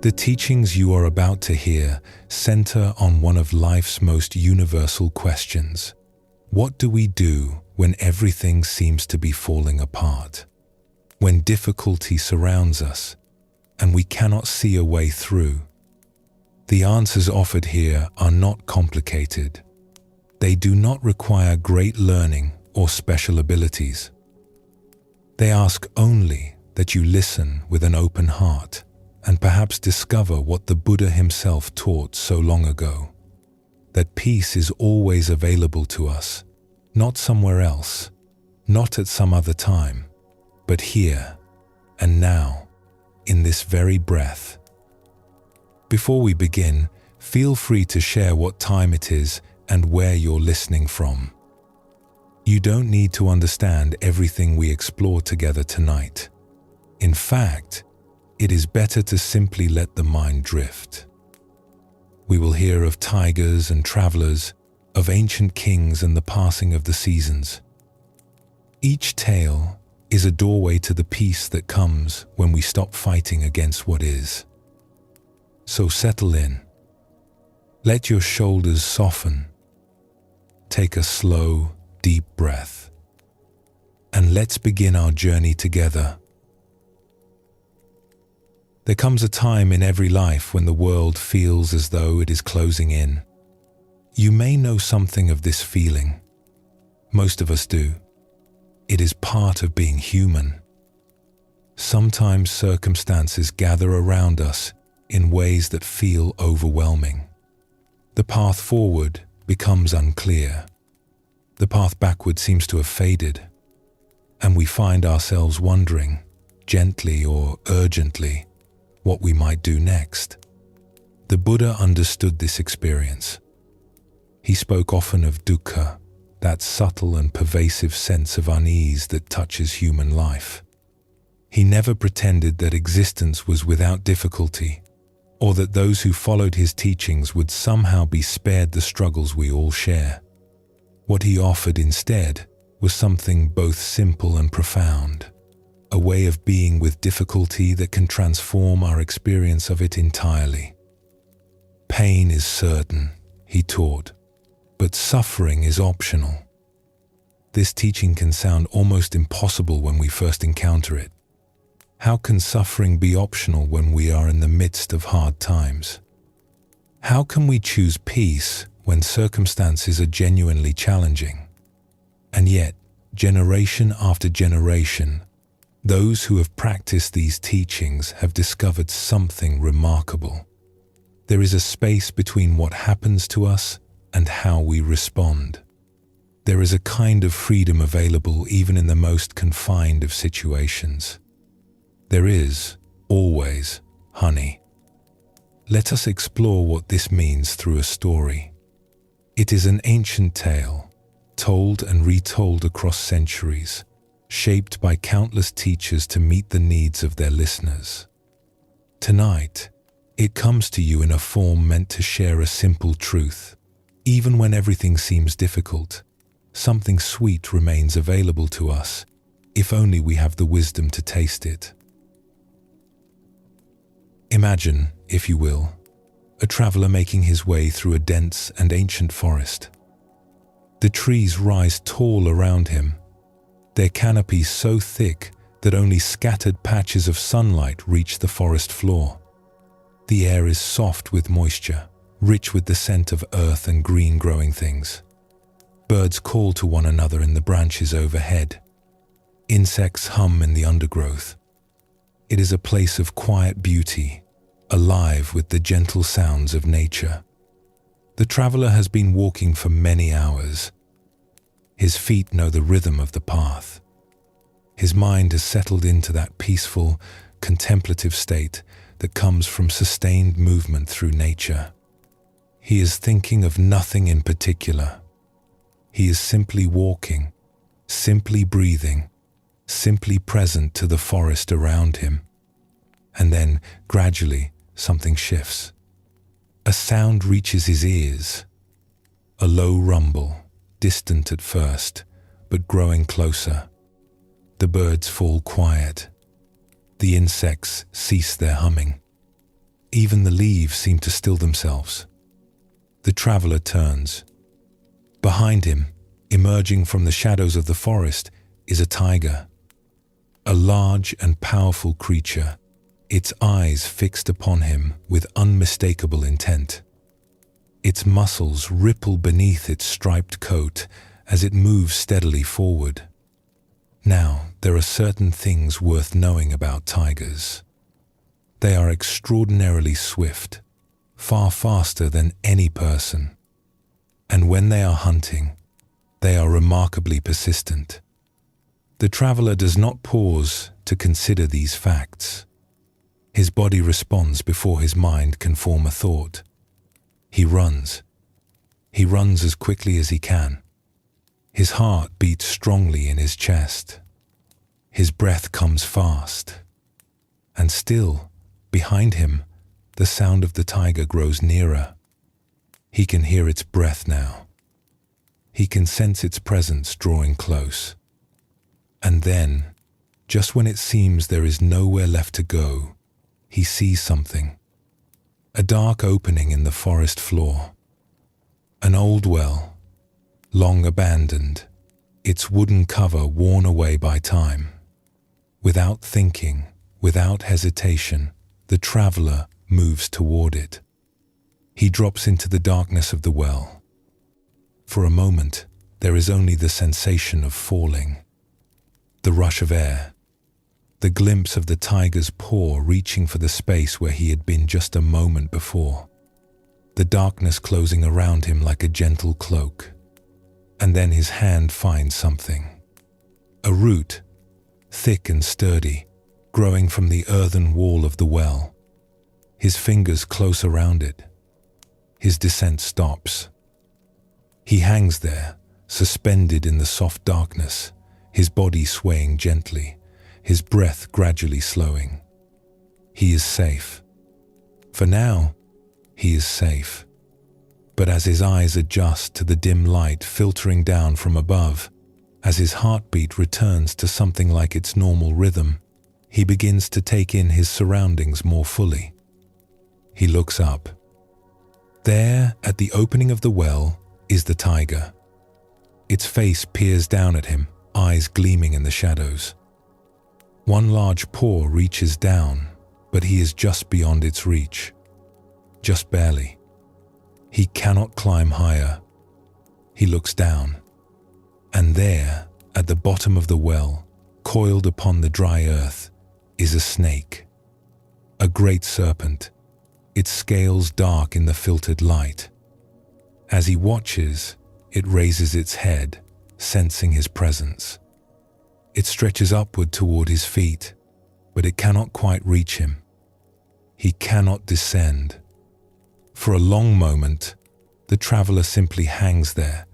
The teachings you are about to hear center on one of life's most universal questions. What do we do when everything seems to be falling apart? When difficulty surrounds us and we cannot see a way through? The answers offered here are not complicated. They do not require great learning or special abilities. They ask only that you listen with an open heart and perhaps discover what the Buddha himself taught so long ago, that peace is always available to us, not somewhere else, not at some other time, but here and now, in this very breath. Before we begin, feel free to share what time it is and where you're listening from. You don't need to understand everything we explore together tonight. In fact, it is better to simply let the mind drift. We will hear of tigers and travelers, of ancient kings and the passing of the seasons. Each tale is a doorway to the peace that comes when we stop fighting against what is. So settle in. Let your shoulders soften. Take a slow, deep breath. And let's begin our journey together. There comes a time in every life when the world feels as though it is closing in. You may know something of this feeling. Most of us do. It is part of being human. Sometimes circumstances gather around us in ways that feel overwhelming. The path forward becomes unclear. The path backward seems to have faded, and we find ourselves wondering, gently or urgently, what we might do next. The Buddha understood this experience. He spoke often of dukkha, that subtle and pervasive sense of unease that touches human life. He never pretended that existence was without difficulty, or that those who followed his teachings would somehow be spared the struggles we all share. What he offered instead was something both simple and profound, a way of being with difficulty that can transform our experience of it entirely. Pain is certain, he taught, but suffering is optional. This teaching can sound almost impossible when we first encounter it. How can suffering be optional when we are in the midst of hard times? How can we choose peace when circumstances are genuinely challenging? And yet, generation after generation, those who have practiced these teachings have discovered something remarkable. There is a space between what happens to us and how we respond. There is a kind of freedom available even in the most confined of situations. There is, always, honey. Let us explore what this means through a story. It is an ancient tale, told and retold across centuries, shaped by countless teachers to meet the needs of their listeners. Tonight, it comes to you in a form meant to share a simple truth. Even when everything seems difficult, something sweet remains available to us, if only we have the wisdom to taste it. Imagine, if you will, a traveler making his way through a dense and ancient forest. The trees rise tall around him, their canopies so thick that only scattered patches of sunlight reach the forest floor. The air is soft with moisture, rich with the scent of earth and green growing things. Birds call to one another in the branches overhead. Insects hum in the undergrowth. It is a place of quiet beauty, alive with the gentle sounds of nature. The traveler has been walking for many hours. His feet know the rhythm of the path. His mind has settled into that peaceful, contemplative state that comes from sustained movement through nature. He is thinking of nothing in particular. He is simply walking, simply breathing, simply present to the forest around him. And then, gradually, something shifts. A sound reaches his ears. A low rumble, distant at first, but growing closer. The birds fall quiet. The insects cease their humming. Even the leaves seem to still themselves. The traveler turns. Behind him, emerging from the shadows of the forest, is a tiger. A large and powerful creature, its eyes fixed upon him with unmistakable intent. Its muscles ripple beneath its striped coat as it moves steadily forward. Now, there are certain things worth knowing about tigers. They are extraordinarily swift, far faster than any person. And when they are hunting, they are remarkably persistent. The traveler does not pause to consider these facts. His body responds before his mind can form a thought. He runs. He runs as quickly as he can. His heart beats strongly in his chest. His breath comes fast. And still, behind him, the sound of the tiger grows nearer. He can hear its breath now. He can sense its presence drawing close. And then, just when it seems there is nowhere left to go, he sees something. A dark opening in the forest floor. An old well, long abandoned, its wooden cover worn away by time. Without thinking, without hesitation, the traveler moves toward it. He drops into the darkness of the well. For a moment, there is only the sensation of falling. The rush of air. The glimpse of the tiger's paw reaching for the space where he had been just a moment before. The darkness closing around him like a gentle cloak. And then his hand finds something. A root, thick and sturdy, growing from the earthen wall of the well. His fingers close around it. His descent stops. He hangs there, suspended in the soft darkness, his body swaying gently, his breath gradually slowing. He is safe. For now, he is safe. But as his eyes adjust to the dim light filtering down from above, as his heartbeat returns to something like its normal rhythm, he begins to take in his surroundings more fully. He looks up. There, at the opening of the well, is the tiger. Its face peers down at him, eyes gleaming in the shadows. One large paw reaches down, but he is just beyond its reach. Just barely. He cannot climb higher. He looks down. And there, at the bottom of the well, coiled upon the dry earth, is a snake. A great serpent, its scales dark in the filtered light. As he watches, it raises its head, sensing his presence. It stretches upward toward his feet, but it cannot quite reach him. He cannot descend. For a long moment, the traveler simply hangs there,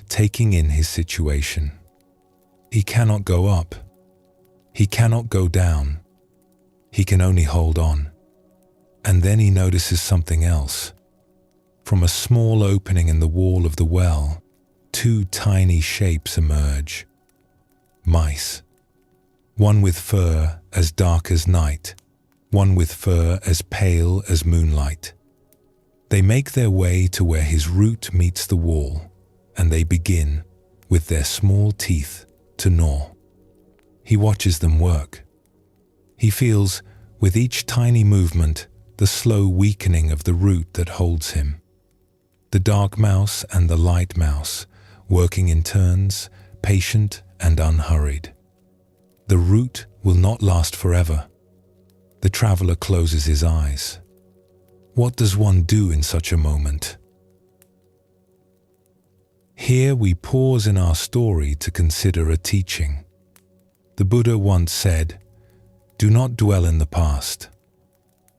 taking in his situation. He cannot go up. He cannot go down. He can only hold on. And then he notices something else. From a small opening in the wall of the well, two tiny shapes emerge. Mice. One with fur as dark as night, one with fur as pale as moonlight. They make their way to where his root meets the wall, and they begin, with their small teeth, to gnaw. He watches them work. He feels, with each tiny movement, the slow weakening of the root that holds him. The dark mouse and the light mouse, working in turns, patient and unhurried. The root will not last forever. The traveler closes his eyes. What does one do in such a moment? Here we pause in our story to consider a teaching. The Buddha once said, "Do not dwell in the past.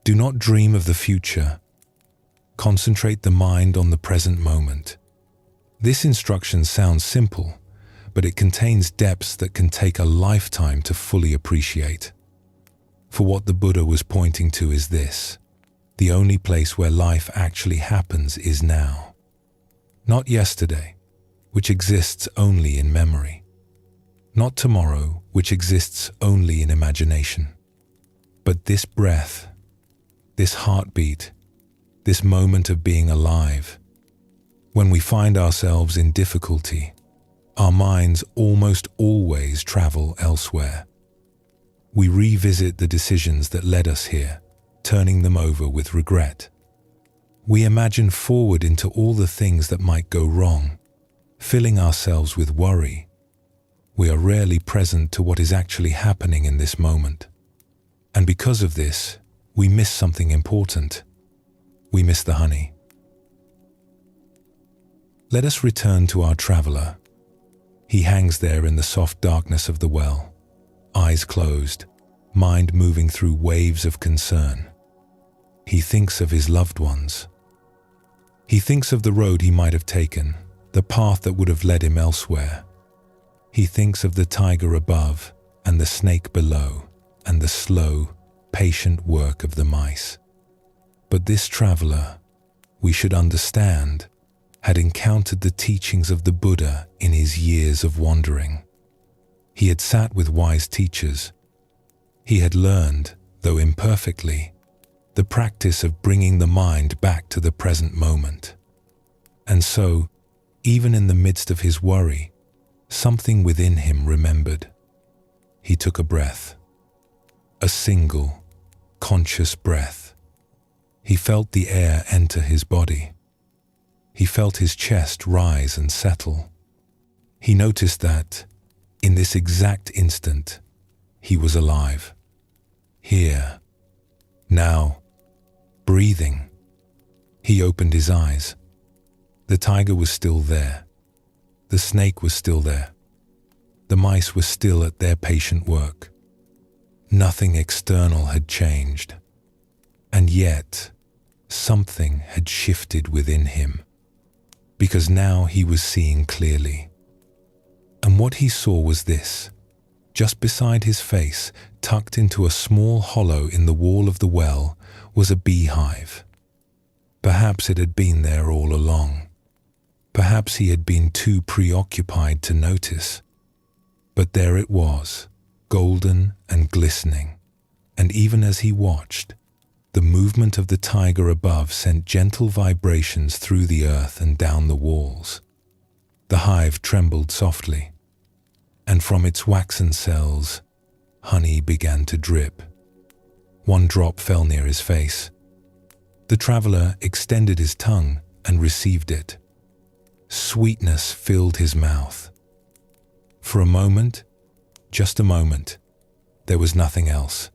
Do not dream of the future. Concentrate the mind on the present moment." This instruction sounds simple, but it contains depths that can take a lifetime to fully appreciate. For what the Buddha was pointing to is this: the only place where life actually happens is now. Not yesterday, which exists only in memory. Not tomorrow, which exists only in imagination. But this breath, this heartbeat, this moment of being alive. When we find ourselves in difficulty, our minds almost always travel elsewhere. We revisit the decisions that led us here, turning them over with regret. We imagine forward into all the things that might go wrong, filling ourselves with worry. We are rarely present to what is actually happening in this moment. And because of this, we miss something important. We miss the honey. Let us return to our traveler. He hangs there in the soft darkness of the well, eyes closed, mind moving through waves of concern. He thinks of his loved ones. He thinks of the road he might have taken, the path that would have led him elsewhere. He thinks of the tiger above and the snake below and the slow, patient work of the mice. But this traveler, we should understand, had encountered the teachings of the Buddha in his years of wandering. He had sat with wise teachers. He had learned, though imperfectly, the practice of bringing the mind back to the present moment. And so, even in the midst of his worry, something within him remembered. He took a breath, a single, conscious breath. He felt the air enter his body. He felt his chest rise and settle. He noticed that, in this exact instant, he was alive. Here, now, breathing. He opened his eyes. The tiger was still there. The snake was still there. The mice were still at their patient work. Nothing external had changed. And yet, something had shifted within him, because now he was seeing clearly. And what he saw was this. Just beside his face, tucked into a small hollow in the wall of the well, was a beehive. Perhaps it had been there all along. Perhaps he had been too preoccupied to notice. But there it was, golden and glistening. And even as he watched, the movement of the tiger above sent gentle vibrations through the earth and down the walls. The hive trembled softly, and from its waxen cells, honey began to drip. One drop fell near his face. The traveler extended his tongue and received it. Sweetness filled his mouth. For a moment, just a moment, there was nothing else.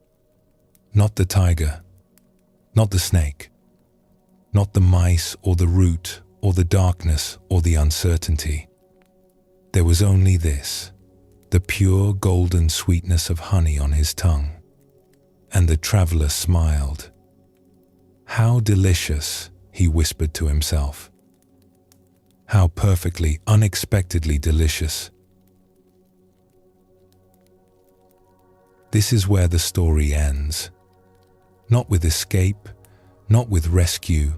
Not the tiger, not the snake, not the mice or the root or the darkness or the uncertainty. There was only this, the pure golden sweetness of honey on his tongue. And the traveler smiled. How delicious, he whispered to himself. How perfectly, unexpectedly delicious. This is where the story ends. Not with escape, not with rescue,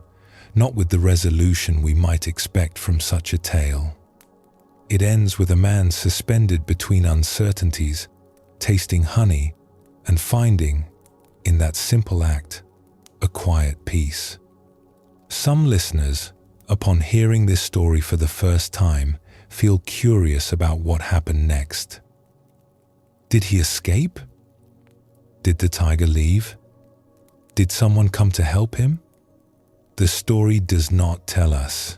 not with the resolution we might expect from such a tale. It ends with a man suspended between uncertainties, tasting honey and finding, in that simple act, a quiet peace. Some listeners, upon hearing this story for the first time, feel curious about what happened next. Did he escape? Did the tiger leave? Did someone come to help him? The story does not tell us.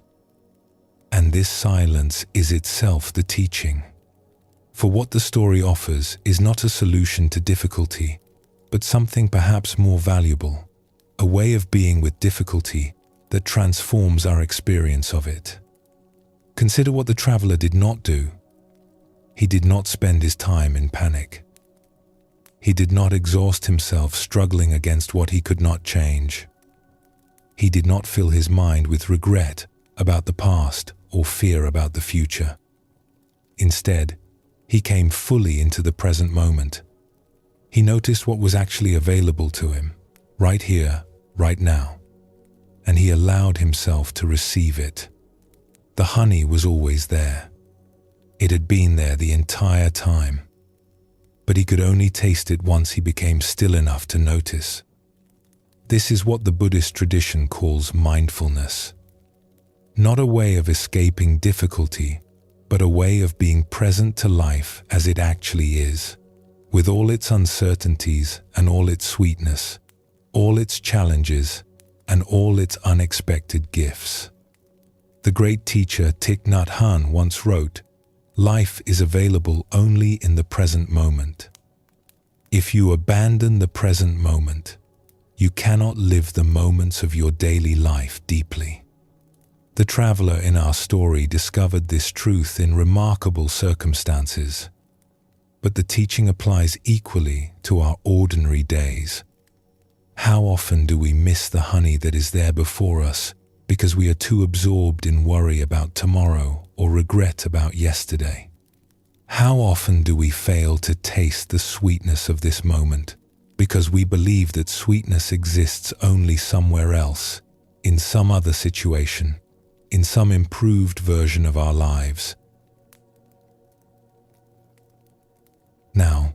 And this silence is itself the teaching. For what the story offers is not a solution to difficulty, but something perhaps more valuable, a way of being with difficulty that transforms our experience of it. Consider what the traveler did not do. He did not spend his time in panic. He did not exhaust himself struggling against what he could not change. He did not fill his mind with regret about the past or fear about the future. Instead, he came fully into the present moment. He noticed what was actually available to him, right here, right now, and he allowed himself to receive it. The honey was always there. It had been there the entire time, but he could only taste it once he became still enough to notice. This is what the Buddhist tradition calls mindfulness. Not a way of escaping difficulty, but a way of being present to life as it actually is, with all its uncertainties and all its sweetness, all its challenges and all its unexpected gifts. The great teacher Thich Nhat Hanh once wrote, "Life is available only in the present moment. If you abandon the present moment, you cannot live the moments of your daily life deeply." The traveler in our story discovered this truth in remarkable circumstances, but the teaching applies equally to our ordinary days. How often do we miss the honey that is there before us because we are too absorbed in worry about tomorrow or regret about yesterday? How often do we fail to taste the sweetness of this moment because we believe that sweetness exists only somewhere else, in some other situation, in some improved version of our lives? Now,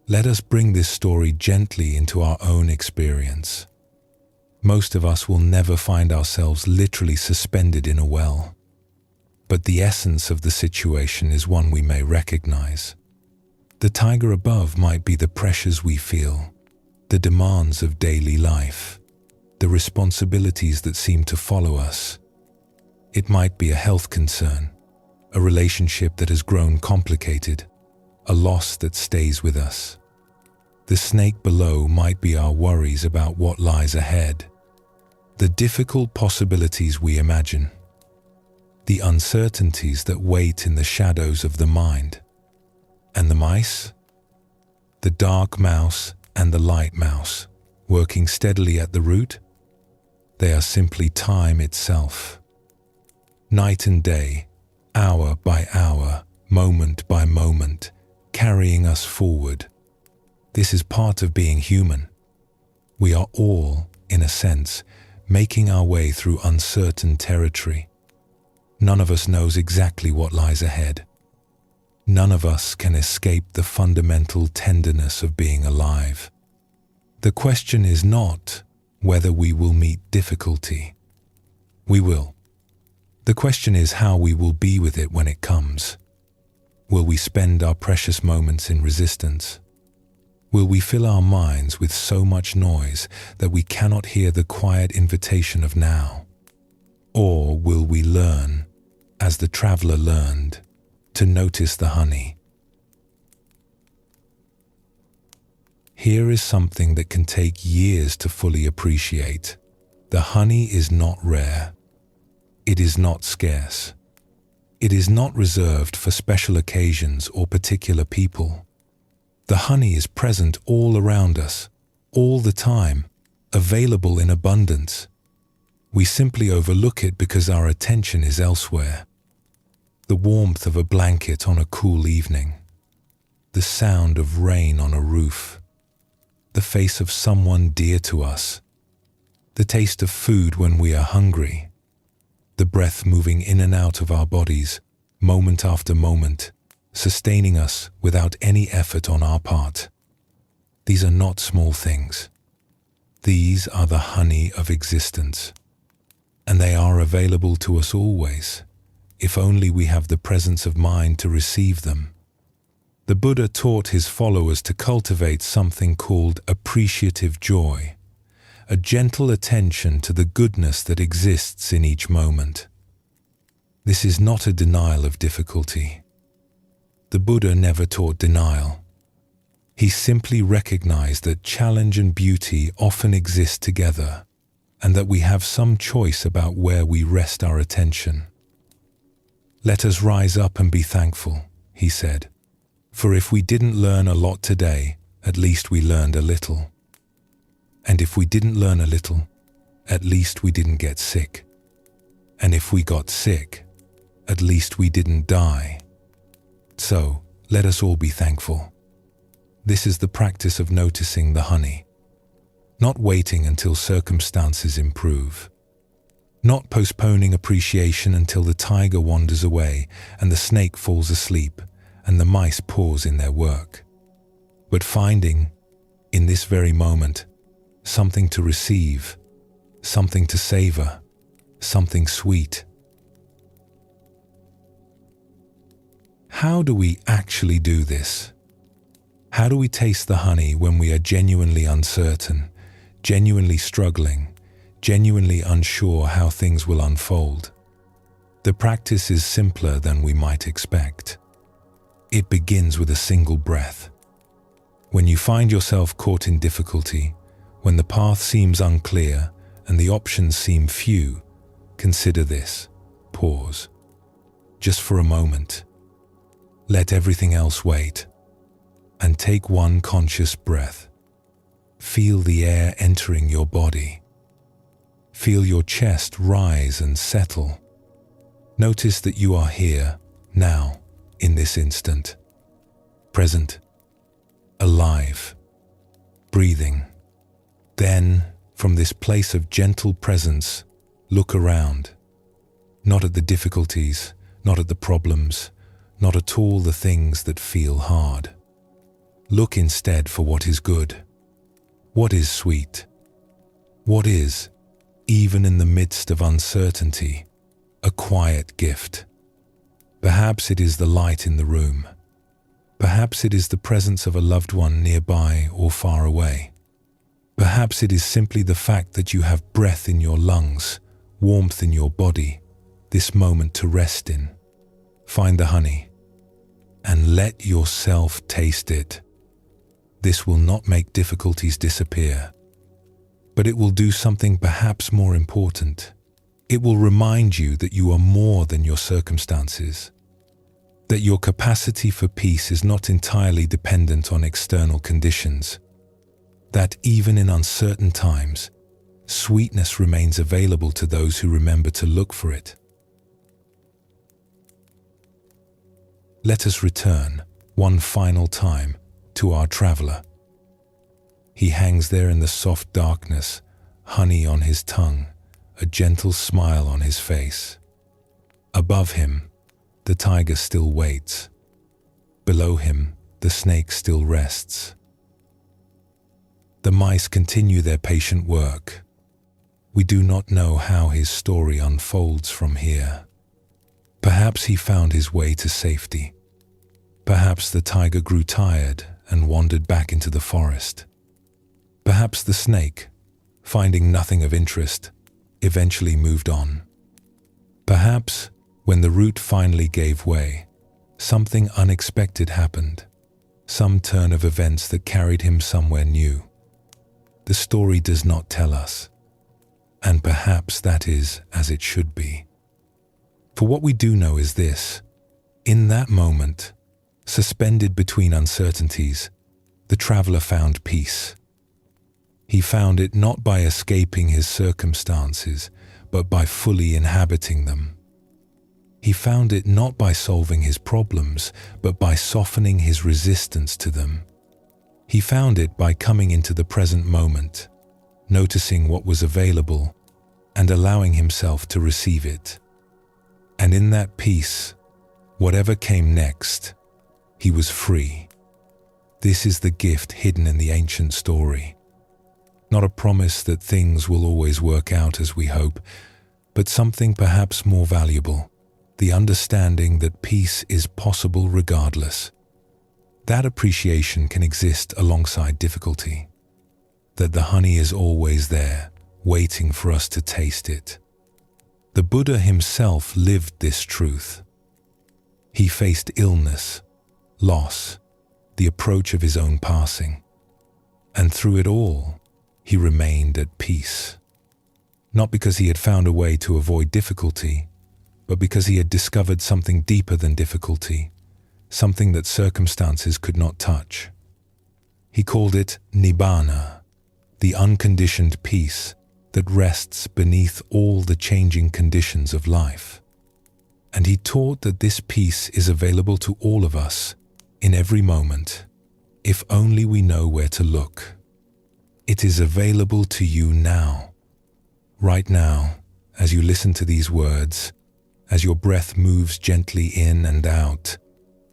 let us bring this story gently into our own experience. Most of us will never find ourselves literally suspended in a well, but the essence of the situation is one we may recognize. The tiger above might be the pressures we feel, the demands of daily life, the responsibilities that seem to follow us. It might be a health concern, a relationship that has grown complicated, a loss that stays with us. The snake below might be our worries about what lies ahead, the difficult possibilities we imagine, the uncertainties that wait in the shadows of the mind. And the mice? The dark mouse and the light mouse, working steadily at the root? They are simply time itself. Night and day, hour by hour, moment by moment, carrying us forward. This is part of being human. We are all, in a sense, making our way through uncertain territory. None of us knows exactly what lies ahead. None of us can escape the fundamental tenderness of being alive. The question is not whether we will meet difficulty. We will. The question is how we will be with it when it comes. Will we spend our precious moments in resistance? Will we fill our minds with so much noise that we cannot hear the quiet invitation of now? Or will we learn, as the traveler learned, to notice the honey? Here is something that can take years to fully appreciate. The honey is not rare. It is not scarce. It is not reserved for special occasions or particular people. The honey is present all around us, all the time, available in abundance. We simply overlook it because our attention is elsewhere. The warmth of a blanket on a cool evening, the sound of rain on a roof, the face of someone dear to us, the taste of food when we are hungry, the breath moving in and out of our bodies, moment after moment, sustaining us without any effort on our part. These are not small things. These are the honey of existence, and they are available to us always, if only we have the presence of mind to receive them. The Buddha taught his followers to cultivate something called appreciative joy, a gentle attention to the goodness that exists in each moment. This is not a denial of difficulty. The Buddha never taught denial. He simply recognized that challenge and beauty often exist together, and that we have some choice about where we rest our attention. "Let us rise up and be thankful," he said. "For if we didn't learn a lot today, at least we learned a little. And if we didn't learn a little, at least we didn't get sick. And if we got sick, at least we didn't die. So, let us all be thankful." This is the practice of noticing the honey. Not waiting until circumstances improve. Not postponing appreciation until the tiger wanders away and the snake falls asleep and the mice pause in their work. But finding, in this very moment, something to receive, something to savor, something sweet. How do we actually do this? How do we taste the honey when we are genuinely uncertain, genuinely struggling, genuinely unsure how things will unfold? The practice is simpler than we might expect. It begins with a single breath. When you find yourself caught in difficulty, when the path seems unclear and the options seem few, consider this. Pause. Just for a moment. Let everything else wait. And take one conscious breath. Feel the air entering your body. Feel your chest rise and settle. Notice that you are here, now, in this instant. Present. Alive. Breathing. Then, from this place of gentle presence, look around. Not at the difficulties, not at the problems, not at all the things that feel hard. Look instead for what is good. What is sweet? What is, even in the midst of uncertainty, a quiet gift? Perhaps it is the light in the room. Perhaps it is the presence of a loved one nearby or far away. Perhaps it is simply the fact that you have breath in your lungs, warmth in your body, this moment to rest in. Find the honey and let yourself taste it. This will not make difficulties disappear, but it will do something perhaps more important. It will remind you that you are more than your circumstances, that your capacity for peace is not entirely dependent on external conditions, that even in uncertain times, sweetness remains available to those who remember to look for it. Let us return, one final time, to our traveler. He hangs there in the soft darkness, honey on his tongue, a gentle smile on his face. Above him, the tiger still waits. Below him, the snake still rests. The mice continue their patient work. We do not know how his story unfolds from here. Perhaps he found his way to safety. Perhaps the tiger grew tired and wandered back into the forest. Perhaps the snake, finding nothing of interest, eventually moved on. Perhaps, when the root finally gave way, something unexpected happened, some turn of events that carried him somewhere new. The story does not tell us, and perhaps that is as it should be. For what we do know is this: in that moment, suspended between uncertainties, the traveler found peace. He found it not by escaping his circumstances, but by fully inhabiting them. He found it not by solving his problems, but by softening his resistance to them. He found it by coming into the present moment, noticing what was available, and allowing himself to receive it. And in that peace, whatever came next, he was free. This is the gift hidden in the ancient story. Not a promise that things will always work out as we hope, but something perhaps more valuable, the understanding that peace is possible regardless. That appreciation can exist alongside difficulty, that the honey is always there, waiting for us to taste it. The Buddha himself lived this truth. He faced illness, loss, the approach of his own passing, and through it all, he remained at peace. Not because he had found a way to avoid difficulty, but because he had discovered something deeper than difficulty, something that circumstances could not touch. He called it nibbana, the unconditioned peace that rests beneath all the changing conditions of life. And he taught that this peace is available to all of us in every moment, if only we know where to look. It is available to you now. Right now, as you listen to these words, as your breath moves gently in and out,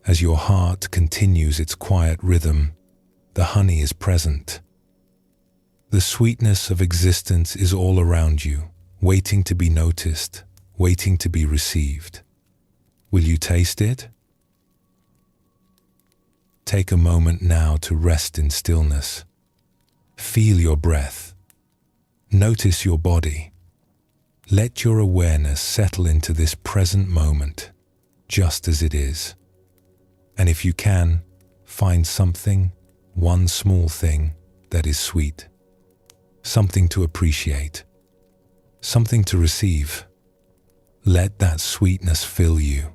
as your heart continues its quiet rhythm, the honey is present. The sweetness of existence is all around you, waiting to be noticed, waiting to be received. Will you taste it? Take a moment now to rest in stillness. Feel your breath. Notice your body. Let your awareness settle into this present moment, just as it is. And if you can, find something, one small thing, that is sweet. Something to appreciate. Something to receive. Let that sweetness fill you.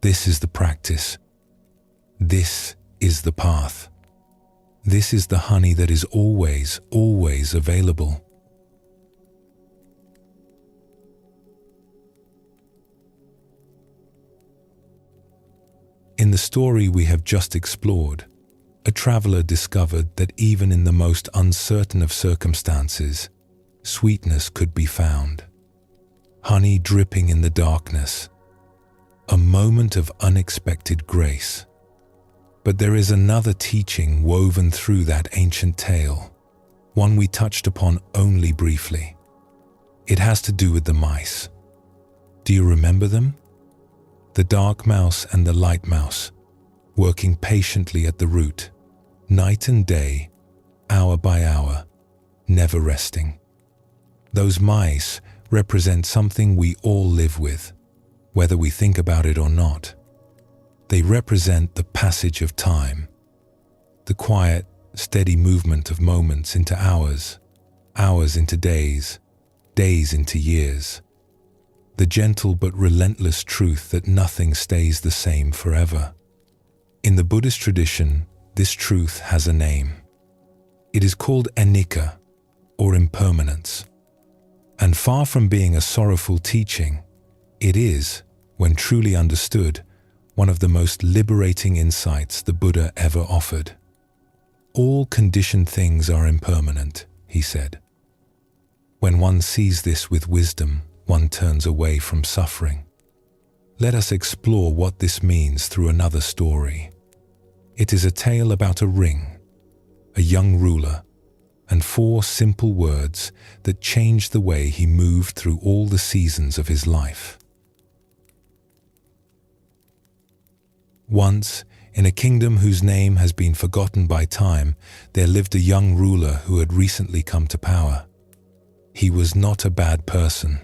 This is the practice. This is the path. This is the honey that is always, always available. In the story we have just explored, a traveler discovered that even in the most uncertain of circumstances, sweetness could be found. Honey dripping in the darkness. A moment of unexpected grace. But there is another teaching woven through that ancient tale, one we touched upon only briefly. It has to do with the mice. Do you remember them? The dark mouse and the light mouse, working patiently at the root, night and day, hour by hour, never resting. Those mice represent something we all live with, whether we think about it or not. They represent the passage of time, the quiet, steady movement of moments into hours, hours into days, days into years. The gentle but relentless truth that nothing stays the same forever. In the Buddhist tradition, this truth has a name. It is called anicca, or impermanence. And far from being a sorrowful teaching, it is, when truly understood, one of the most liberating insights the Buddha ever offered. All conditioned things are impermanent, he said. When one sees this with wisdom, one turns away from suffering. Let us explore what this means through another story. It is a tale about a ring, a young ruler, and 4 simple words that changed the way he moved through all the seasons of his life. Once, in a kingdom whose name has been forgotten by time, there lived a young ruler who had recently come to power. He was not a bad person,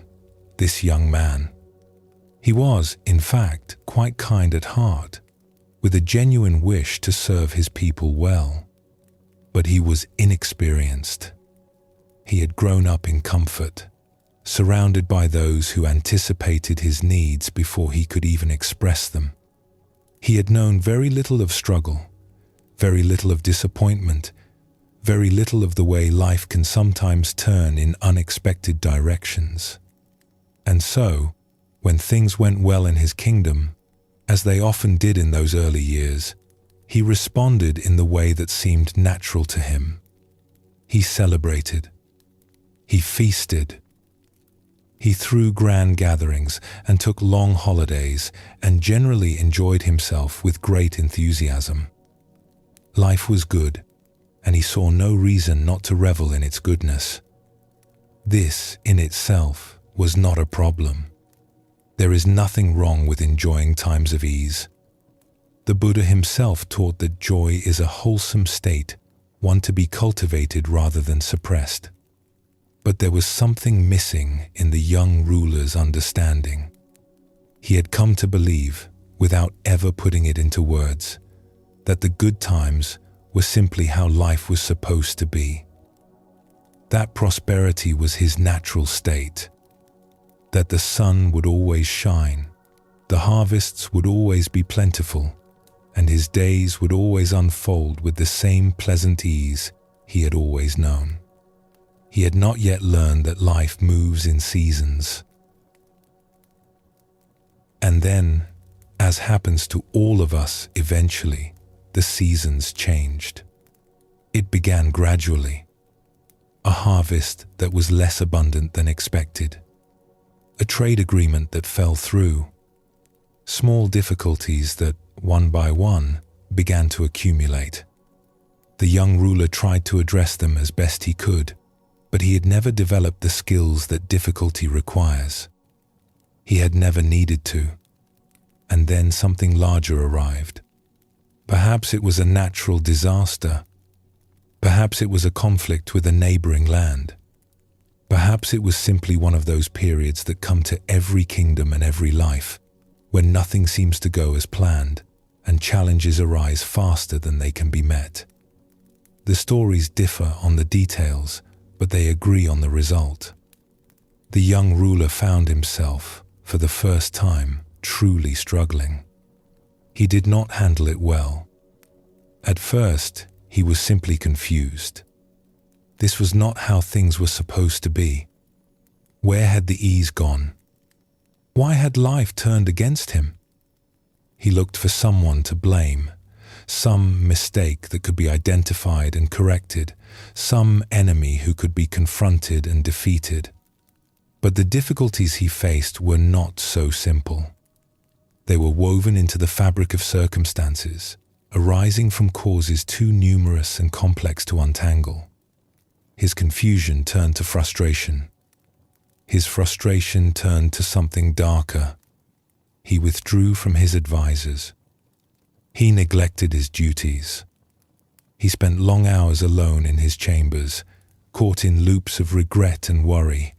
this young man. He was, in fact, quite kind at heart, with a genuine wish to serve his people well. But he was inexperienced. He had grown up in comfort, surrounded by those who anticipated his needs before he could even express them. He had known very little of struggle, very little of disappointment, very little of the way life can sometimes turn in unexpected directions. And so, when things went well in his kingdom, as they often did in those early years, he responded in the way that seemed natural to him. He celebrated. He feasted. He threw grand gatherings and took long holidays and generally enjoyed himself with great enthusiasm. Life was good, and he saw no reason not to revel in its goodness. This, in itself, was not a problem. There is nothing wrong with enjoying times of ease. The Buddha himself taught that joy is a wholesome state, one to be cultivated rather than suppressed. But there was something missing in the young ruler's understanding. He had come to believe, without ever putting it into words, that the good times were simply how life was supposed to be. That prosperity was his natural state. That the sun would always shine, the harvests would always be plentiful, and his days would always unfold with the same pleasant ease he had always known. He had not yet learned that life moves in seasons. And then, as happens to all of us eventually, the seasons changed. It began gradually. A harvest that was less abundant than expected. A trade agreement that fell through. Small difficulties that, one by one, began to accumulate. The young ruler tried to address them as best he could, but he had never developed the skills that difficulty requires. He had never needed to. And then something larger arrived. Perhaps it was a natural disaster. Perhaps it was a conflict with a neighboring land. Perhaps it was simply one of those periods that come to every kingdom and every life, when nothing seems to go as planned, and challenges arise faster than they can be met. The stories differ on the details, but they agree on the result. The young ruler found himself, for the first time, truly struggling. He did not handle it well. At first, he was simply confused. This was not how things were supposed to be. Where had the ease gone? Why had life turned against him? He looked for someone to blame, some mistake that could be identified and corrected, some enemy who could be confronted and defeated. But the difficulties he faced were not so simple. They were woven into the fabric of circumstances, arising from causes too numerous and complex to untangle. His confusion turned to frustration. His frustration turned to something darker. He withdrew from his advisors. He neglected his duties. He spent long hours alone in his chambers, caught in loops of regret and worry,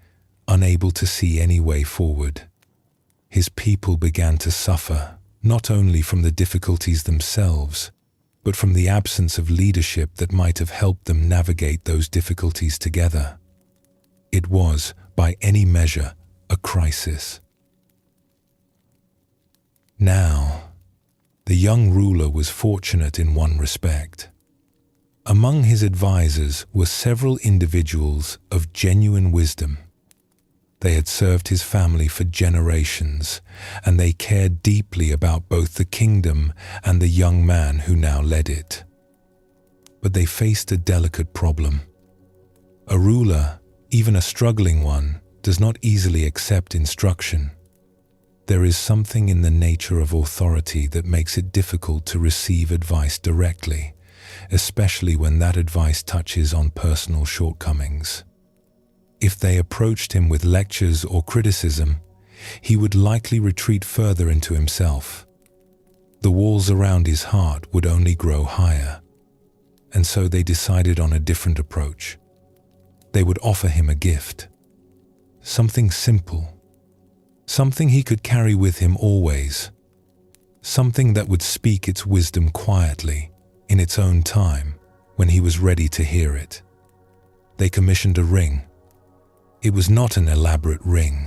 unable to see any way forward. His people began to suffer, not only from the difficulties themselves, but from the absence of leadership that might have helped them navigate those difficulties together. It was, by any measure, a crisis. Now, the young ruler was fortunate in one respect. Among his advisors were several individuals of genuine wisdom. They had served his family for generations, and they cared deeply about both the kingdom and the young man who now led it. But they faced a delicate problem. A ruler, even a struggling one, does not easily accept instruction. There is something in the nature of authority that makes it difficult to receive advice directly, especially when that advice touches on personal shortcomings. If they approached him with lectures or criticism, he would likely retreat further into himself. The walls around his heart would only grow higher, and so they decided on a different approach. They would offer him a gift, something simple, something he could carry with him always, something that would speak its wisdom quietly, in its own time, when he was ready to hear it. They commissioned a ring. It was not an elaborate ring,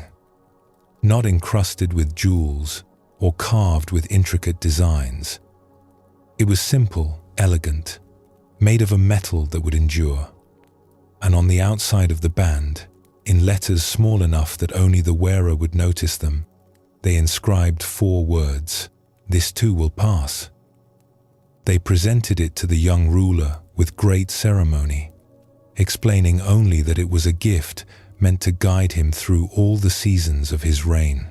not encrusted with jewels or carved with intricate designs. It was simple, elegant, made of a metal that would endure. And on the outside of the band, in letters small enough that only the wearer would notice them, they inscribed 4 words, "This too will pass." They presented it to the young ruler with great ceremony, explaining only that it was a gift meant to guide him through all the seasons of his reign.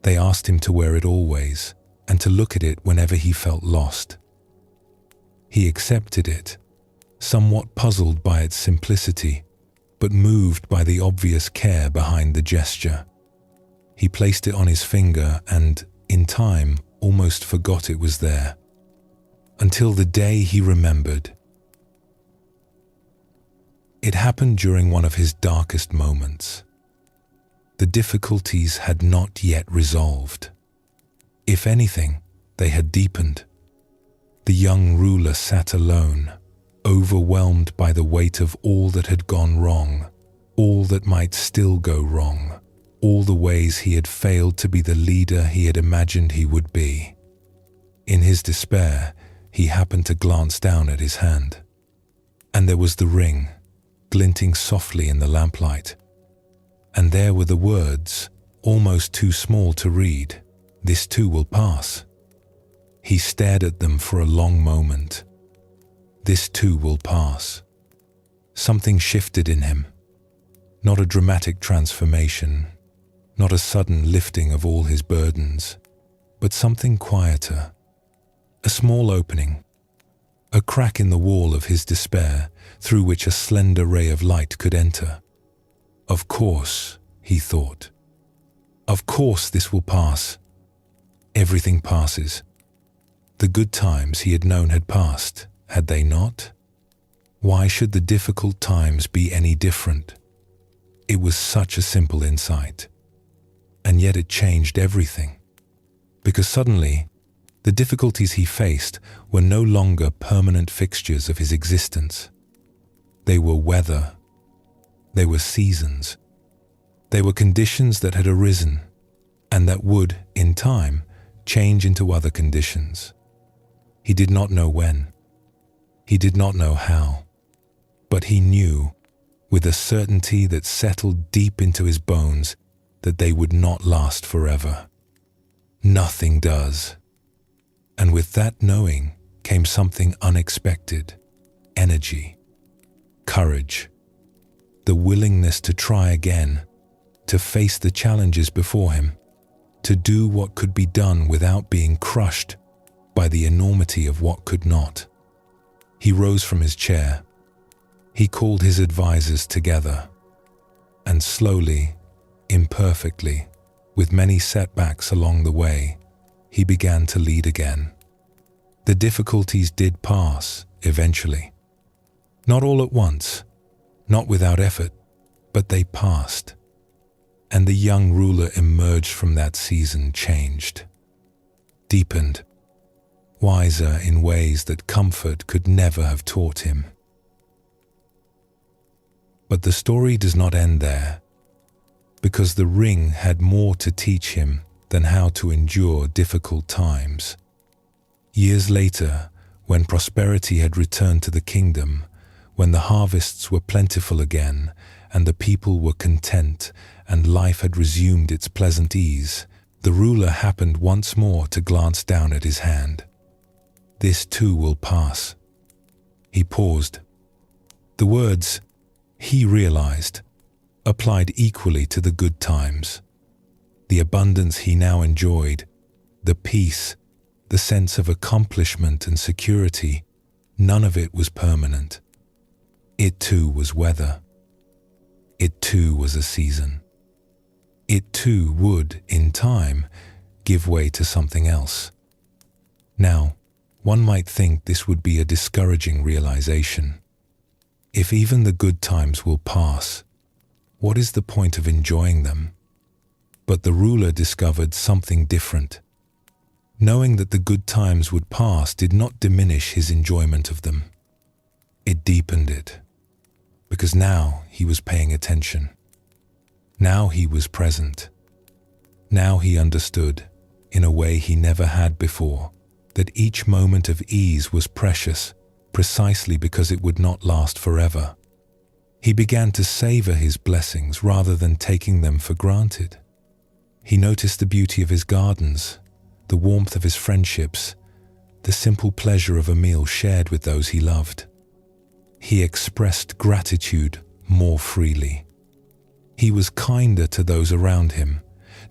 They asked him to wear it always and to look at it whenever he felt lost. He accepted it, somewhat puzzled by its simplicity, but moved by the obvious care behind the gesture. He placed it on his finger and, in time, almost forgot it was there, until the day he remembered. It happened during one of his darkest moments. The difficulties had not yet resolved. If anything, they had deepened. The young ruler sat alone, overwhelmed by the weight of all that had gone wrong, all that might still go wrong, all the ways he had failed to be the leader he had imagined he would be. In his despair, he happened to glance down at his hand, and there was the ring, glinting softly in the lamplight. And there were the words, almost too small to read, "This too will pass." He stared at them for a long moment. This too will pass. Something shifted in him. Not a dramatic transformation, not a sudden lifting of all his burdens, but something quieter. A small opening, a crack in the wall of his despair through which a slender ray of light could enter. Of course, he thought. Of course this will pass. Everything passes. The good times he had known had passed, had they not? Why should the difficult times be any different? It was such a simple insight. And yet it changed everything. Because suddenly, the difficulties he faced were no longer permanent fixtures of his existence. They were weather. They were seasons. They were conditions that had arisen and that would, in time, change into other conditions. He did not know when. He did not know how. But he knew, with a certainty that settled deep into his bones, that they would not last forever. Nothing does. And with that knowing came something unexpected: energy, courage, the willingness to try again, to face the challenges before him, to do what could be done without being crushed by the enormity of what could not. He rose from his chair. He called his advisors together, and slowly, imperfectly, with many setbacks along the way, he began to lead again. The difficulties did pass, eventually. Not all at once, not without effort, but they passed. And the young ruler emerged from that season changed, deepened, wiser in ways that comfort could never have taught him. But the story does not end there, because the ring had more to teach him than how to endure difficult times. Years later, when prosperity had returned to the kingdom, when the harvests were plentiful again, and the people were content, and life had resumed its pleasant ease, the ruler happened once more to glance down at his hand. This too will pass. He paused. The words, he realized, applied equally to the good times. The abundance he now enjoyed, the peace, the sense of accomplishment and security, none of it was permanent. It too was weather. It too was a season. It too would, in time, give way to something else. Now, one might think this would be a discouraging realization. If even the good times will pass, what is the point of enjoying them? But the ruler discovered something different. Knowing that the good times would pass did not diminish his enjoyment of them. It deepened it, because now he was paying attention. Now he was present. Now he understood, in a way he never had before, that each moment of ease was precious precisely because it would not last forever. He began to savor his blessings rather than taking them for granted. He noticed the beauty of his gardens, the warmth of his friendships, the simple pleasure of a meal shared with those he loved. He expressed gratitude more freely. He was kinder to those around him,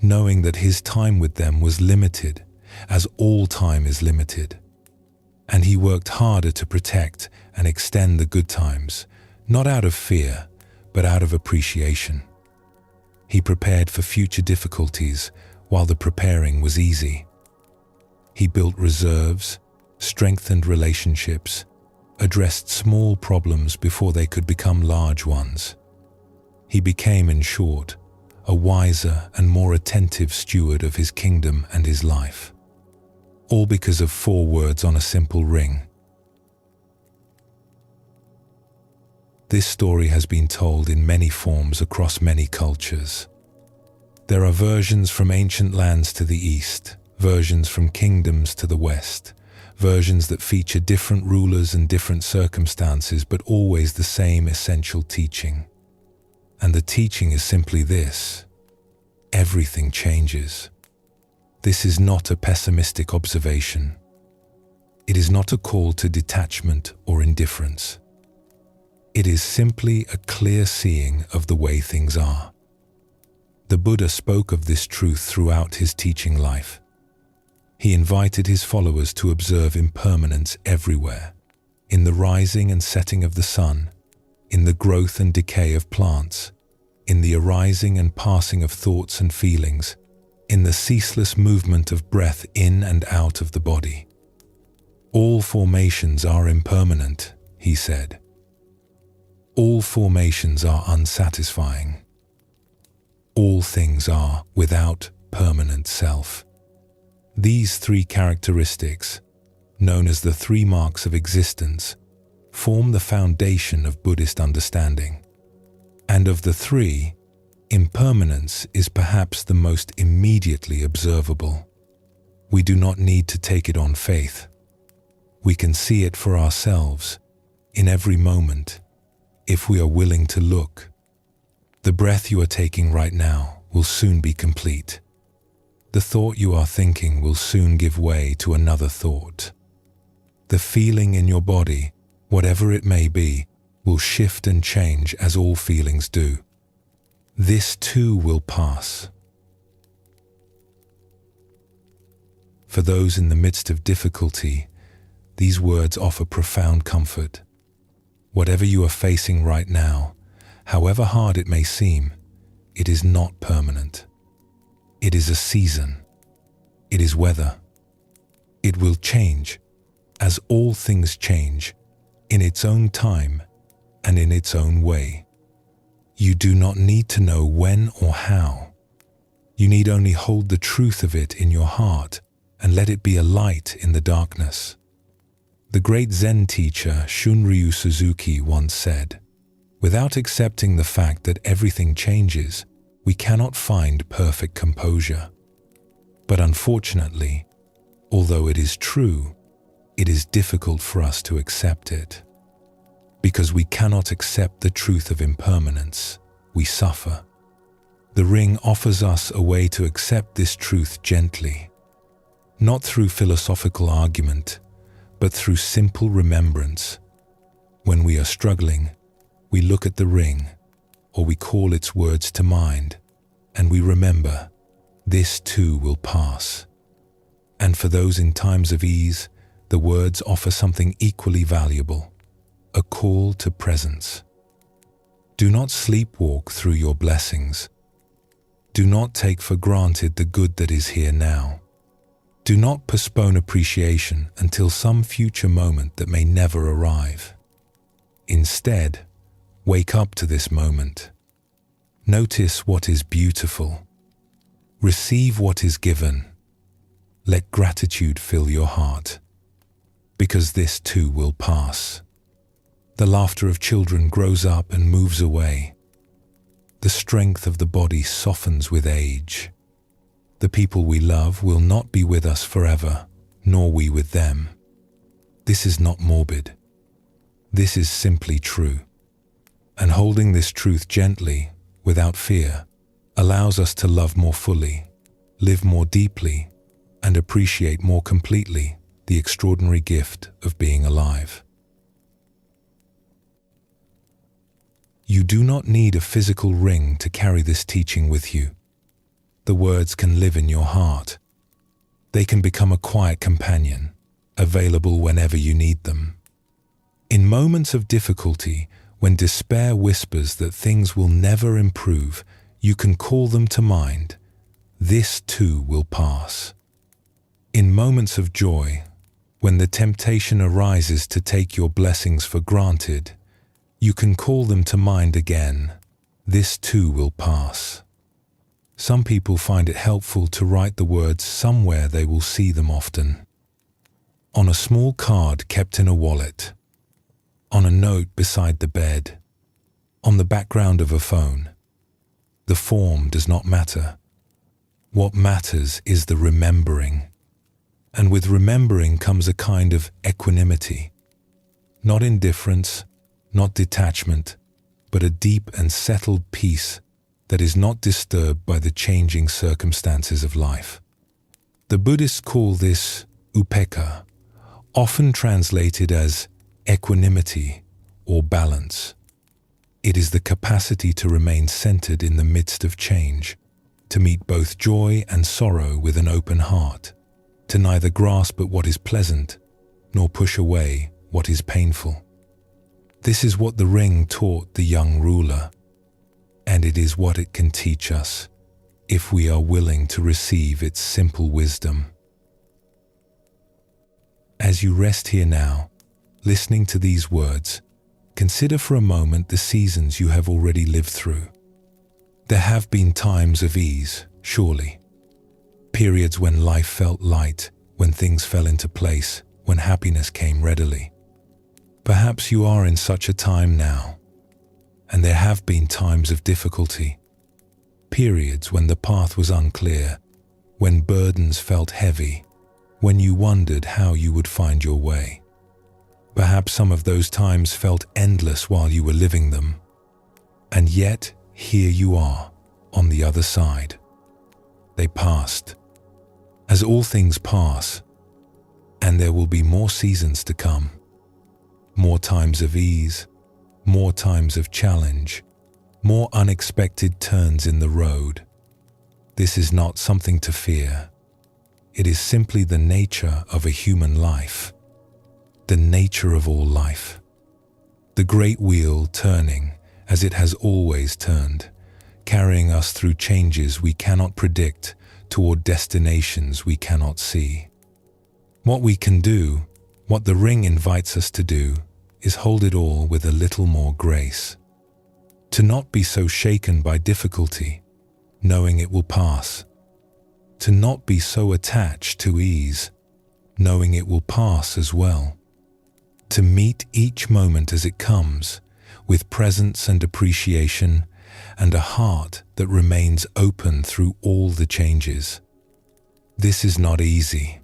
knowing that his time with them was limited, as all time is limited. And he worked harder to protect and extend the good times, not out of fear, but out of appreciation. He prepared for future difficulties while the preparing was easy. He built reserves, strengthened relationships, addressed small problems before they could become large ones. He became, in short, a wiser and more attentive steward of his kingdom and his life. All because of 4 words on a simple ring. This story has been told in many forms across many cultures. There are versions from ancient lands to the east, versions from kingdoms to the west, versions that feature different rulers and different circumstances, but always the same essential teaching. And the teaching is simply this: everything changes. This is not a pessimistic observation. It is not a call to detachment or indifference. It is simply a clear seeing of the way things are. The Buddha spoke of this truth throughout his teaching life. He invited his followers to observe impermanence everywhere, in the rising and setting of the sun, in the growth and decay of plants, in the arising and passing of thoughts and feelings, in the ceaseless movement of breath in and out of the body. All formations are impermanent, he said. All formations are unsatisfying. All things are without permanent self. These three characteristics, known as the three marks of existence, form the foundation of Buddhist understanding. And of the three, impermanence is perhaps the most immediately observable. We do not need to take it on faith. We can see it for ourselves in every moment if we are willing to look. The breath you are taking right now will soon be complete. The thought you are thinking will soon give way to another thought. The feeling in your body, whatever it may be, will shift and change as all feelings do. This too will pass. For those in the midst of difficulty, these words offer profound comfort. Whatever you are facing right now, however hard it may seem, it is not permanent. It is a season. It is weather. It will change, as all things change, in its own time and in its own way. You do not need to know when or how. You need only hold the truth of it in your heart and let it be a light in the darkness. The great Zen teacher Shunryu Suzuki once said, "Without accepting the fact that everything changes, we cannot find perfect composure." But unfortunately, although it is true, it is difficult for us to accept it. Because we cannot accept the truth of impermanence, we suffer. The ring offers us a way to accept this truth gently, not through philosophical argument, but through simple remembrance. When we are struggling, we look at the ring, or we call its words to mind, and we remember, this too will pass. And for those in times of ease, the words offer something equally valuable, a call to presence. Do not sleepwalk through your blessings. Do not take for granted the good that is here now. Do not postpone appreciation until some future moment that may never arrive. Instead, wake up to this moment. Notice what is beautiful. Receive what is given. Let gratitude fill your heart, because this too will pass. The laughter of children grows up and moves away. The strength of the body softens with age. The people we love will not be with us forever, nor we with them. This is not morbid. This is simply true. And holding this truth gently, without fear, allows us to love more fully, live more deeply, and appreciate more completely the extraordinary gift of being alive. You do not need a physical ring to carry this teaching with you. The words can live in your heart. They can become a quiet companion, available whenever you need them. In moments of difficulty, when despair whispers that things will never improve, you can call them to mind. This too will pass. In moments of joy, when the temptation arises to take your blessings for granted, you can call them to mind again. This too will pass. Some people find it helpful to write the words somewhere they will see them often. On a small card kept in a wallet, on a note beside the bed, on the background of a phone. The form does not matter. What matters is the remembering. And with remembering comes a kind of equanimity. Not indifference, not detachment, but a deep and settled peace that is not disturbed by the changing circumstances of life. The Buddhists call this upekkha, often translated as equanimity or balance. It is the capacity to remain centered in the midst of change, to meet both joy and sorrow with an open heart, to neither grasp at what is pleasant nor push away what is painful. This is what the ring taught the young ruler, and it is what it can teach us if we are willing to receive its simple wisdom. As you rest here now, listening to these words, consider for a moment the seasons you have already lived through. There have been times of ease, surely. Periods when life felt light, when things fell into place, when happiness came readily. Perhaps you are in such a time now, and there have been times of difficulty, periods when the path was unclear, when burdens felt heavy, when you wondered how you would find your way. Perhaps some of those times felt endless while you were living them, and yet here you are, on the other side. They passed, as all things pass, and there will be more seasons to come. More times of ease, more times of challenge, more unexpected turns in the road. This is not something to fear. It is simply the nature of a human life, the nature of all life. The great wheel turning as it has always turned, carrying us through changes we cannot predict toward destinations we cannot see. What we can do, what the ring invites us to do, is hold it all with a little more grace. To not be so shaken by difficulty, knowing it will pass. To not be so attached to ease, knowing it will pass as well. To meet each moment as it comes, with presence and appreciation, and a heart that remains open through all the changes. This is not easy.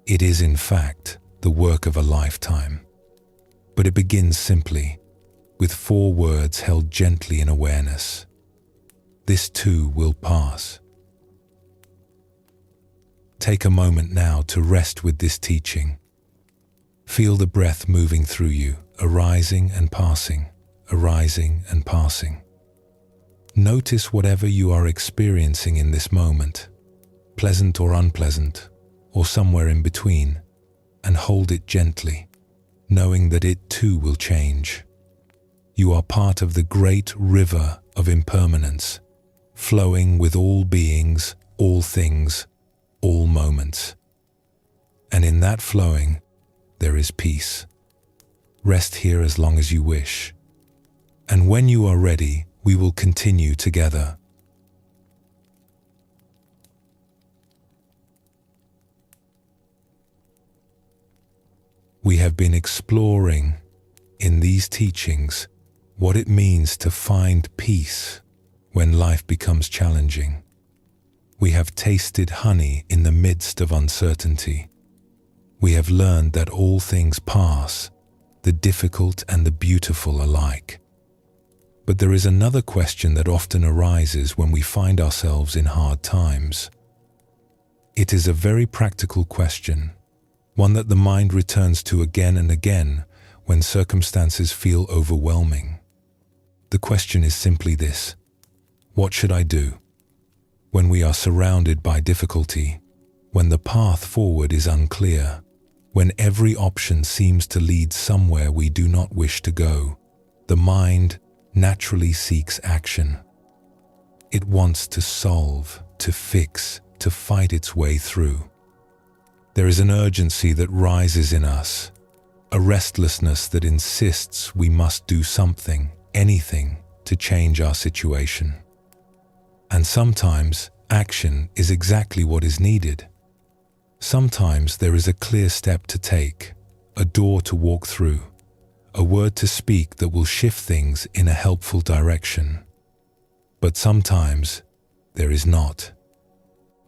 It is, in fact, the work of a lifetime. But it begins simply, with 4 words held gently in awareness. This too will pass. Take a moment now to rest with this teaching. Feel the breath moving through you, arising and passing, arising and passing. Notice whatever you are experiencing in this moment, pleasant or unpleasant, or somewhere in between, and hold it gently, knowing that it too will change. You are part of the great river of impermanence, flowing with all beings, all things, all moments. And in that flowing, there is peace. Rest here as long as you wish. And when you are ready, we will continue together. We have been exploring in these teachings what it means to find peace when life becomes challenging. We have tasted honey in the midst of uncertainty. We have learned that all things pass, the difficult and the beautiful alike. But there is another question that often arises when we find ourselves in hard times. It is a very practical question, one that the mind returns to again and again when circumstances feel overwhelming. The question is simply this: what should I do? When we are surrounded by difficulty, when the path forward is unclear, when every option seems to lead somewhere we do not wish to go, the mind naturally seeks action. It wants to solve, to fix, to fight its way through. There is an urgency that rises in us, a restlessness that insists we must do something, anything, to change our situation. And sometimes action is exactly what is needed. Sometimes there is a clear step to take, a door to walk through, a word to speak that will shift things in a helpful direction. But sometimes there is not.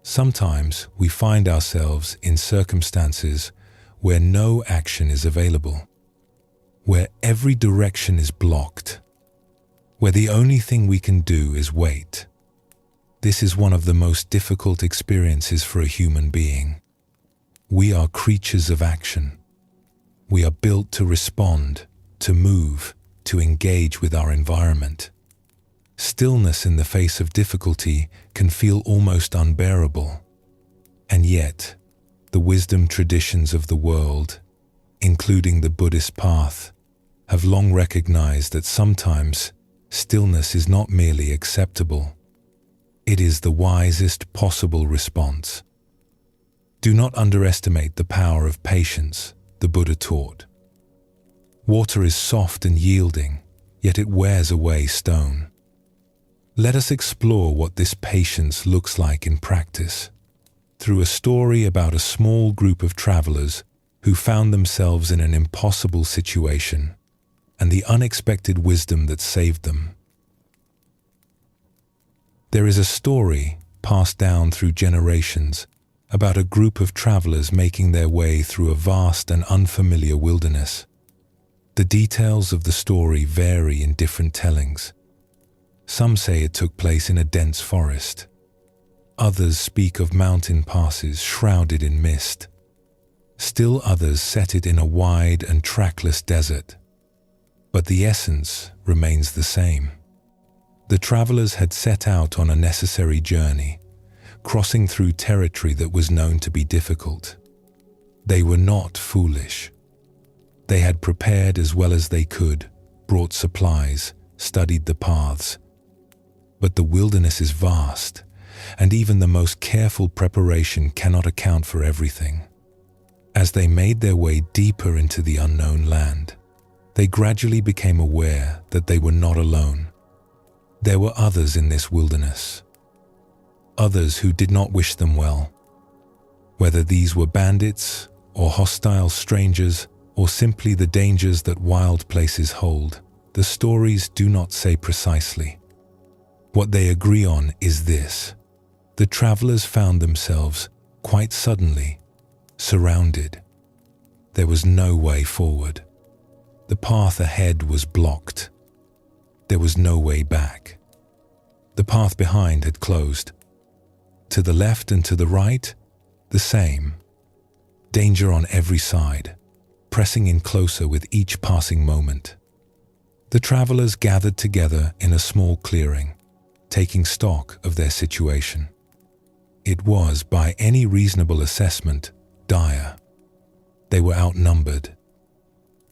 Sometimes we find ourselves in circumstances where no action is available, where every direction is blocked, where the only thing we can do is wait. This is one of the most difficult experiences for a human being. We are creatures of action. We are built to respond, to move, to engage with our environment. Stillness in the face of difficulty can feel almost unbearable. And yet, the wisdom traditions of the world, including including the Buddhist path, have long recognized that sometimes stillness is not merely acceptable, it is the wisest possible response. Do not underestimate the power of patience, the Buddha taught. Water is soft and yielding, yet it wears away stone. Let us explore what this patience looks like in practice, through a story about a small group of travelers who found themselves in an impossible situation and the unexpected wisdom that saved them. There is a story passed down through generations about a group of travelers making their way through a vast and unfamiliar wilderness. The details of the story vary in different tellings. Some say it took place in a dense forest. Others speak of mountain passes shrouded in mist. Still others set it in a wide and trackless desert. But the essence remains the same. The travelers had set out on a necessary journey, crossing through territory that was known to be difficult. They were not foolish. They had prepared as well as they could, brought supplies, studied the paths. But the wilderness is vast, and even the most careful preparation cannot account for everything. As they made their way deeper into the unknown land, they gradually became aware that they were not alone. There were others in this wilderness, others who did not wish them well. Whether these were bandits or hostile strangers or simply the dangers that wild places hold, the stories do not say precisely. What they agree on is this: the travelers found themselves, quite suddenly, surrounded. There was no way forward. The path ahead was blocked. There was no way back. The path behind had closed. To the left and to the right, the same. Danger on every side, pressing in closer with each passing moment. The travelers gathered together in a small clearing, taking stock of their situation. It was, by any reasonable assessment, dire. They were outnumbered.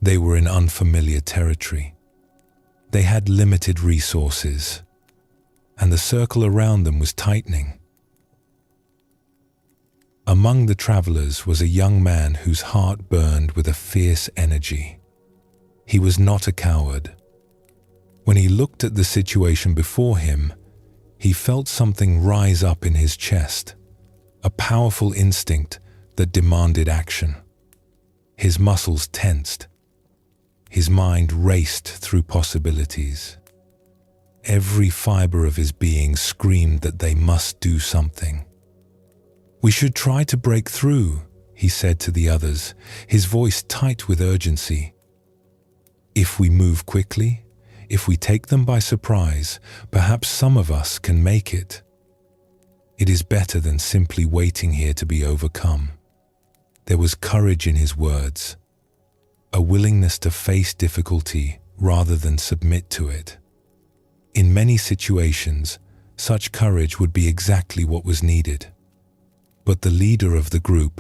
They were in unfamiliar territory. They had limited resources, and the circle around them was tightening. Among the travelers was a young man whose heart burned with a fierce energy. He was not a coward. When he looked at the situation before him, he felt something rise up in his chest, a powerful instinct that demanded action. His muscles tensed. His mind raced through possibilities. Every fiber of his being screamed that they must do something. "We should try to break through," he said to the others, his voice tight with urgency. "If we move quickly, if we take them by surprise, perhaps some of us can make it. It is better than simply waiting here to be overcome." There was courage in his words, a willingness to face difficulty rather than submit to it. In many situations, such courage would be exactly what was needed. But the leader of the group,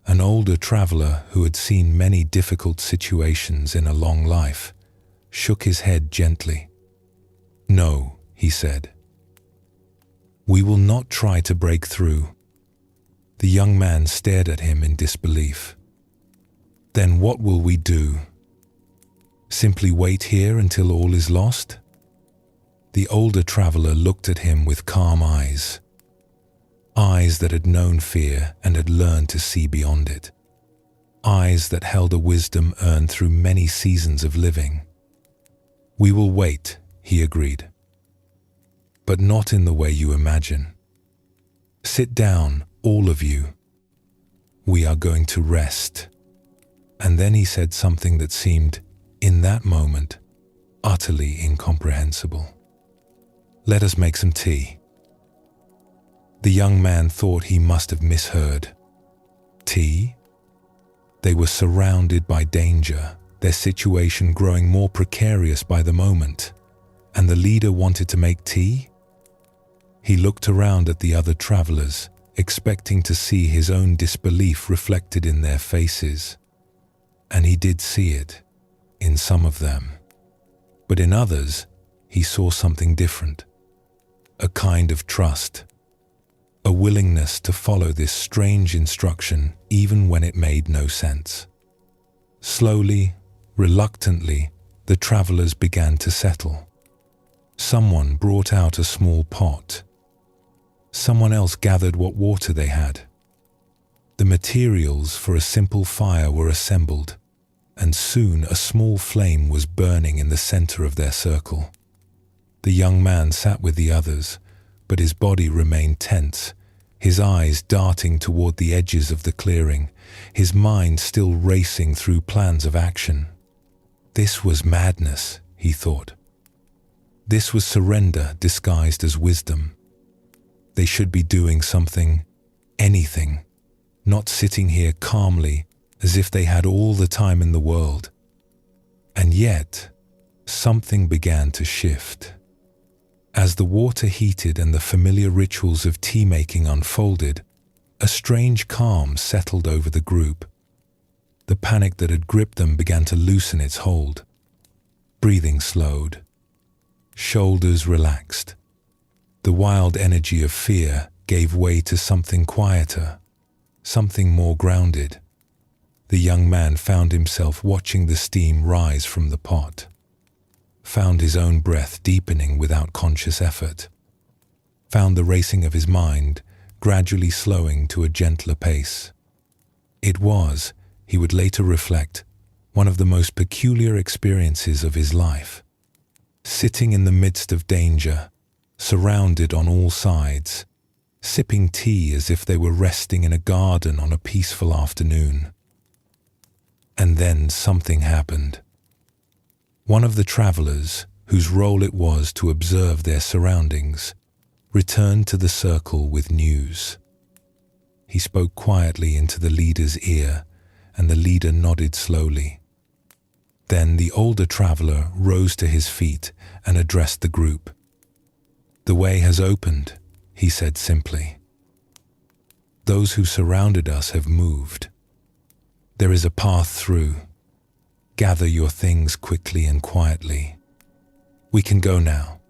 an older traveler who had seen many difficult situations in a long life, shook his head gently. "No," he said. "We will not try to break through." The young man stared at him in disbelief. "Then what will we do? Simply wait here until all is lost?" The older traveler looked at him with calm eyes. Eyes that had known fear and had learned to see beyond it. Eyes that held a wisdom earned through many seasons of living. "We will wait," he agreed. "But not in the way you imagine. Sit down, all of you. We are going to rest." And then he said something that seemed, in that moment, utterly incomprehensible. "Let us make some tea." The young man thought he must have misheard. Tea? They were surrounded by danger, their situation growing more precarious by the moment, and the leader wanted to make tea? He looked around at the other travelers, expecting to see his own disbelief reflected in their faces. And he did see it in some of them. But in others, he saw something different. A kind of trust. A willingness to follow this strange instruction even when it made no sense. Slowly, reluctantly, the travelers began to settle. Someone brought out a small pot. Someone else gathered what water they had. The materials for a simple fire were assembled, and soon a small flame was burning in the center of their circle. The young man sat with the others, but his body remained tense, his eyes darting toward the edges of the clearing, his mind still racing through plans of action. This was madness, he thought. This was surrender disguised as wisdom. They should be doing something, anything, not sitting here calmly as if they had all the time in the world. And yet, something began to shift. As the water heated and the familiar rituals of tea-making unfolded, a strange calm settled over the group. The panic that had gripped them began to loosen its hold. Breathing slowed. Shoulders relaxed. The wild energy of fear gave way to something quieter, something more grounded. The young man found himself watching the steam rise from the pot, found his own breath deepening without conscious effort, found the racing of his mind gradually slowing to a gentler pace. It was, he would later reflect, one of the most peculiar experiences of his life. Sitting in the midst of danger, surrounded on all sides, sipping tea as if they were resting in a garden on a peaceful afternoon. And then something happened. One of the travelers, whose role it was to observe their surroundings, returned to the circle with news. He spoke quietly into the leader's ear, and the leader nodded slowly. Then the older traveler rose to his feet and addressed the group. "The way has opened," he said simply. "Those who surrounded us have moved. There is a path through. Gather your things quickly and quietly. We can go now."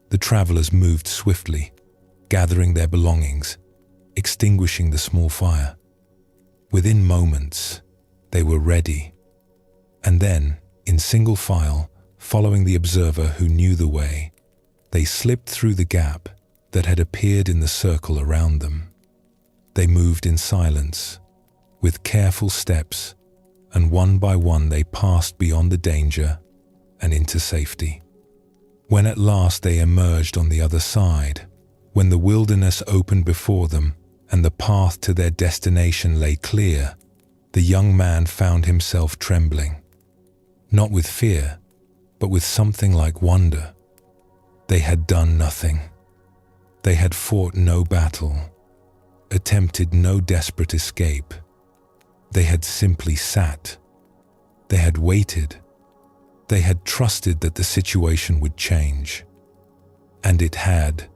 The travelers moved swiftly, gathering their belongings, extinguishing the small fire. Within moments, they were ready. And then, in single file, following the observer who knew the way, they slipped through the gap that had appeared in the circle around them. They moved in silence, with careful steps, and one by one they passed beyond the danger and into safety. When at last they emerged on the other side, when the wilderness opened before them and the path to their destination lay clear, the young man found himself trembling. Not with fear, but with something like wonder. They had done nothing. They had fought no battle, attempted no desperate escape. They had simply sat. They had waited. They had trusted that the situation would change. And it had.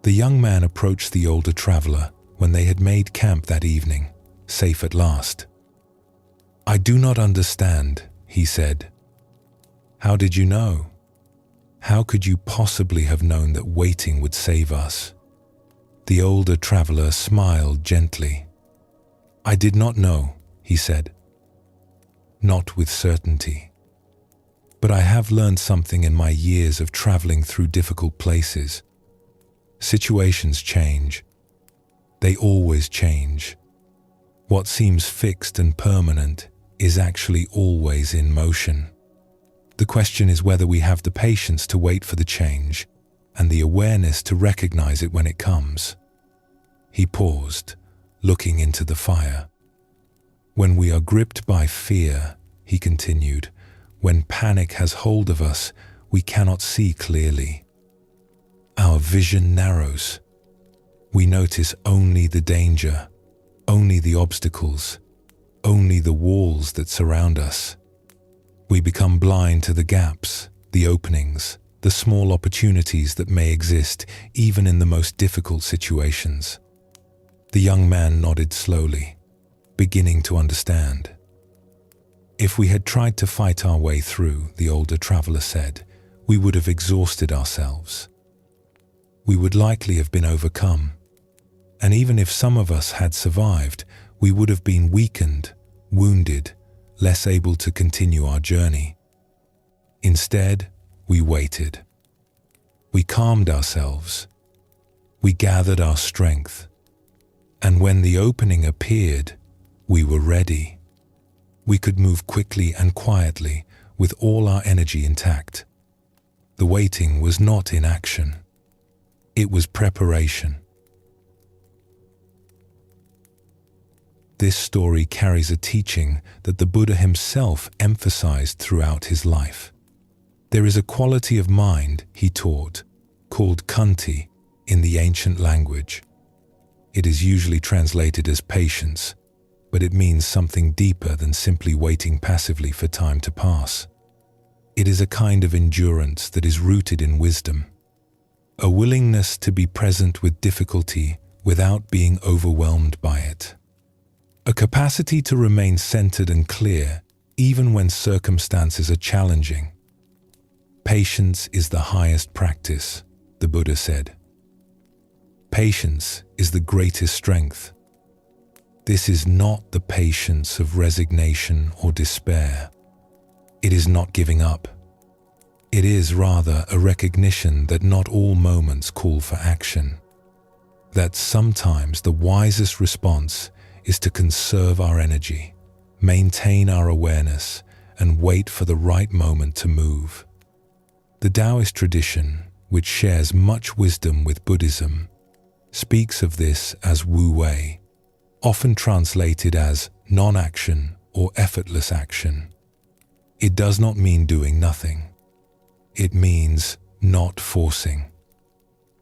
The young man approached the older traveler when they had made camp that evening, safe at last. "I do not understand," he said. "How did you know? How could you possibly have known that waiting would save us?" The older traveler smiled gently. "I did not know," he said. "Not with certainty. But I have learned something in my years of traveling through difficult places. Situations change. They always change. What seems fixed and permanent is actually always in motion. The question is whether we have the patience to wait for the change and the awareness to recognize it when it comes." He paused, looking into the fire. "When we are gripped by fear," he continued, "when panic has hold of us, we cannot see clearly. Our vision narrows. We notice only the danger, only the obstacles, only the walls that surround us. We become blind to the gaps, the openings, the small opportunities that may exist even in the most difficult situations." The young man nodded slowly, beginning to understand. If we had tried to fight our way through, the older traveler said, we would have exhausted ourselves. We would likely have been overcome. And even if some of us had survived, we would have been weakened, wounded, less able to continue our journey. Instead, we waited. We calmed ourselves. We gathered our strength. And when the opening appeared, we were ready. We could move quickly and quietly, with all our energy intact. The waiting was not inaction. It was preparation. This story carries a teaching that the Buddha himself emphasized throughout his life. There is a quality of mind, he taught, called khanti in the ancient language. It is usually translated as patience, but it means something deeper than simply waiting passively for time to pass. It is a kind of endurance that is rooted in wisdom, a willingness to be present with difficulty without being overwhelmed by it. A capacity to remain centered and clear even when circumstances are challenging. Patience is the highest practice, the Buddha said. Patience is the greatest strength. This is not the patience of resignation or despair. It is not giving up. It is rather a recognition that not all moments call for action. That sometimes the wisest response is to conserve our energy, maintain our awareness, and wait for the right moment to move. The Taoist tradition, which shares much wisdom with Buddhism, speaks of this as Wu Wei, often translated as non-action or effortless action. It does not mean doing nothing. It means not forcing,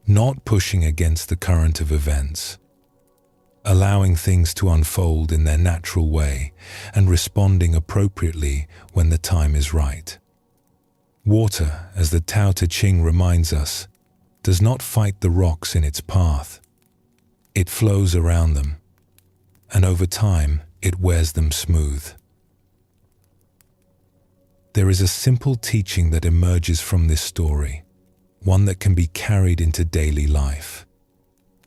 not pushing against the current of events, allowing things to unfold in their natural way and responding appropriately when the time is right. Water, as the Tao Te Ching reminds us, does not fight the rocks in its path. It flows around them, and over time it wears them smooth. There is a simple teaching that emerges from this story, one that can be carried into daily life.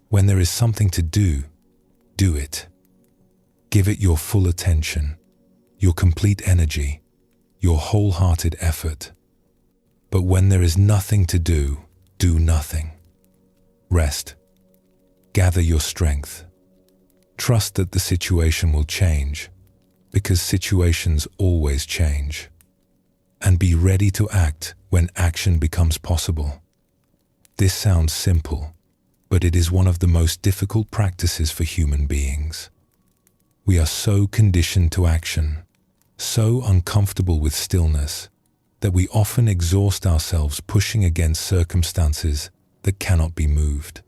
When there is something to do, do it. Give it your full attention, your complete energy, your wholehearted effort. But when there is nothing to do, do nothing. Rest. Gather your strength. Trust that the situation will change, because situations always change. And be ready to act when action becomes possible. This sounds simple, but it is one of the most difficult practices for human beings. We are so conditioned to action, so uncomfortable with stillness, that we often exhaust ourselves pushing against circumstances that cannot be moved.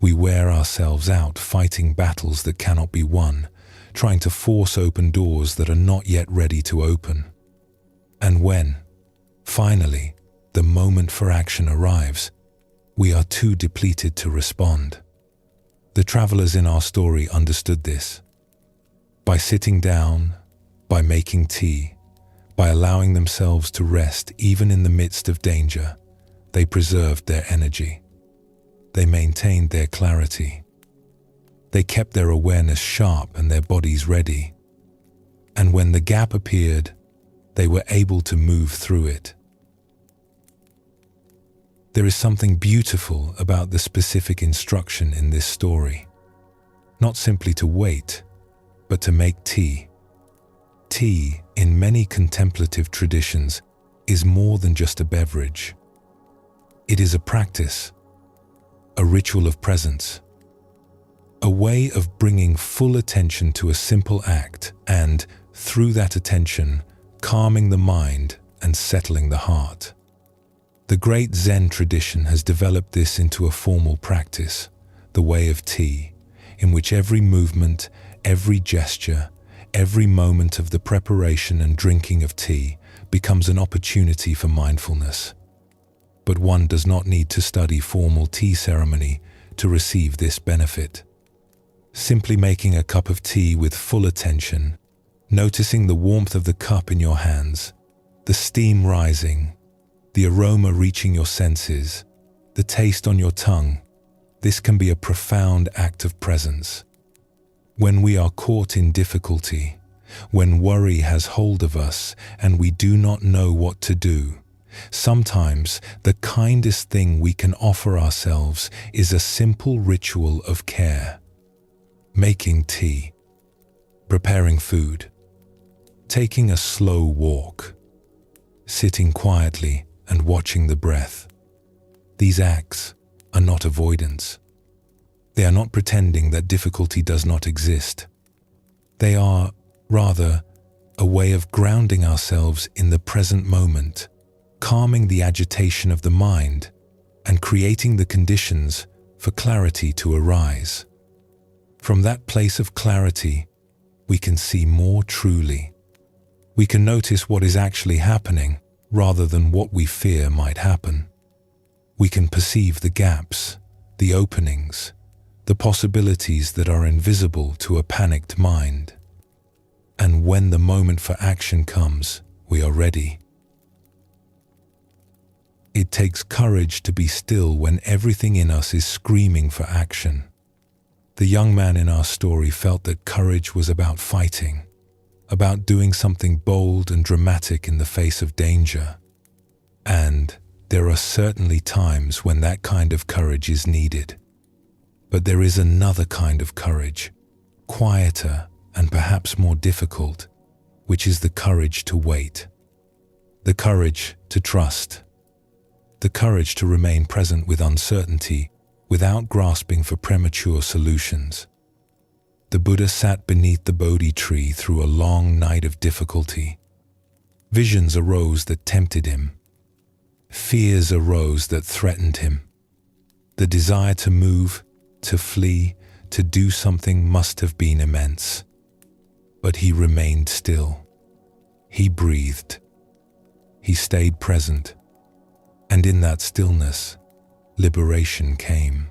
We wear ourselves out fighting battles that cannot be won, trying to force open doors that are not yet ready to open. And when, finally, the moment for action arrives, we are too depleted to respond. The travelers in our story understood this. By sitting down, by making tea, by allowing themselves to rest even in the midst of danger, they preserved their energy. They maintained their clarity. They kept their awareness sharp and their bodies ready. And when the gap appeared, they were able to move through it. There is something beautiful about the specific instruction in this story. Not simply to wait, but to make tea. Tea, in many contemplative traditions, is more than just a beverage. It is a practice, a ritual of presence, a way of bringing full attention to a simple act and, through that attention, calming the mind and settling the heart. The great Zen tradition has developed this into a formal practice, the way of tea, in which every movement, every gesture, every moment of the preparation and drinking of tea becomes an opportunity for mindfulness. But one does not need to study formal tea ceremony to receive this benefit. Simply making a cup of tea with full attention, noticing the warmth of the cup in your hands, the steam rising, the aroma reaching your senses, the taste on your tongue. This can be a profound act of presence. When we are caught in difficulty, when worry has hold of us and we do not know what to do, sometimes the kindest thing we can offer ourselves is a simple ritual of care. Making tea, preparing food, taking a slow walk, sitting quietly and watching the breath. These acts are not avoidance. They are not pretending that difficulty does not exist. They are, rather, a way of grounding ourselves in the present moment, calming the agitation of the mind, and creating the conditions for clarity to arise. From that place of clarity, we can see more truly. We can notice what is actually happening rather than what we fear might happen. We can perceive the gaps, the openings, the possibilities that are invisible to a panicked mind. And when the moment for action comes, we are ready. It takes courage to be still when everything in us is screaming for action. The young man in our story felt that courage was about fighting, about doing something bold and dramatic in the face of danger. And there are certainly times when that kind of courage is needed. But there is another kind of courage, quieter and perhaps more difficult, which is the courage to wait, the courage to trust, the courage to remain present with uncertainty without grasping for premature solutions. The Buddha sat beneath the Bodhi tree through a long night of difficulty. Visions arose that tempted him. Fears arose that threatened him. The desire to move, to flee, to do something must have been immense. But he remained still. He breathed. He stayed present. And in that stillness, liberation came.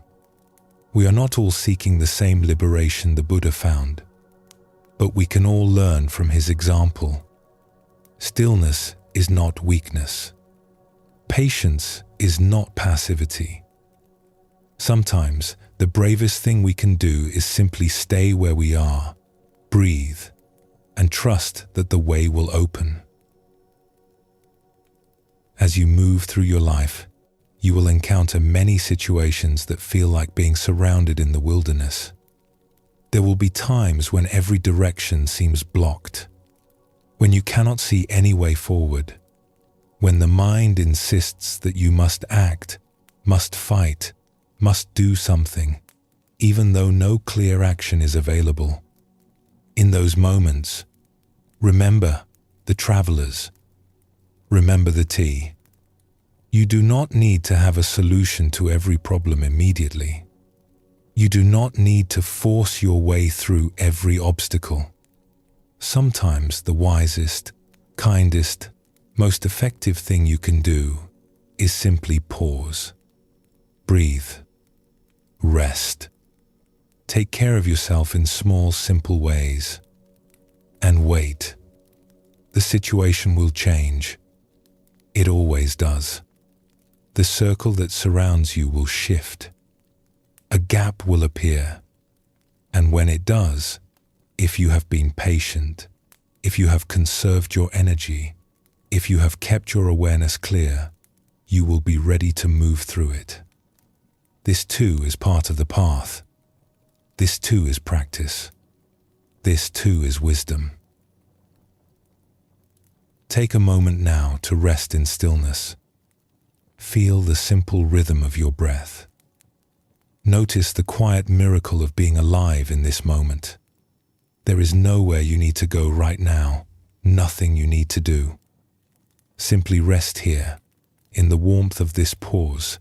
We are not all seeking the same liberation the Buddha found, but we can all learn from his example. Stillness is not weakness. Patience is not passivity. Sometimes the bravest thing we can do is simply stay where we are, breathe, and trust that the way will open. As you move through your life, you will encounter many situations that feel like being surrounded in the wilderness. There will be times when every direction seems blocked, when you cannot see any way forward, when the mind insists that you must act, must fight, must do something, even though no clear action is available. In those moments, remember the travelers, remember the tea. You do not need to have a solution to every problem immediately. You do not need to force your way through every obstacle. Sometimes the wisest, kindest, most effective thing you can do is simply pause, breathe, rest. Take care of yourself in small, simple ways, and wait. The situation will change. It always does. The circle that surrounds you will shift. A gap will appear. And when it does, if you have been patient, if you have conserved your energy, if you have kept your awareness clear, you will be ready to move through it. This too is part of the path. This too is practice. This too is wisdom. Take a moment now to rest in stillness. Feel the simple rhythm of your breath. Notice the quiet miracle of being alive in this moment. There is nowhere you need to go right now, nothing you need to do. Simply rest here, in the warmth of this pause,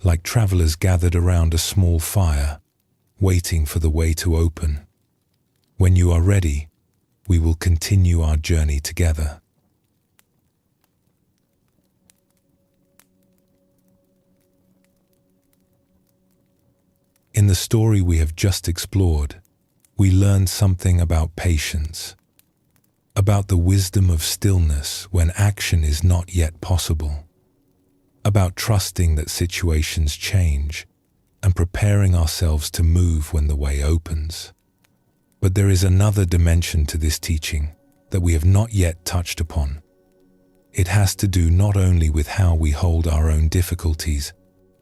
like travelers gathered around a small fire, waiting for the way to open. When you are ready, we will continue our journey together. In the story we have just explored, we learned something about patience. about the wisdom of stillness when action is not yet possible, about trusting that situations change and preparing ourselves to move when the way opens. But there is another dimension to this teaching that we have not yet touched upon. It has to do not only with how we hold our own difficulties,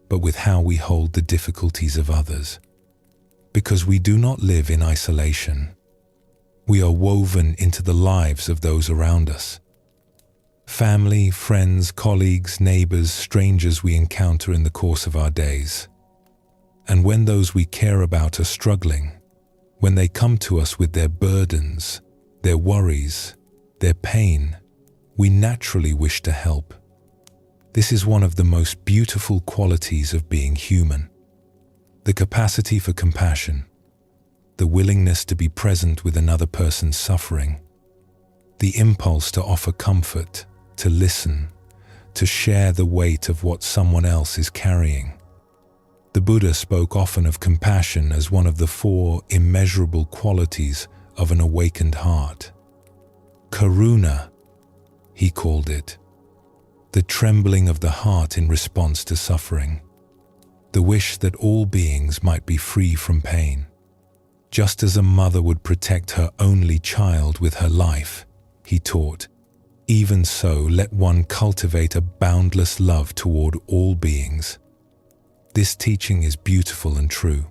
but with how we hold the difficulties of others. Because we do not live in isolation. We are woven into the lives of those around us. Family, friends, colleagues, neighbors, strangers we encounter in the course of our days. And when those we care about are struggling, when they come to us with their burdens, their worries, their pain, we naturally wish to help. This is one of the most beautiful qualities of being human. The capacity for compassion, the willingness to be present with another person's suffering, the impulse to offer comfort, to listen, to share the weight of what someone else is carrying. The Buddha spoke often of compassion as one of the 4 immeasurable qualities of an awakened heart. Karuna, he called it, the trembling of the heart in response to suffering, the wish that all beings might be free from pain. Just as a mother would protect her only child with her life, he taught, even so let one cultivate a boundless love toward all beings. This teaching is beautiful and true.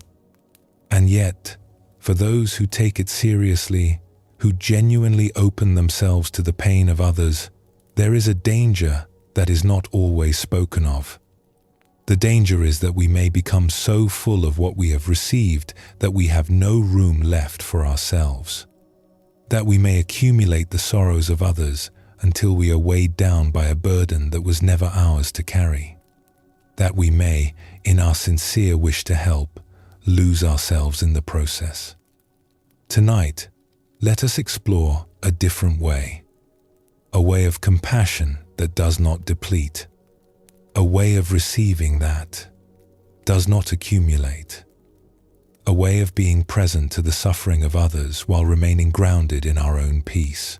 And yet, for those who take it seriously, who genuinely open themselves to the pain of others, there is a danger that is not always spoken of. The danger is that we may become so full of what we have received that we have no room left for ourselves. That we may accumulate the sorrows of others until we are weighed down by a burden that was never ours to carry. That we may, in our sincere wish to help, lose ourselves in the process. Tonight, let us explore a different way. A way of compassion that does not deplete. A way of receiving that does not accumulate. A way of being present to the suffering of others while remaining grounded in our own peace.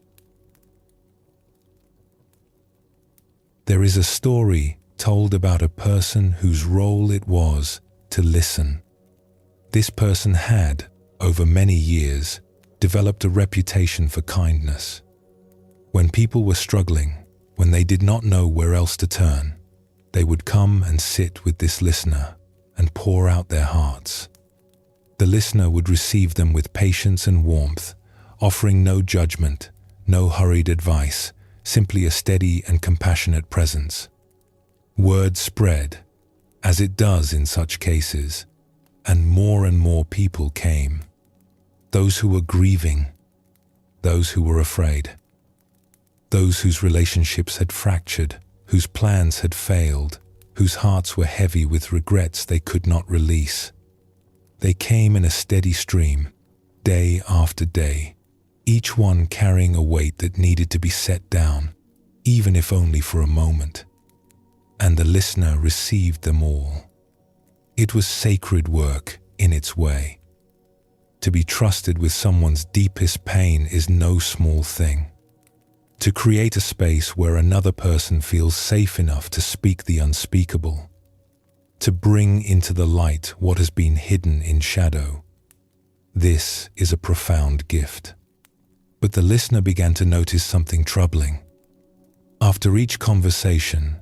There is a story told about a person whose role it was to listen. This person had, over many years, developed a reputation for kindness. When people were struggling, when they did not know where else to turn, they would come and sit with this listener and pour out their hearts. The listener would receive them with patience and warmth, offering no judgment, no hurried advice, simply a steady and compassionate presence. Word spread, as it does in such cases, and more people came. Those who were grieving, those who were afraid, those whose relationships had fractured, whose plans had failed, whose hearts were heavy with regrets they could not release. They came in a steady stream, day after day, each one carrying a weight that needed to be set down, even if only for a moment. And the listener received them all. It was sacred work in its way. To be trusted with someone's deepest pain is no small thing. To create a space where another person feels safe enough to speak the unspeakable. To bring into the light what has been hidden in shadow. This is a profound gift. But the listener began to notice something troubling. After each conversation,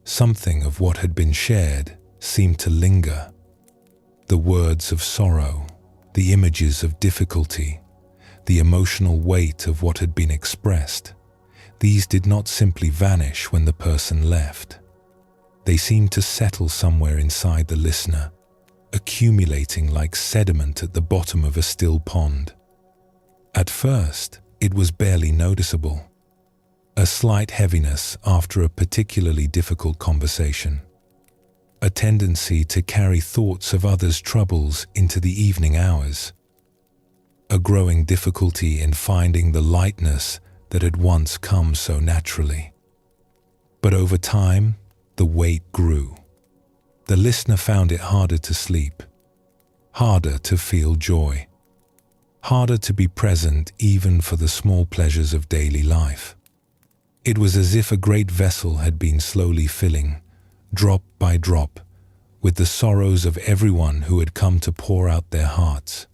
something of what had been shared seemed to linger. The words of sorrow, the images of difficulty, the emotional weight of what had been expressed. These did not simply vanish when the person left. They seemed to settle somewhere inside the listener, accumulating like sediment at the bottom of a still pond. At first, it was barely noticeable. A slight heaviness after a particularly difficult conversation. A tendency to carry thoughts of others' troubles into the evening hours. A growing difficulty in finding the lightness that had once come so naturally. But over time, the weight grew. The listener found it harder to sleep, harder to feel joy. harder to be present even for the small pleasures of daily life. It was as if a great vessel had been slowly filling, drop by drop, with the sorrows of everyone who had come to pour out their hearts.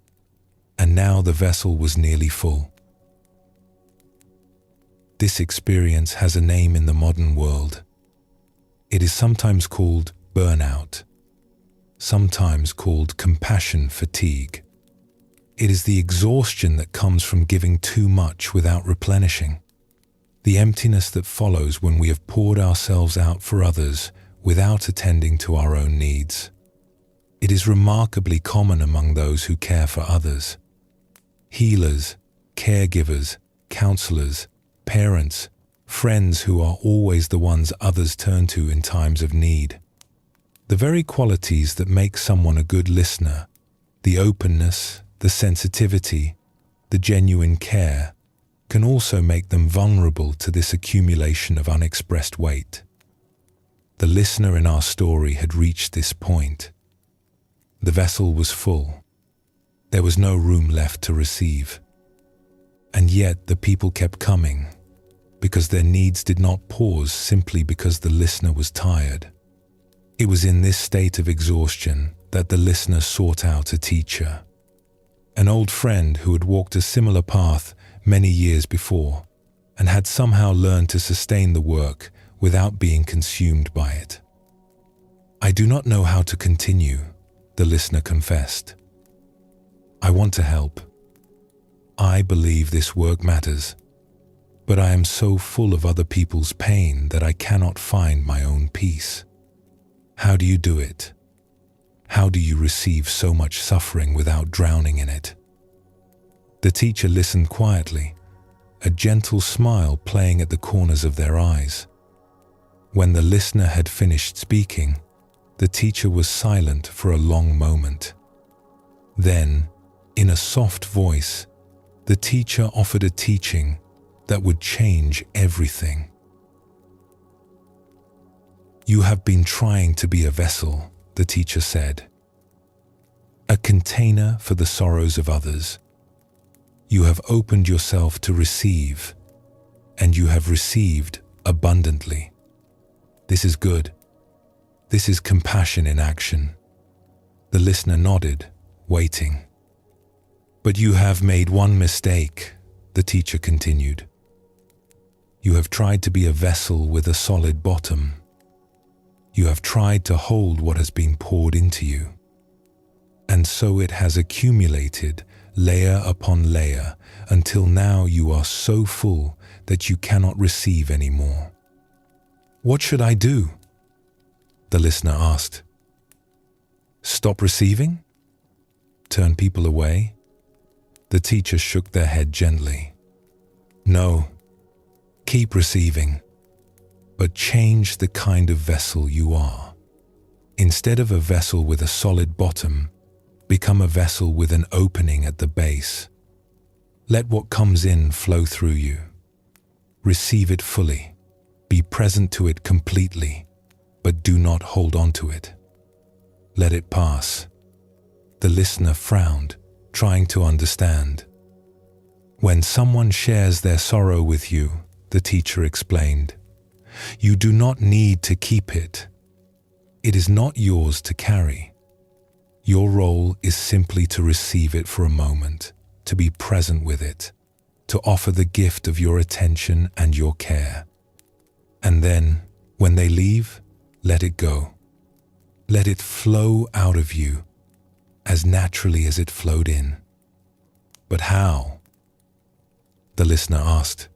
And now the vessel was nearly full. This experience has a name in the modern world. It is sometimes called burnout, sometimes called compassion fatigue. It is the exhaustion that comes from giving too much without replenishing, the emptiness that follows when we have poured ourselves out for others without attending to our own needs. It is remarkably common among those who care for others. Healers, caregivers, counselors, parents, friends who are always the ones others turn to in times of need. The very qualities that make someone a good listener, the openness, the sensitivity, the genuine care, can also make them vulnerable to this accumulation of unexpressed weight. The listener in our story had reached this point. The vessel was full. There was no room left to receive. And yet the people kept coming, because their needs did not pause simply because the listener was tired. It was in this state of exhaustion that the listener sought out a teacher, an old friend who had walked a similar path many years before and had somehow learned to sustain the work without being consumed by it. "I do not know how to continue," the listener confessed. "I want to help. I believe this work matters, but I am so full of other people's pain that I cannot find my own peace. How do you do it? How do you receive so much suffering without drowning in it?" The teacher listened quietly, a gentle smile playing at the corners of their eyes. When the listener had finished speaking, the teacher was silent for a long moment. Then, in a soft voice, the teacher offered a teaching that would change everything. "You have been trying to be a vessel," the teacher said, "a container for the sorrows of others. You have opened yourself to receive, and you have received abundantly. This is good. This is compassion in action." The listener nodded, waiting. "But you have made one mistake," the teacher continued. "You have tried to be a vessel with a solid bottom. You have tried to hold what has been poured into you. And so it has accumulated layer upon layer until now you are so full that you cannot receive any more. What should I do?" the listener asked. "Stop receiving? Turn people away?" The teacher shook their head gently. "No, keep receiving, but change the kind of vessel you are. Instead of a vessel with a solid bottom, become a vessel with an opening at the base. Let what comes in flow through you. Receive it fully. Be present to it completely, but do not hold on to it. Let it pass." The listener frowned, trying to understand. "When someone shares their sorrow with you," the teacher explained, "you do not need to keep it. It is not yours to carry. Your role is simply to receive it for a moment, to be present with it, to offer the gift of your attention and your care. And then, when they leave, let it go. Let it flow out of you, as naturally as it flowed in." "But how?" the listener asked.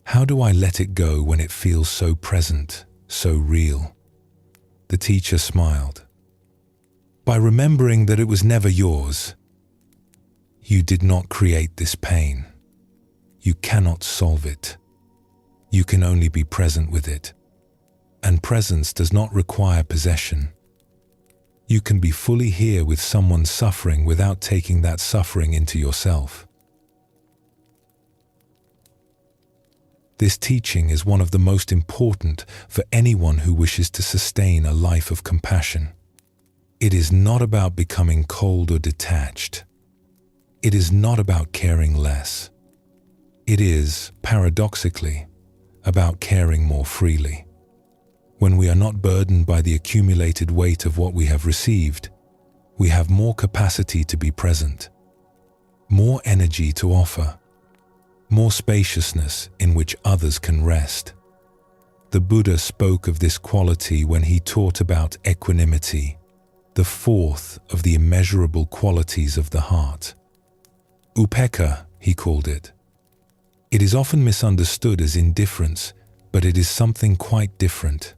"How do I let it go when it feels so present, so real?" The teacher smiled. "By remembering that it was never yours. You did not create this pain. You cannot solve it. You can only be present with it. And presence does not require possession. You can be fully here with someone suffering without taking that suffering into yourself." This teaching is one of the most important for anyone who wishes to sustain a life of compassion. It is not about becoming cold or detached. It is not about caring less. It is, paradoxically, about caring more freely. When we are not burdened by the accumulated weight of what we have received, we have more capacity to be present, more energy to offer, more spaciousness in which others can rest. The Buddha spoke of this quality when he taught about equanimity, the fourth of the immeasurable qualities of the heart. Upekkha, he called it. It is often misunderstood as indifference, but it is something quite different.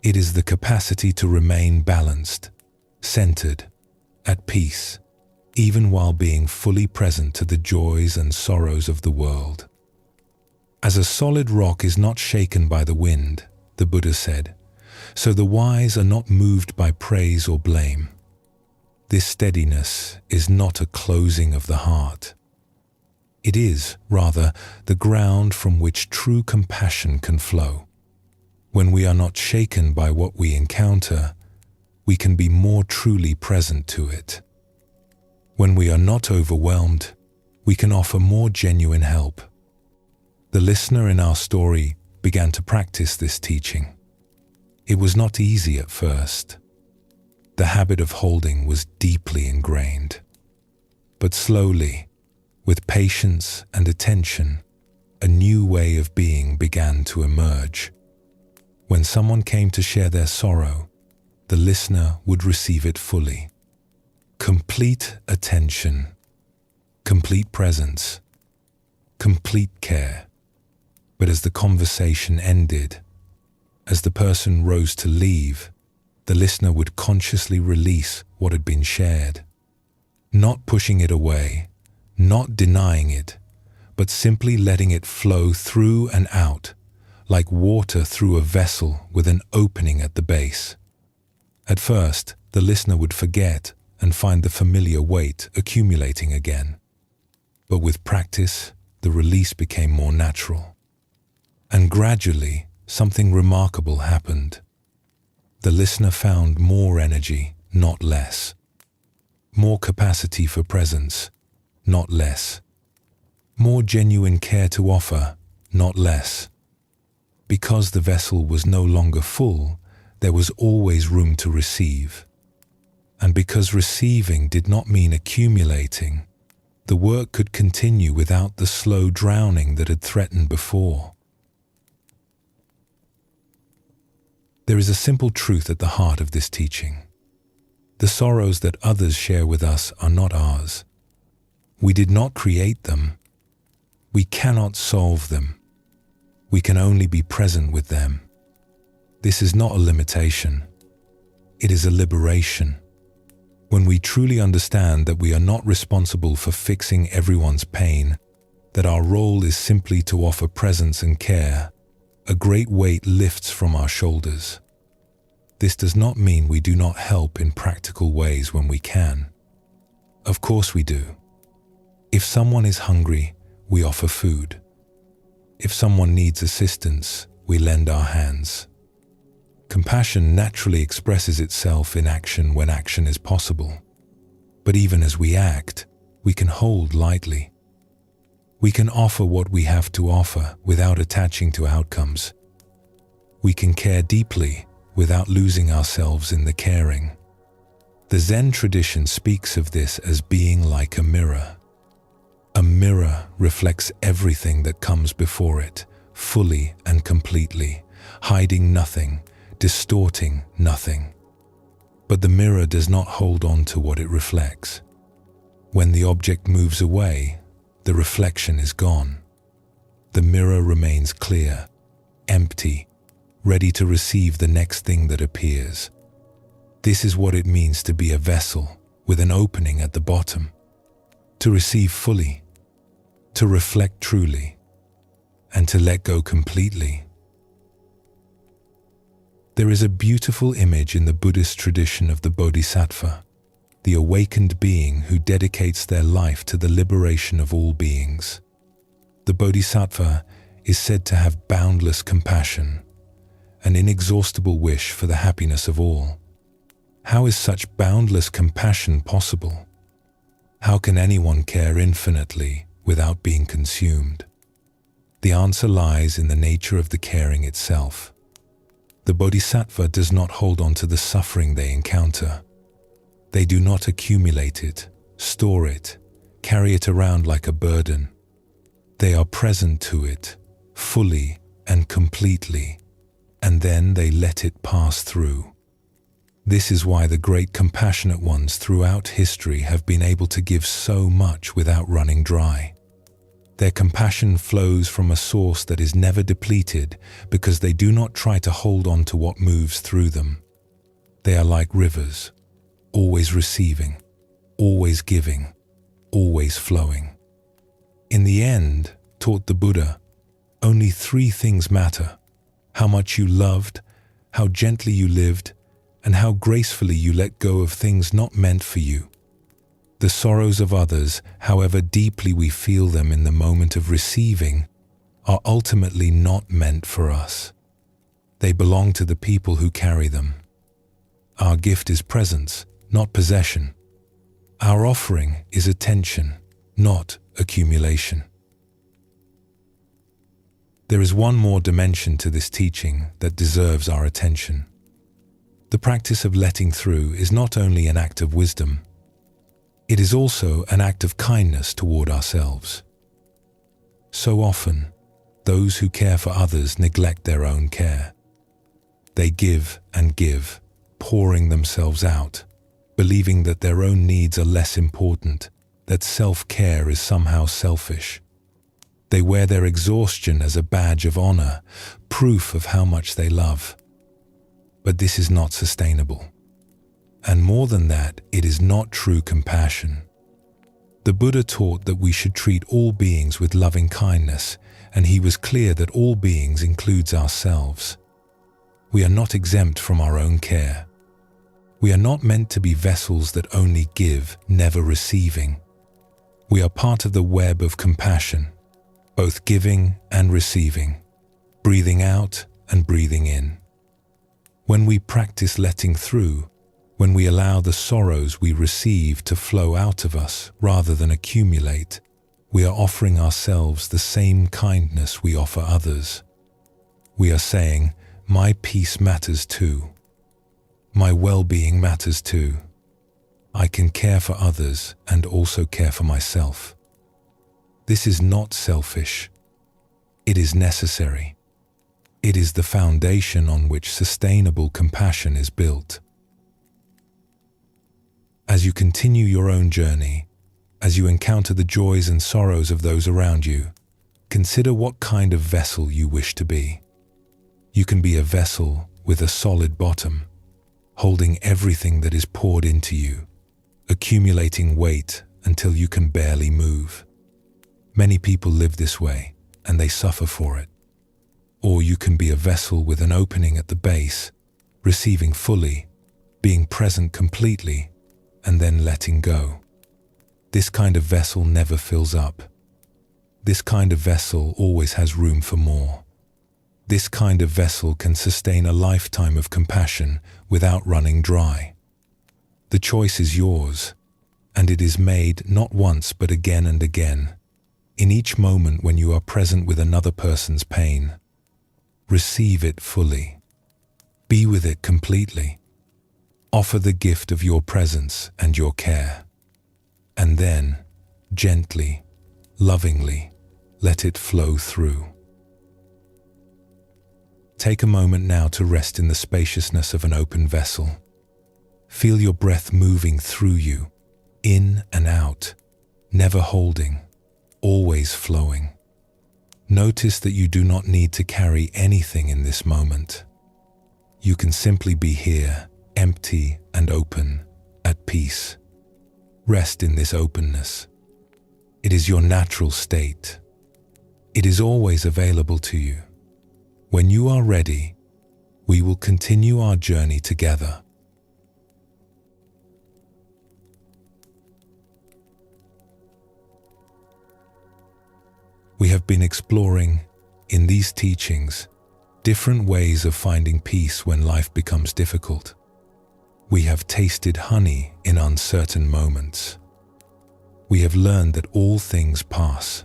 It is the capacity to remain balanced, centered, at peace, even while being fully present to the joys and sorrows of the world. As a solid rock is not shaken by the wind, the Buddha said, so the wise are not moved by praise or blame. This steadiness is not a closing of the heart. It is, rather, the ground from which true compassion can flow. When we are not shaken by what we encounter, we can be more truly present to it. When we are not overwhelmed, we can offer more genuine help. The listener in our story began to practice this teaching. It was not easy at first. The habit of holding was deeply ingrained. But slowly, with patience and attention, a new way of being began to emerge. When someone came to share their sorrow, the listener would receive it fully. Complete attention, complete presence, complete care. But as the conversation ended, as the person rose to leave, the listener would consciously release what had been shared, not pushing it away, not denying it, but simply letting it flow through and out, like water through a vessel with an opening at the base. At first, the listener would forget and find the familiar weight accumulating again. But with practice, the release became more natural. And gradually, something remarkable happened. The listener found more energy, not less. More capacity for presence, not less. More genuine care to offer, not less. Because the vessel was no longer full, there was always room to receive. And because receiving did not mean accumulating, the work could continue without the slow drowning that had threatened before. There is a simple truth at the heart of this teaching. The sorrows that others share with us are not ours. We did not create them. We cannot solve them. We can only be present with them. This is not a limitation. It is a liberation. When we truly understand that we are not responsible for fixing everyone's pain, that our role is simply to offer presence and care, a great weight lifts from our shoulders. This does not mean we do not help in practical ways when we can. Of course we do. If someone is hungry, we offer food. If someone needs assistance, we lend our hands. Compassion naturally expresses itself in action when action is possible. But even as we act, we can hold lightly. We can offer what we have to offer without attaching to outcomes. We can care deeply without losing ourselves in the caring. The Zen tradition speaks of this as being like a mirror. A mirror reflects everything that comes before it, fully and completely, hiding nothing, distorting nothing. But the mirror does not hold on to what it reflects. When the object moves away, the reflection is gone. The mirror remains clear, empty, ready to receive the next thing that appears. This is what it means to be a vessel with an opening at the bottom, to receive fully, to reflect truly, and to let go completely. There is a beautiful image in the Buddhist tradition of the Bodhisattva, the awakened being who dedicates their life to the liberation of all beings. The Bodhisattva is said to have boundless compassion, an inexhaustible wish for the happiness of all. How is such boundless compassion possible? How can anyone care infinitely without being consumed? The answer lies in the nature of the caring itself. The bodhisattva does not hold on to the suffering they encounter. They do not accumulate it, store it, carry it around like a burden. They are present to it, fully and completely, and then they let it pass through. This is why the great compassionate ones throughout history have been able to give so much without running dry. Their compassion flows from a source that is never depleted because they do not try to hold on to what moves through them. They are like rivers, always receiving, always giving, always flowing. In the end, taught the Buddha, only 3 things matter: how much you loved, how gently you lived, and how gracefully you let go of things not meant for you. The sorrows of others, however deeply we feel them in the moment of receiving, are ultimately not meant for us. They belong to the people who carry them. Our gift is presence, not possession. Our offering is attention, not accumulation. There is one more dimension to this teaching that deserves our attention. The practice of letting through is not only an act of wisdom, it is also an act of kindness toward ourselves. So often, those who care for others neglect their own care. They give and give, pouring themselves out, believing that their own needs are less important, that self-care is somehow selfish. They wear their exhaustion as a badge of honor, proof of how much they love. But this is not sustainable. And more than that, it is not true compassion. The Buddha taught that we should treat all beings with loving kindness, and he was clear that all beings includes ourselves. We are not exempt from our own care. We are not meant to be vessels that only give, never receiving. We are part of the web of compassion, both giving and receiving, breathing out and breathing in. When we practice letting through, when we allow the sorrows we receive to flow out of us rather than accumulate, we are offering ourselves the same kindness we offer others. We are saying, my peace matters too. My well-being matters too. I can care for others and also care for myself. This is not selfish. It is necessary. It is the foundation on which sustainable compassion is built. As you continue your own journey, as you encounter the joys and sorrows of those around you, consider what kind of vessel you wish to be. You can be a vessel with a solid bottom, holding everything that is poured into you, accumulating weight until you can barely move. Many people live this way, and they suffer for it. Or you can be a vessel with an opening at the base, receiving fully, being present completely, and then letting go. This kind of vessel never fills up. This kind of vessel always has room for more. This kind of vessel can sustain a lifetime of compassion without running dry. The choice is yours, and it is made not once but again and again, in each moment when you are present with another person's pain. Receive it fully. Be with it completely. Offer the gift of your presence and your care. And then, gently, lovingly, let it flow through. Take a moment now to rest in the spaciousness of an open vessel. Feel your breath moving through you, in and out, never holding, always flowing. Notice that you do not need to carry anything in this moment. You can simply be here, empty and open, at peace. Rest in this openness. It is your natural state. It is always available to you. When you are ready, we will continue our journey together. We have been exploring, in these teachings, different ways of finding peace when life becomes difficult. We have tasted honey in uncertain moments. We have learned that all things pass.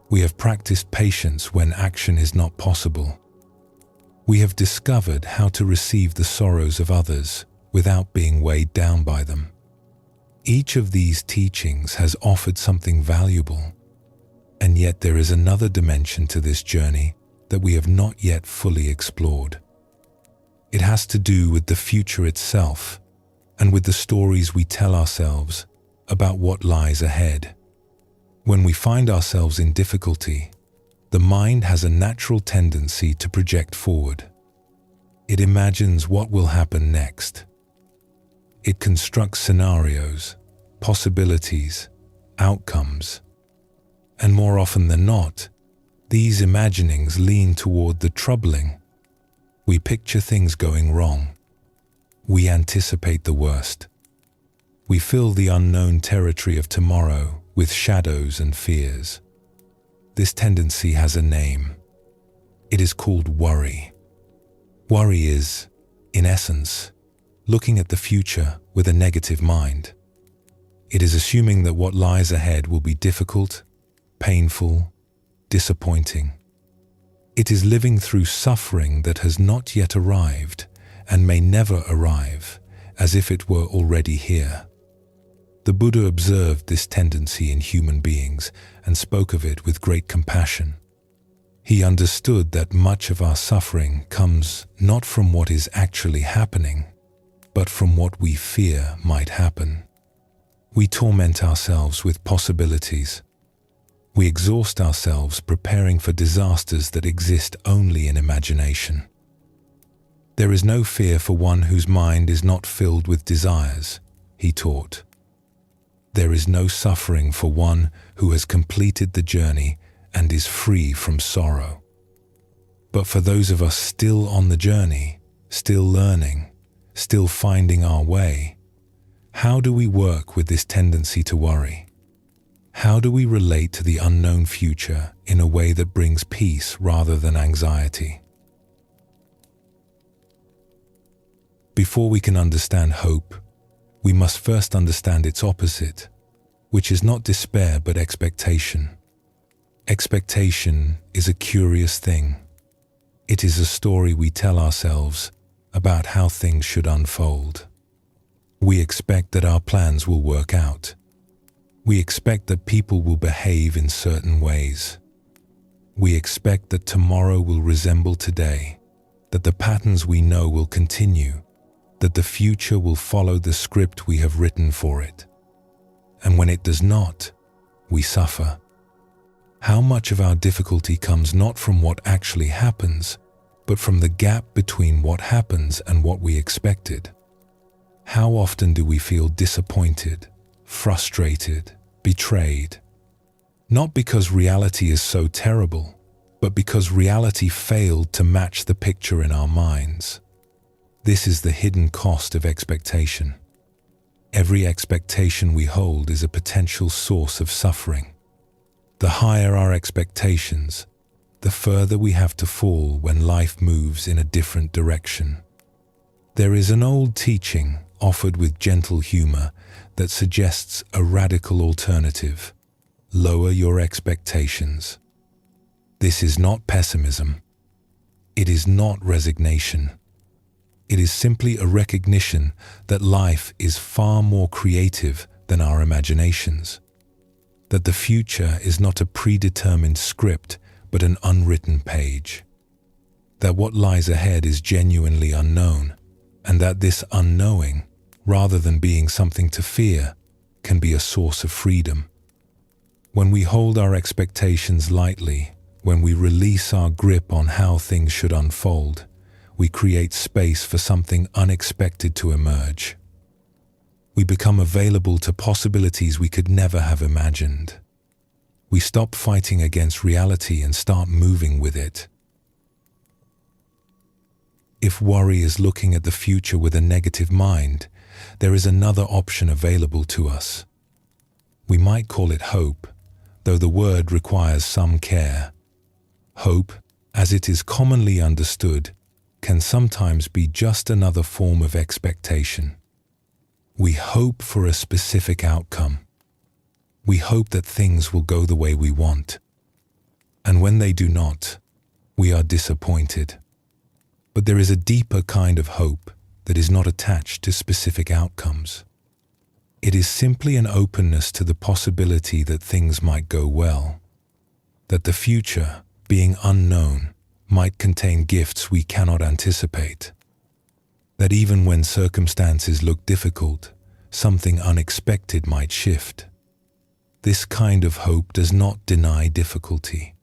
We have practiced patience when action is not possible. We have discovered how to receive the sorrows of others without being weighed down by them. Each of these teachings has offered something valuable, and yet there is another dimension to this journey that we have not yet fully explored. It has to do with the future itself and with the stories we tell ourselves about what lies ahead. When we find ourselves in difficulty, the mind has a natural tendency to project forward. It imagines what will happen next. It constructs scenarios, possibilities, outcomes. And more often than not, these imaginings lean toward the troubling. We picture things going wrong. We anticipate the worst. We fill the unknown territory of tomorrow with shadows and fears. This tendency has a name. It is called worry. Worry is, in essence, looking at the future with a negative mind. It is assuming that what lies ahead will be difficult, painful, disappointing. It is living through suffering that has not yet arrived and may never arrive, as if it were already here. The Buddha observed this tendency in human beings and spoke of it with great compassion. He understood that much of our suffering comes not from what is actually happening, but from what we fear might happen. We torment ourselves with possibilities. We exhaust ourselves preparing for disasters that exist only in imagination. There is no fear for one whose mind is not filled with desires, he taught. There is no suffering for one who has completed the journey and is free from sorrow. But for those of us still on the journey, still learning, still finding our way, how do we work with this tendency to worry? How do we relate to the unknown future in a way that brings peace rather than anxiety? Before we can understand hope, we must first understand its opposite, which is not despair but expectation. Expectation is a curious thing. It is a story we tell ourselves about how things should unfold. We expect that our plans will work out. We expect that people will behave in certain ways. We expect that tomorrow will resemble today, that the patterns we know will continue, that the future will follow the script we have written for it. And when it does not, we suffer. How much of our difficulty comes not from what actually happens, but from the gap between what happens and what we expected? How often do we feel disappointed, frustrated, betrayed? Not because reality is so terrible, but because reality failed to match the picture in our minds. This is the hidden cost of expectation. Every expectation we hold is a potential source of suffering. The higher our expectations, the further we have to fall when life moves in a different direction. There is an old teaching offered with gentle humor that suggests a radical alternative: lower your expectations. This is not pessimism. It is not resignation. It is simply a recognition that life is far more creative than our imaginations, that the future is not a predetermined script but an unwritten page, that what lies ahead is genuinely unknown, and that this unknowing, rather than being something to fear, can be a source of freedom. When we hold our expectations lightly, when we release our grip on how things should unfold, we create space for something unexpected to emerge. We become available to possibilities we could never have imagined. We stop fighting against reality and start moving with it. If worry is looking at the future with a negative mind, there is another option available to us. We might call it hope, though the word requires some care. Hope, as it is commonly understood, can sometimes be just another form of expectation. We hope for a specific outcome. We hope that things will go the way we want. And when they do not, we are disappointed. But there is a deeper kind of hope that is not attached to specific outcomes. It is simply an openness to the possibility that things might go well, that the future, being unknown, might contain gifts we cannot anticipate, that even when circumstances look difficult, something unexpected might shift. This kind of hope does not deny difficulty.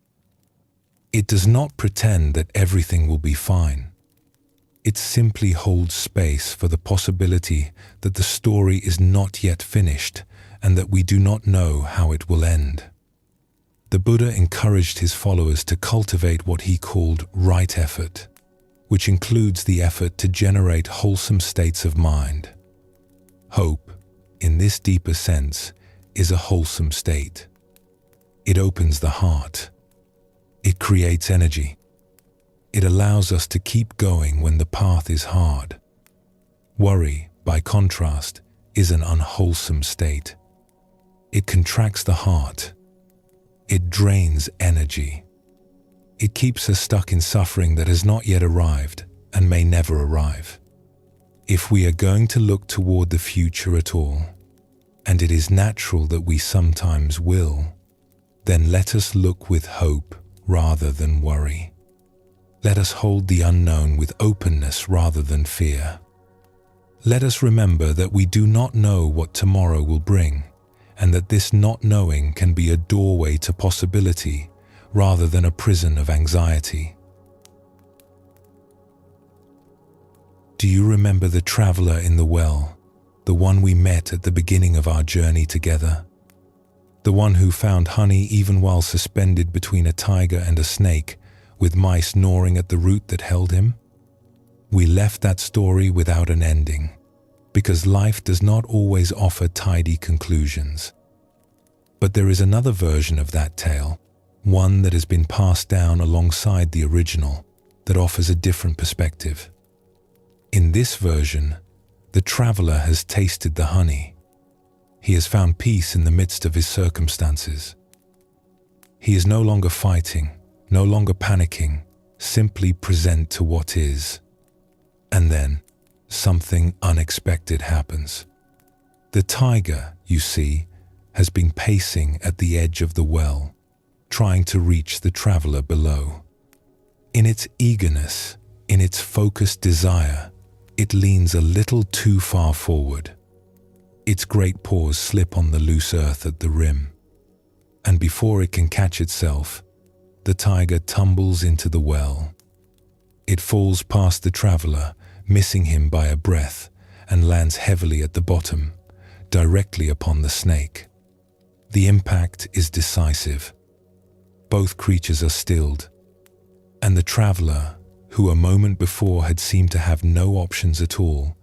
It does not pretend that everything will be fine. It simply holds space for the possibility that the story is not yet finished and that we do not know how it will end. The Buddha encouraged his followers to cultivate what he called right effort, which includes the effort to generate wholesome states of mind. Hope, in this deeper sense, is a wholesome state. It opens the heart. It creates energy. It allows us to keep going when the path is hard. Worry, by contrast, is an unwholesome state. It contracts the heart. It drains energy. It keeps us stuck in suffering that has not yet arrived and may never arrive. If we are going to look toward the future at all, and it is natural that we sometimes will, then let us look with hope rather than worry. Let us hold the unknown with openness rather than fear. Let us remember that we do not know what tomorrow will bring, and that this not knowing can be a doorway to possibility rather than a prison of anxiety. Do you remember the traveler in the well, the one we met at the beginning of our journey together? The one who found honey even while suspended between a tiger and a snake, with mice gnawing at the root that held him? We left that story without an ending, because life does not always offer tidy conclusions. But there is another version of that tale, one that has been passed down alongside the original, that offers a different perspective. In this version, the traveler has tasted the honey. He has found peace in the midst of his circumstances. He is no longer fighting, no longer panicking, simply present to what is. And then, something unexpected happens. The tiger, you see, has been pacing at the edge of the well, trying to reach the traveler below. In its eagerness, in its focused desire, it leans a little too far forward. Its great paws slip on the loose earth at the rim, and before it can catch itself, the tiger tumbles into the well. It falls past the traveler, missing him by a breath, and lands heavily at the bottom, directly upon the snake. The impact is decisive. Both creatures are stilled, and the traveler, who a moment before had seemed to have no options at all,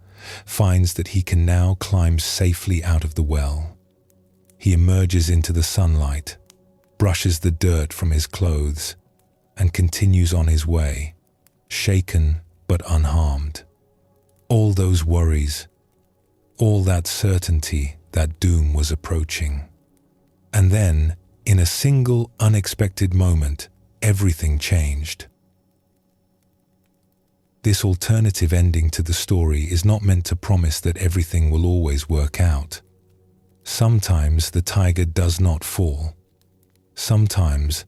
finds that he can now climb safely out of the well. He emerges into the sunlight, brushes the dirt from his clothes, and continues on his way, shaken but unharmed. All those worries, all that certainty that doom was approaching. And then, in a single unexpected moment, everything changed. This alternative ending to the story is not meant to promise that everything will always work out. Sometimes the tiger does not fall. Sometimes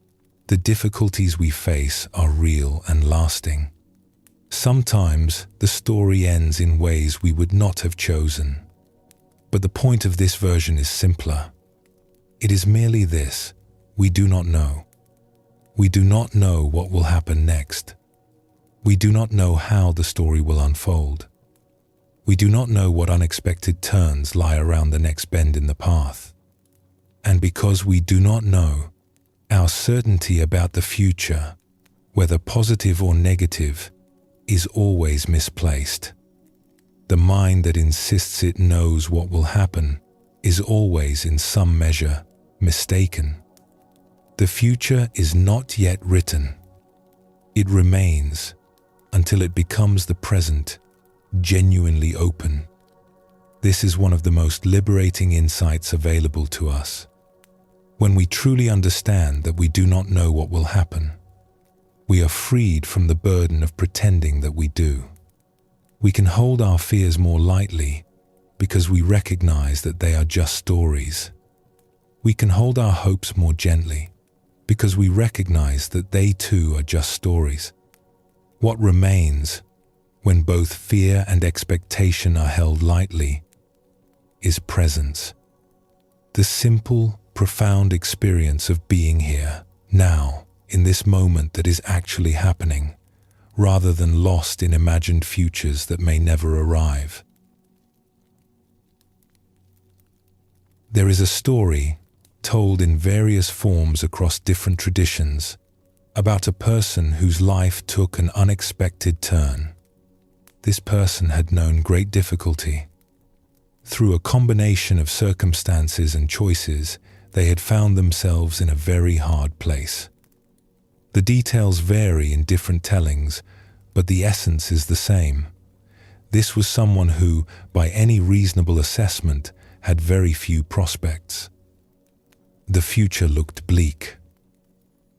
the difficulties we face are real and lasting. Sometimes the story ends in ways we would not have chosen. But the point of this version is simpler. It is merely this: we do not know. We do not know what will happen next. We do not know how the story will unfold. We do not know what unexpected turns lie around the next bend in the path. And because we do not know, our certainty about the future, whether positive or negative, is always misplaced. The mind that insists it knows what will happen is always, in some measure, mistaken. The future is not yet written. It remains until it becomes the present, genuinely open. This is one of the most liberating insights available to us. When we truly understand that we do not know what will happen, we are freed from the burden of pretending that we do. We can hold our fears more lightly because we recognize that they are just stories. We can hold our hopes more gently because we recognize that they too are just stories. What remains, when both fear and expectation are held lightly, is presence. The simple, profound experience of being here, now, in this moment that is actually happening, rather than lost in imagined futures that may never arrive. There is a story, told in various forms across different traditions, about a person whose life took an unexpected turn. This person had known great difficulty. Through a combination of circumstances and choices, they had found themselves in a very hard place. The details vary in different tellings, but the essence is the same. This was someone who, by any reasonable assessment, had very few prospects. The future looked bleak.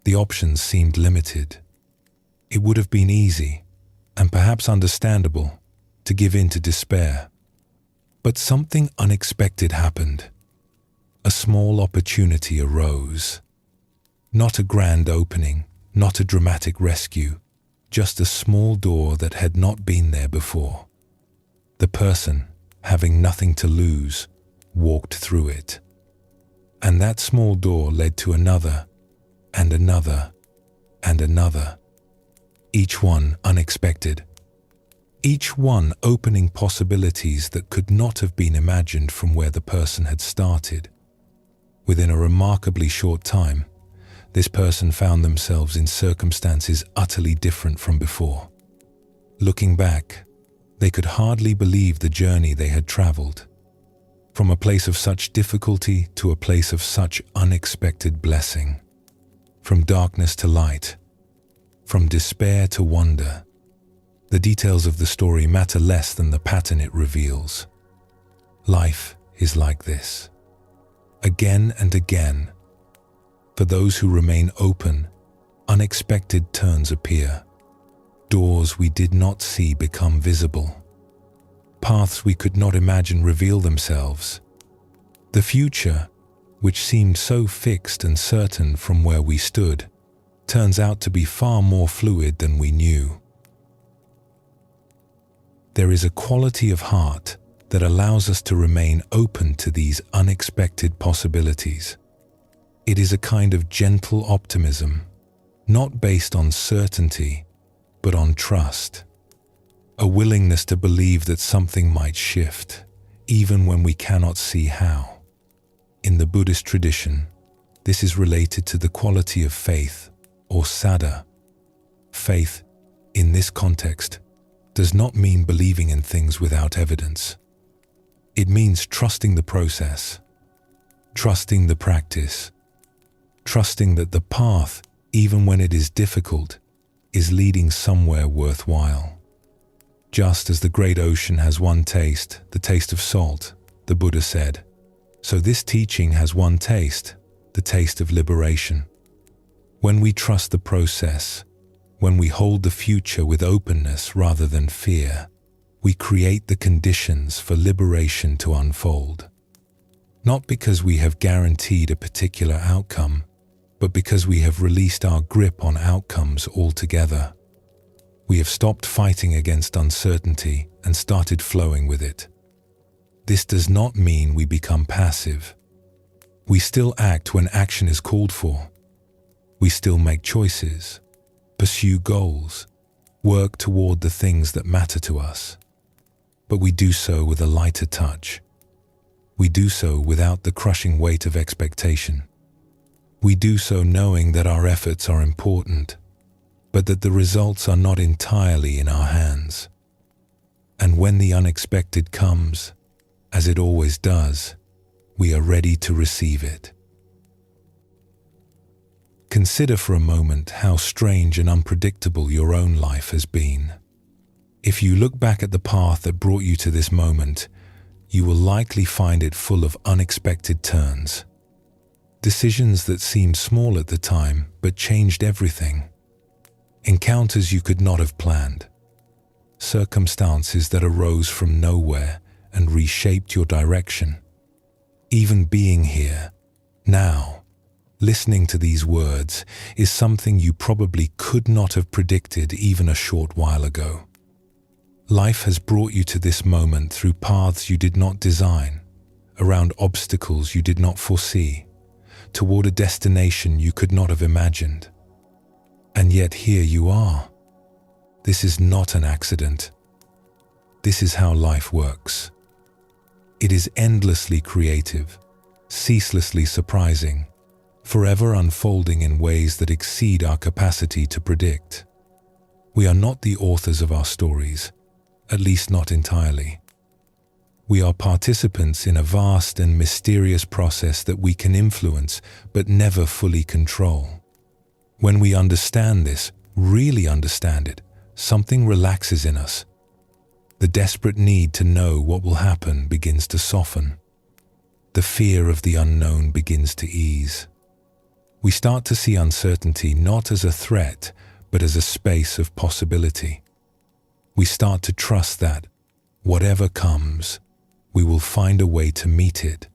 The options seemed limited. It would have been easy, and perhaps understandable, to give in to despair. But something unexpected happened. A small opportunity arose. Not a grand opening, not a dramatic rescue, just a small door that had not been there before. The person, having nothing to lose, walked through it. And that small door led to another, and another, and another. Each one unexpected. Each one opening possibilities that could not have been imagined from where the person had started. Within a remarkably short time, this person found themselves in circumstances utterly different from before. Looking back, they could hardly believe the journey they had traveled. From a place of such difficulty to a place of such unexpected blessing. From darkness to light. From despair to wonder. The details of the story matter less than the pattern it reveals. Life is like this. Again and again. For those who remain open, unexpected turns appear. Doors we did not see become visible. Paths we could not imagine reveal themselves. The future, which seemed so fixed and certain from where we stood, turns out to be far more fluid than we knew. There is a quality of heart that allows us to remain open to these unexpected possibilities. It is a kind of gentle optimism, not based on certainty, but on trust. A willingness to believe that something might shift, even when we cannot see how. In the Buddhist tradition, this is related to the quality of faith, or saddha. Faith, in this context, does not mean believing in things without evidence. It means trusting the process, trusting the practice, trusting that the path, even when it is difficult, is leading somewhere worthwhile. Just as the great ocean has one taste, the taste of salt, the Buddha said, so this teaching has one taste, the taste of liberation. When we trust the process, when we hold the future with openness rather than fear, we create the conditions for liberation to unfold. Not because we have guaranteed a particular outcome, but because we have released our grip on outcomes altogether. We have stopped fighting against uncertainty and started flowing with it. This does not mean we become passive. We still act when action is called for. We still make choices, pursue goals, work toward the things that matter to us. But we do so with a lighter touch. We do so without the crushing weight of expectation. We do so knowing that our efforts are important, but that the results are not entirely in our hands. And when the unexpected comes, as it always does, we are ready to receive it. Consider for a moment how strange and unpredictable your own life has been. If you look back at the path that brought you to this moment, you will likely find it full of unexpected turns. Decisions that seemed small at the time but changed everything. Encounters you could not have planned. Circumstances that arose from nowhere and reshaped your direction. Even being here, now, listening to these words, is something you probably could not have predicted even a short while ago. Life has brought you to this moment through paths you did not design, around obstacles you did not foresee, toward a destination you could not have imagined. And yet here you are. This is not an accident. This is how life works. It is endlessly creative, ceaselessly surprising, forever unfolding in ways that exceed our capacity to predict. We are not the authors of our stories, at least not entirely. We are participants in a vast and mysterious process that we can influence but never fully control. When we understand this, really understand it, something relaxes in us. The desperate need to know what will happen begins to soften. The fear of the unknown begins to ease. We start to see uncertainty not as a threat, but as a space of possibility. We start to trust that, whatever comes, we will find a way to meet it.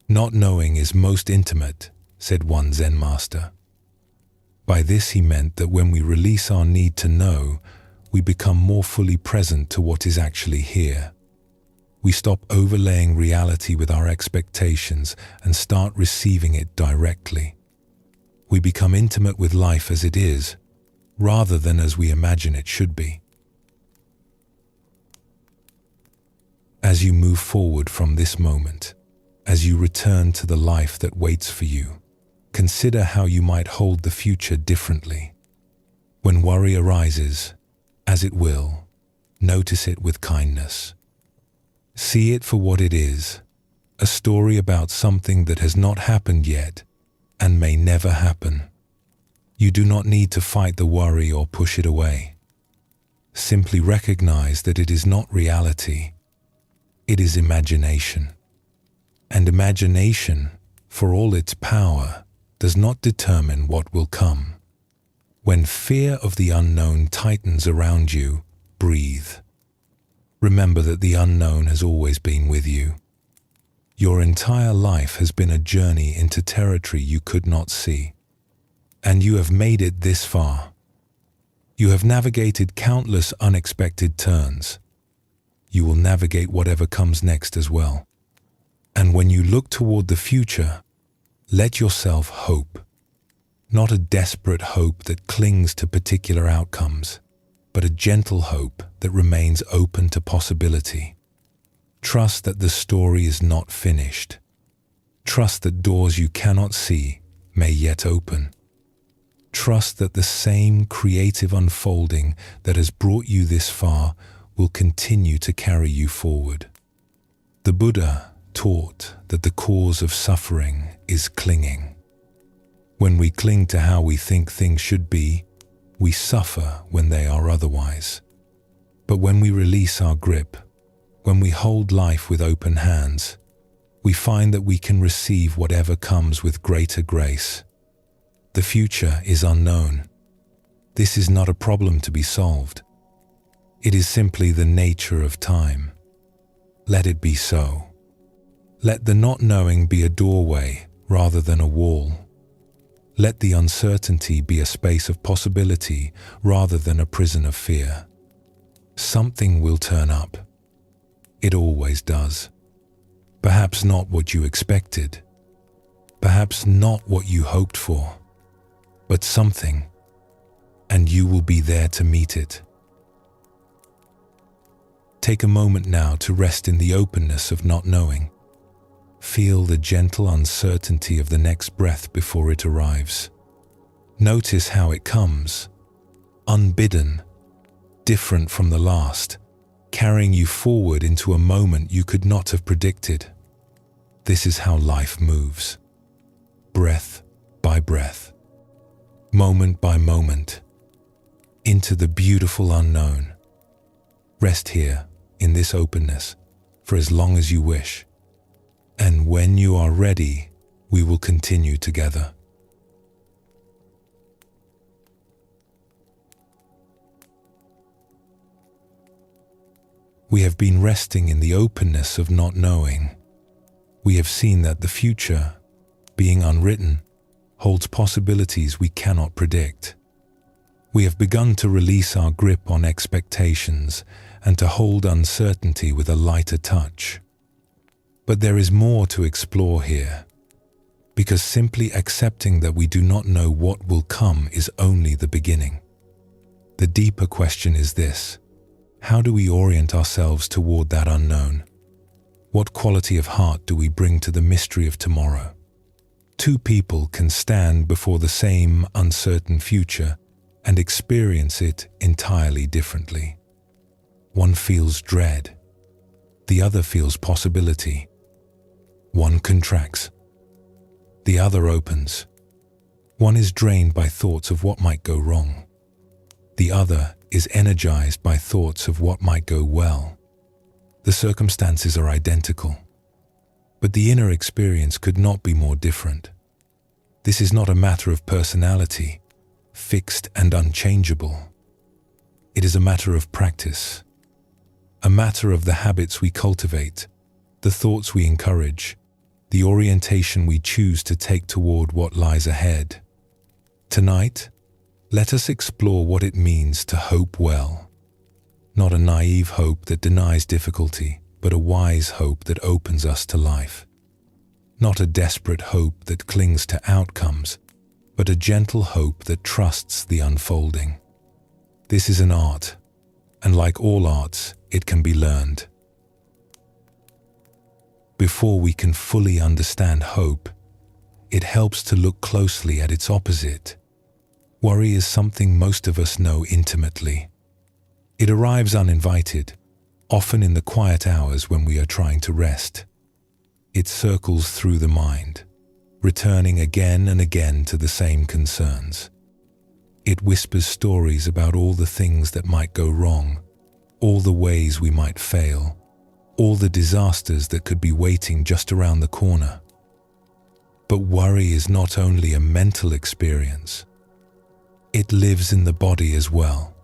Not knowing is most intimate, said one Zen master. By this he meant that when we release our need to know, we become more fully present to what is actually here. We stop overlaying reality with our expectations and start receiving it directly. We become intimate with life as it is, rather than as we imagine it should be. As you move forward from this moment, as you return to the life that waits for you, consider how you might hold the future differently. When worry arises, as it will, notice it with kindness. See it for what it is, a story about something that has not happened yet and may never happen. You do not need to fight the worry or push it away. Simply recognize that it is not reality. It is imagination. And imagination, for all its power, does not determine what will come. When fear of the unknown tightens around you, breathe. Remember that the unknown has always been with you. Your entire life has been a journey into territory you could not see. And you have made it this far. You have navigated countless unexpected turns. You will navigate whatever comes next as well. And when you look toward the future, let yourself hope. Not a desperate hope that clings to particular outcomes, but a gentle hope that remains open to possibility. Trust that the story is not finished. Trust that doors you cannot see may yet open. Trust that the same creative unfolding that has brought you this far will continue to carry you forward. The Buddha taught that the cause of suffering is clinging. When we cling to how we think things should be, we suffer when they are otherwise. But when we release our grip, when we hold life with open hands, we find that we can receive whatever comes with greater grace. The future is unknown. This is not a problem to be solved. It is simply the nature of time. Let it be so. Let the not knowing be a doorway rather than a wall. Let the uncertainty be a space of possibility rather than a prison of fear. Something will turn up. It always does. Perhaps not what you expected. Perhaps not what you hoped for. But something, and you will be there to meet it. Take a moment now to rest in the openness of not knowing. Feel the gentle uncertainty of the next breath before it arrives. Notice how it comes, unbidden, different from the last, carrying you forward into a moment you could not have predicted. This is how life moves, breath by breath, moment by moment, into the beautiful unknown. Rest here, in this openness, for as long as you wish. And when you are ready, we will continue together. We have been resting in the openness of not knowing. We have seen that the future, being unwritten, holds possibilities we cannot predict. We have begun to release our grip on expectations and to hold uncertainty with a lighter touch. But there is more to explore here, because simply accepting that we do not know what will come is only the beginning. The deeper question is this: how do we orient ourselves toward that unknown? What quality of heart do we bring to the mystery of tomorrow? Two people can stand before the same uncertain future and experience it entirely differently. One feels dread. The other feels possibility. One contracts. The other opens. One is drained by thoughts of what might go wrong. The other is energized by thoughts of what might go well. The circumstances are identical, but the inner experience could not be more different. This is not a matter of personality, fixed and unchangeable. It is a matter of practice, a matter of the habits we cultivate, the thoughts we encourage, the orientation we choose to take toward what lies ahead. Tonight, let us explore what it means to hope well. Not a naive hope that denies difficulty, but a wise hope that opens us to life. Not a desperate hope that clings to outcomes, but a gentle hope that trusts the unfolding. This is an art, and like all arts, it can be learned. Before we can fully understand hope, it helps to look closely at its opposite. Worry is something most of us know intimately. It arrives uninvited, often in the quiet hours when we are trying to rest. It circles through the mind, returning again and again to the same concerns. It whispers stories about all the things that might go wrong, all the ways we might fail, all the disasters that could be waiting just around the corner. But worry is not only a mental experience. It lives in the body as well.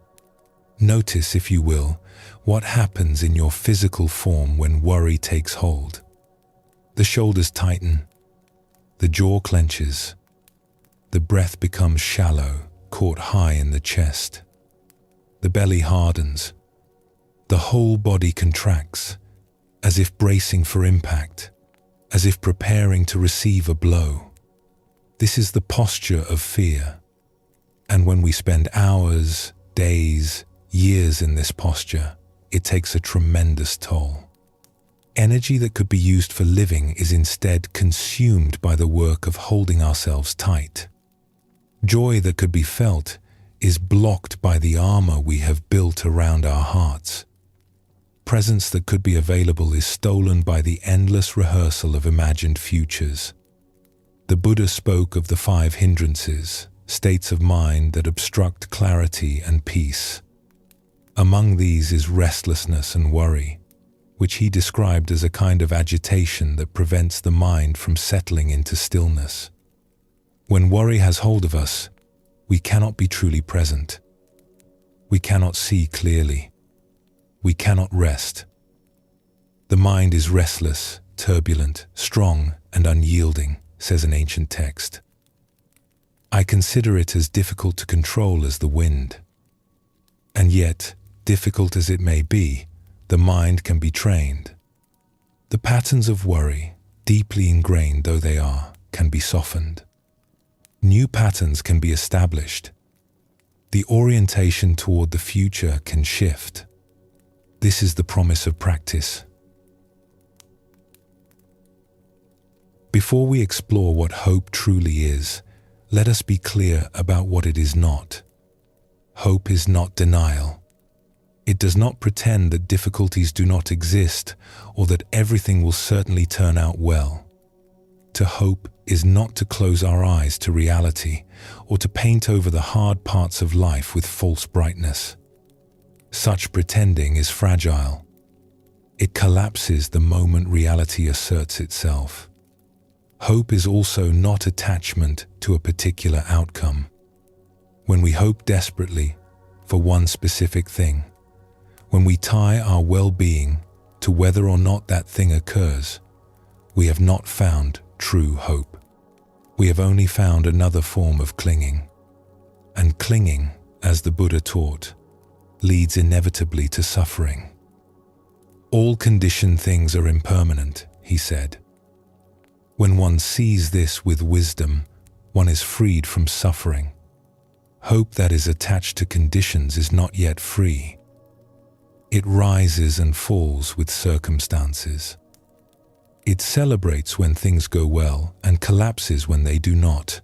Notice, if you will, what happens in your physical form when worry takes hold. The shoulders tighten, the jaw clenches, the breath becomes shallow, caught high in the chest. The belly hardens, the whole body contracts, as if bracing for impact, as if preparing to receive a blow. This is the posture of fear. And when we spend hours, days, years in this posture, it takes a tremendous toll. Energy that could be used for living is instead consumed by the work of holding ourselves tight. Joy that could be felt is blocked by the armor we have built around our hearts. Presence that could be available is stolen by the endless rehearsal of imagined futures. The Buddha spoke of the 5 hindrances, states of mind that obstruct clarity and peace. Among these is restlessness and worry, which he described as a kind of agitation that prevents the mind from settling into stillness. When worry has hold of us, we cannot be truly present. We cannot see clearly. We cannot rest. The mind is restless, turbulent, strong, and unyielding, says an ancient text. I consider it as difficult to control as the wind. And yet, difficult as it may be, the mind can be trained. The patterns of worry, deeply ingrained though they are, can be softened. New patterns can be established. The orientation toward the future can shift. This is the promise of practice. Before we explore what hope truly is, let us be clear about what it is not. Hope is not denial. It does not pretend that difficulties do not exist or that everything will certainly turn out well. To hope is not to close our eyes to reality or to paint over the hard parts of life with false brightness. Such pretending is fragile. It collapses the moment reality asserts itself. Hope is also not attachment to a particular outcome. When we hope desperately for one specific thing, when we tie our well-being to whether or not that thing occurs, we have not found true hope. We have only found another form of clinging. And clinging, as the Buddha taught, leads inevitably to suffering. All conditioned things are impermanent, he said. When one sees this with wisdom, one is freed from suffering. Hope that is attached to conditions is not yet free. It rises and falls with circumstances. It celebrates when things go well and collapses when they do not.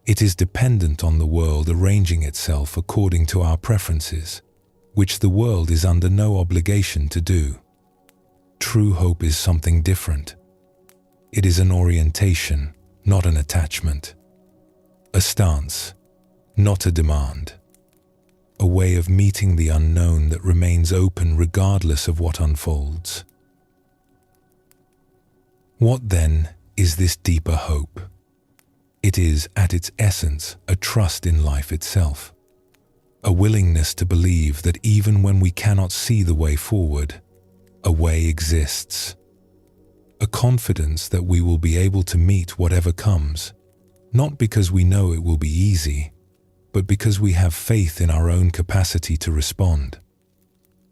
It is dependent on the world arranging itself according to our preferences, which the world is under no obligation to do. True hope is something different. It is an orientation, not an attachment. A stance, not a demand. A way of meeting the unknown that remains open regardless of what unfolds. What then is this deeper hope? It is, at its essence, a trust in life itself. A willingness to believe that even when we cannot see the way forward, a way exists. A confidence that we will be able to meet whatever comes, not because we know it will be easy, but because we have faith in our own capacity to respond.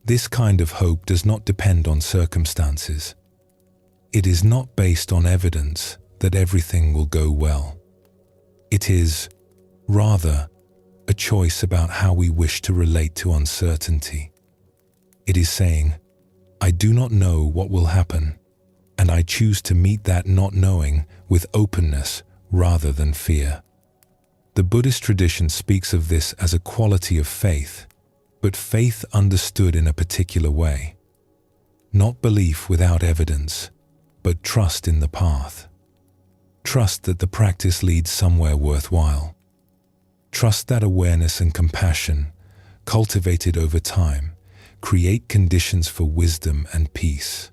This kind of hope does not depend on circumstances. It is not based on evidence that everything will go well. It is, rather, a choice about how we wish to relate to uncertainty. It is saying, I do not know what will happen, and I choose to meet that not knowing with openness rather than fear. The Buddhist tradition speaks of this as a quality of faith, but faith understood in a particular way. Not belief without evidence, but trust in the path. Trust that the practice leads somewhere worthwhile. Trust that awareness and compassion, cultivated over time, create conditions for wisdom and peace.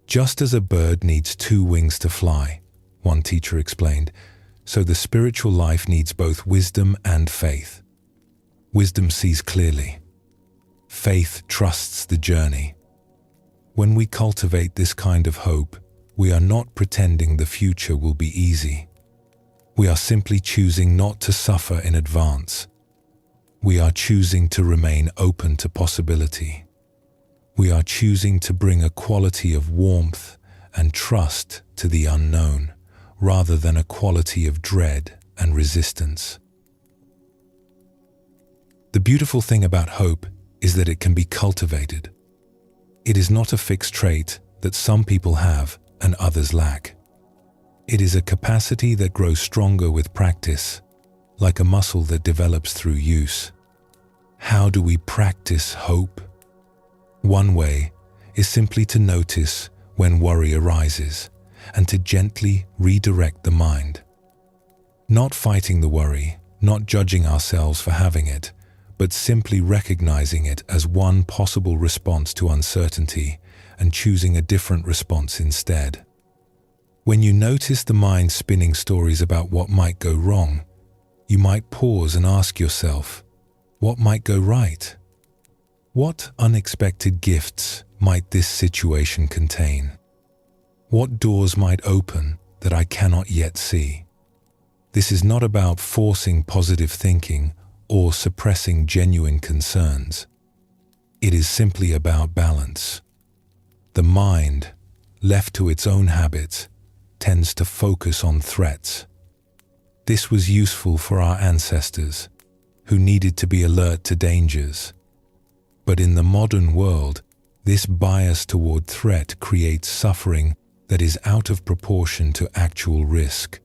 Just as a bird needs 2 wings to fly, one teacher explained, so the spiritual life needs both wisdom and faith. Wisdom sees clearly. Faith trusts the journey. When we cultivate this kind of hope, we are not pretending the future will be easy. We are simply choosing not to suffer in advance. We are choosing to remain open to possibility. We are choosing to bring a quality of warmth and trust to the unknown, rather than a quality of dread and resistance. The beautiful thing about hope is that it can be cultivated. It is not a fixed trait that some people have and others lack. It is a capacity that grows stronger with practice, like a muscle that develops through use. How do we practice hope? One way is simply to notice when worry arises and to gently redirect the mind. Not fighting the worry, not judging ourselves for having it, but simply recognizing it as one possible response to uncertainty and choosing a different response instead. When you notice the mind spinning stories about what might go wrong, you might pause and ask yourself, what might go right? What unexpected gifts might this situation contain? What doors might open that I cannot yet see? This is not about forcing positive thinking or suppressing genuine concerns. It is simply about balance. The mind, left to its own habits, tends to focus on threats. This was useful for our ancestors, who needed to be alert to dangers. But in the modern world, this bias toward threat creates suffering that is out of proportion to actual risk.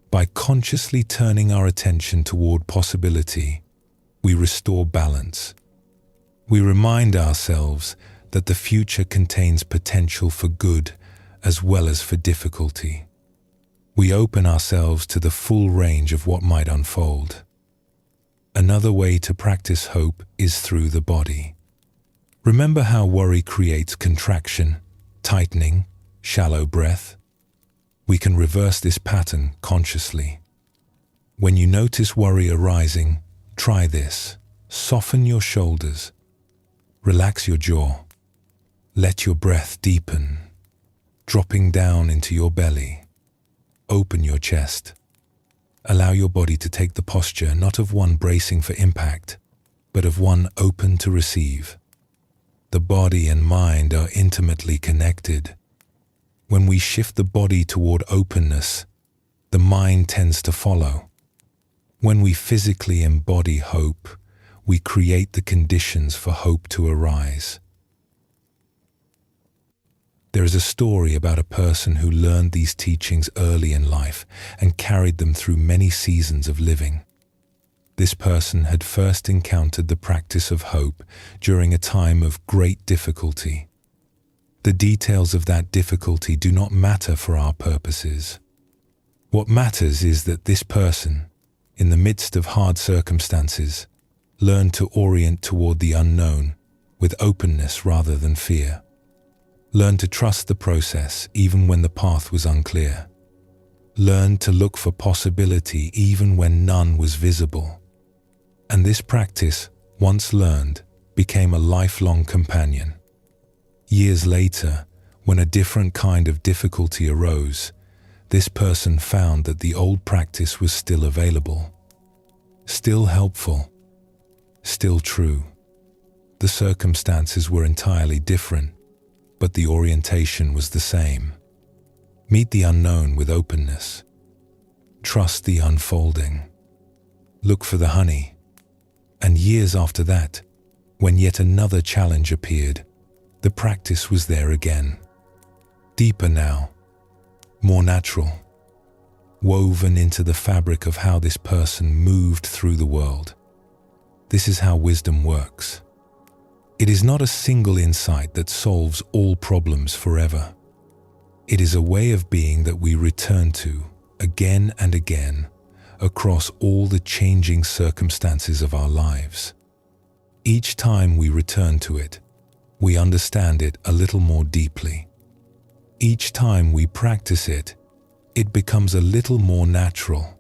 By consciously turning our attention toward possibility, we restore balance. We remind ourselves that the future contains potential for good as well as for difficulty. We open ourselves to the full range of what might unfold. Another way to practice hope is through the body. Remember how worry creates contraction, tightening, shallow breath? We can reverse this pattern consciously. When you notice worry arising, try this. Soften your shoulders. Relax your jaw. Let your breath deepen, dropping down into your belly. Open your chest. Allow your body to take the posture not of one bracing for impact, but of one open to receive. The body and mind are intimately connected. When we shift the body toward openness, the mind tends to follow. When we physically embody hope, we create the conditions for hope to arise. There is a story about a person who learned these teachings early in life and carried them through many seasons of living. This person had first encountered the practice of hope during a time of great difficulty. The details of that difficulty do not matter for our purposes. What matters is that this person, in the midst of hard circumstances, learned to orient toward the unknown with openness rather than fear. Learn to trust the process even when the path was unclear. Learn to look for possibility even when none was visible. And this practice, once learned, became a lifelong companion. Years later, when a different kind of difficulty arose, this person found that the old practice was still available, still helpful, still true. The circumstances were entirely different, but the orientation was the same. Meet the unknown with openness. Trust the unfolding. Look for the honey. And years after that, when yet another challenge appeared, the practice was there again. Deeper now, more natural, woven into the fabric of how this person moved through the world. This is how wisdom works. It is not a single insight that solves all problems forever. It is a way of being that we return to again and again across all the changing circumstances of our lives. Each time we return to it, we understand it a little more deeply. Each time we practice it, it becomes a little more natural.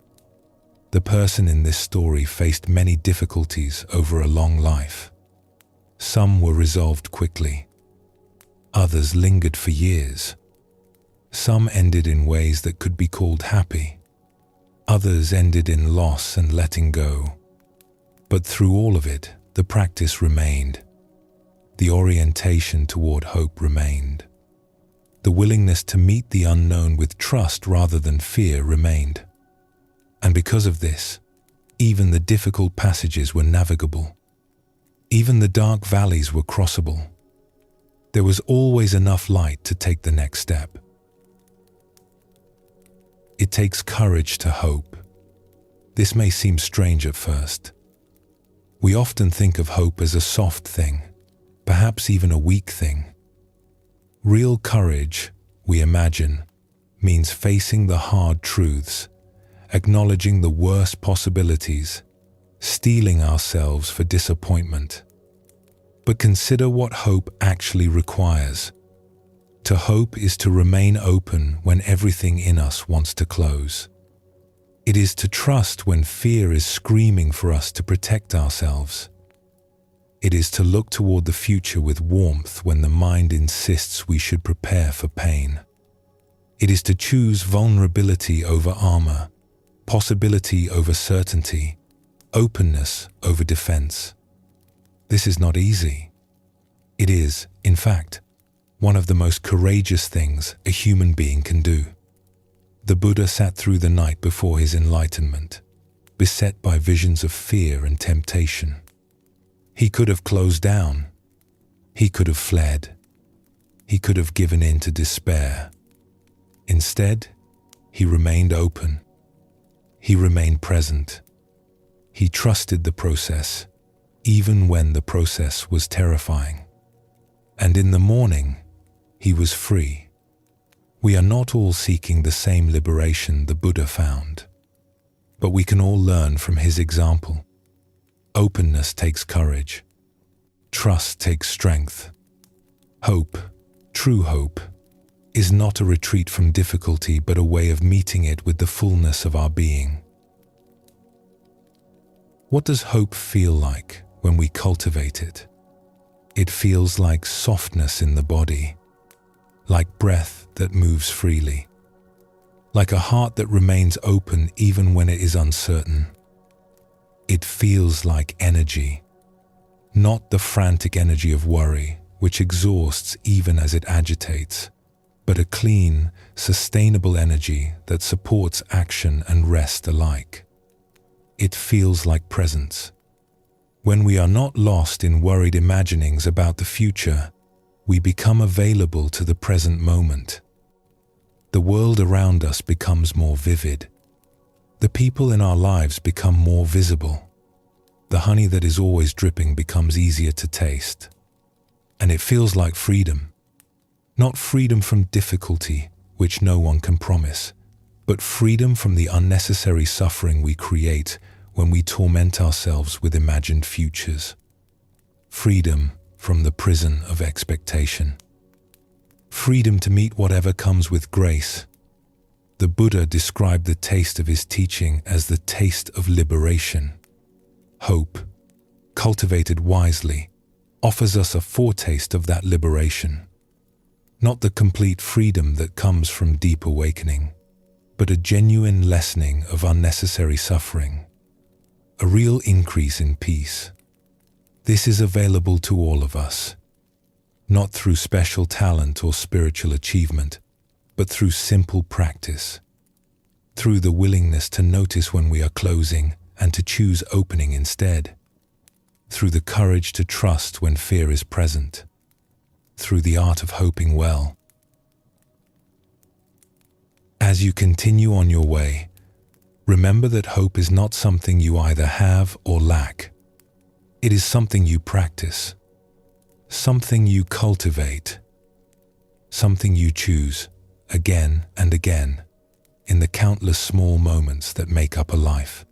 The person in this story faced many difficulties over a long life. Some were resolved quickly. Others lingered for years. Some ended in ways that could be called happy. Others ended in loss and letting go. But through all of it, the practice remained. The orientation toward hope remained. The willingness to meet the unknown with trust rather than fear remained. And because of this, even the difficult passages were navigable. Even the dark valleys were crossable. There was always enough light to take the next step. It takes courage to hope. This may seem strange at first. We often think of hope as a soft thing, perhaps even a weak thing. Real courage, we imagine, means facing the hard truths, acknowledging the worst possibilities, steeling ourselves for disappointment. But consider what hope actually requires. To hope is to remain open when everything in us wants to close. It is to trust when fear is screaming for us to protect ourselves. It is to look toward the future with warmth when the mind insists we should prepare for pain. It is to choose vulnerability over armor, possibility over certainty, openness over defense. This is not easy. It is, in fact, one of the most courageous things a human being can do. The Buddha sat through the night before his enlightenment, beset by visions of fear and temptation. He could have closed down. He could have fled. He could have given in to despair. Instead, he remained open. He remained present. He trusted the process, even when the process was terrifying. And in the morning, he was free. We are not all seeking the same liberation the Buddha found, but we can all learn from his example. Openness takes courage. Trust takes strength. Hope, true hope, is not a retreat from difficulty, but a way of meeting it with the fullness of our being. What does hope feel like when we cultivate it? It feels like softness in the body, like breath that moves freely, like a heart that remains open even when it is uncertain. It feels like energy, not the frantic energy of worry, which exhausts even as it agitates, but a clean, sustainable energy that supports action and rest alike. It feels like presence. When we are not lost in worried imaginings about the future, we become available to the present moment. The world around us becomes more vivid. The people in our lives become more visible. The honey that is always dripping becomes easier to taste. And it feels like freedom. Not freedom from difficulty, which no one can promise, but freedom from the unnecessary suffering we create when we torment ourselves with imagined futures. Freedom from the prison of expectation. Freedom to meet whatever comes with grace. The Buddha described the taste of his teaching as the taste of liberation. Hope, cultivated wisely, offers us a foretaste of that liberation. Not the complete freedom that comes from deep awakening, but a genuine lessening of unnecessary suffering. A real increase in peace. This is available to all of us, not through special talent or spiritual achievement, but through simple practice, through the willingness to notice when we are closing and to choose opening instead, through the courage to trust when fear is present, through the art of hoping well. As you continue on your way, remember that hope is not something you either have or lack. It is something you practice, something you cultivate, something you choose again and again in the countless small moments that make up a life.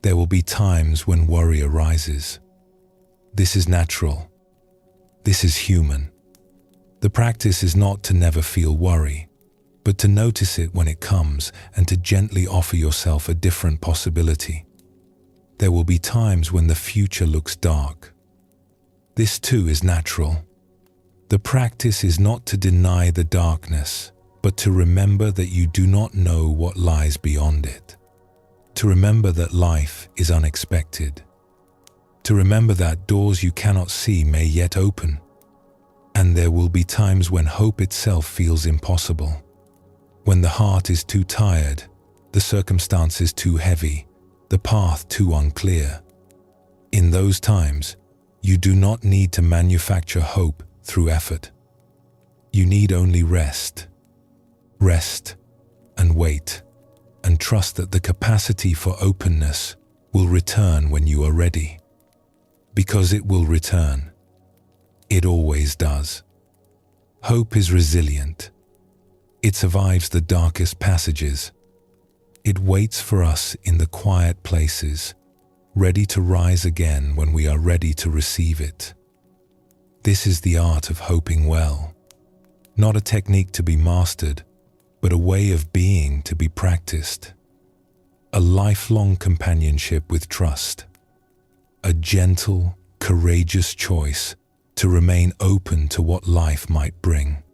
There will be times when worry arises. This is natural. This is human. The practice is not to never feel worry, but to notice it when it comes and to gently offer yourself a different possibility. There will be times when the future looks dark. This too is natural. The practice is not to deny the darkness, but to remember that you do not know what lies beyond it. To remember that life is unexpected. To remember that doors you cannot see may yet open. And there will be times when hope itself feels impossible. When the heart is too tired, the circumstances too heavy, the path too unclear. In those times, you do not need to manufacture hope through effort. You need only rest. Rest and wait, and trust that the capacity for openness will return when you are ready. Because it will return. It always does. Hope is resilient. It survives the darkest passages. It waits for us in the quiet places, ready to rise again when we are ready to receive it. This is the art of hoping well. Not a technique to be mastered, but a way of being to be practiced. A lifelong companionship with trust. A gentle, courageous choice to remain open to what life might bring.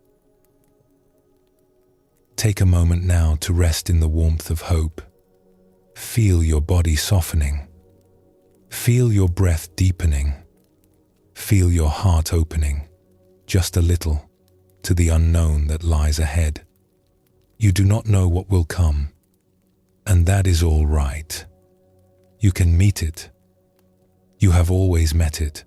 Take a moment now to rest in the warmth of hope. Feel your body softening. Feel your breath deepening. Feel your heart opening, just a little, to the unknown that lies ahead. You do not know what will come, and that is all right. You can meet it. You have always met it,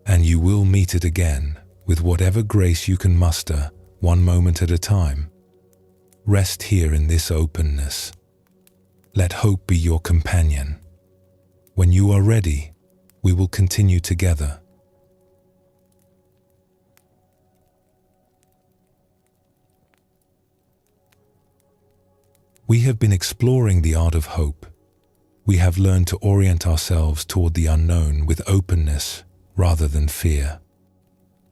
and you will meet it again with whatever grace you can muster, one moment at a time. Rest here in this openness. Let hope be your companion. When you are ready, we will continue together. We have been exploring the art of hope. We have learned to orient ourselves toward the unknown with openness rather than fear.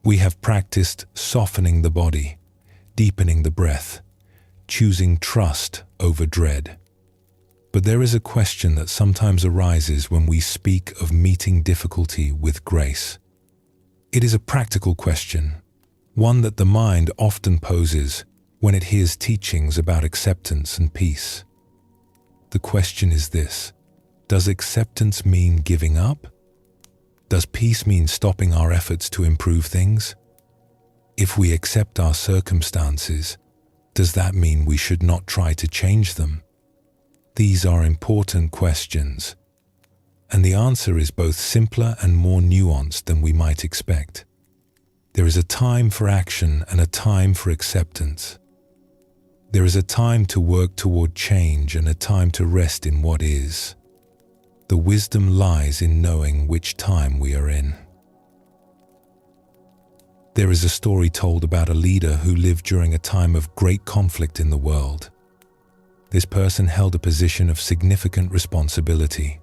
We have practiced softening the body, deepening the breath, choosing trust over dread. But there is a question that sometimes arises when we speak of meeting difficulty with grace. It is a practical question, one that the mind often poses when it hears teachings about acceptance and peace. The question is this: does acceptance mean giving up? Does peace mean stopping our efforts to improve things? If we accept our circumstances, does that mean we should not try to change them? These are important questions, and the answer is both simpler and more nuanced than we might expect. There is a time for action and a time for acceptance. There is a time to work toward change and a time to rest in what is. The wisdom lies in knowing which time we are in. There is a story told about a leader who lived during a time of great conflict in the world. This person held a position of significant responsibility.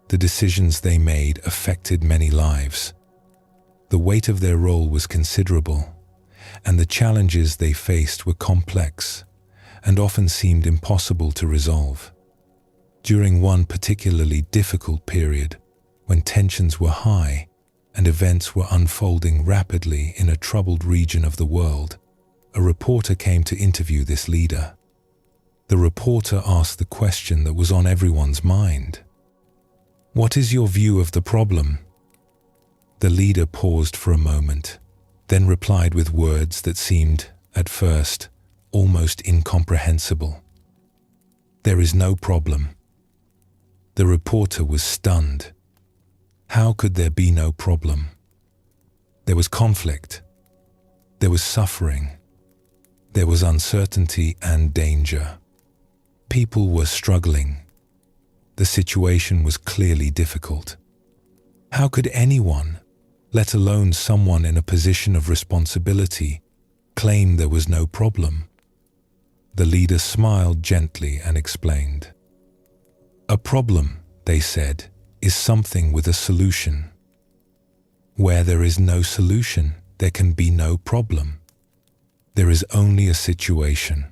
The decisions they made affected many lives. The weight of their role was considerable, and the challenges they faced were complex and often seemed impossible to resolve. During one particularly difficult period, when tensions were high and events were unfolding rapidly in a troubled region of the world, a reporter came to interview this leader. The reporter asked the question that was on everyone's mind. "What is your view of the problem?" The leader paused for a moment, then replied with words that seemed, at first, almost incomprehensible. "There is no problem." The reporter was stunned. How could there be no problem? There was conflict. There was suffering. There was uncertainty and danger. People were struggling. The situation was clearly difficult. How could anyone, let alone someone in a position of responsibility, claim there was no problem? The leader smiled gently and explained. "A problem," they said, "is something with a solution. Where there is no solution, there can be no problem. There is only a situation."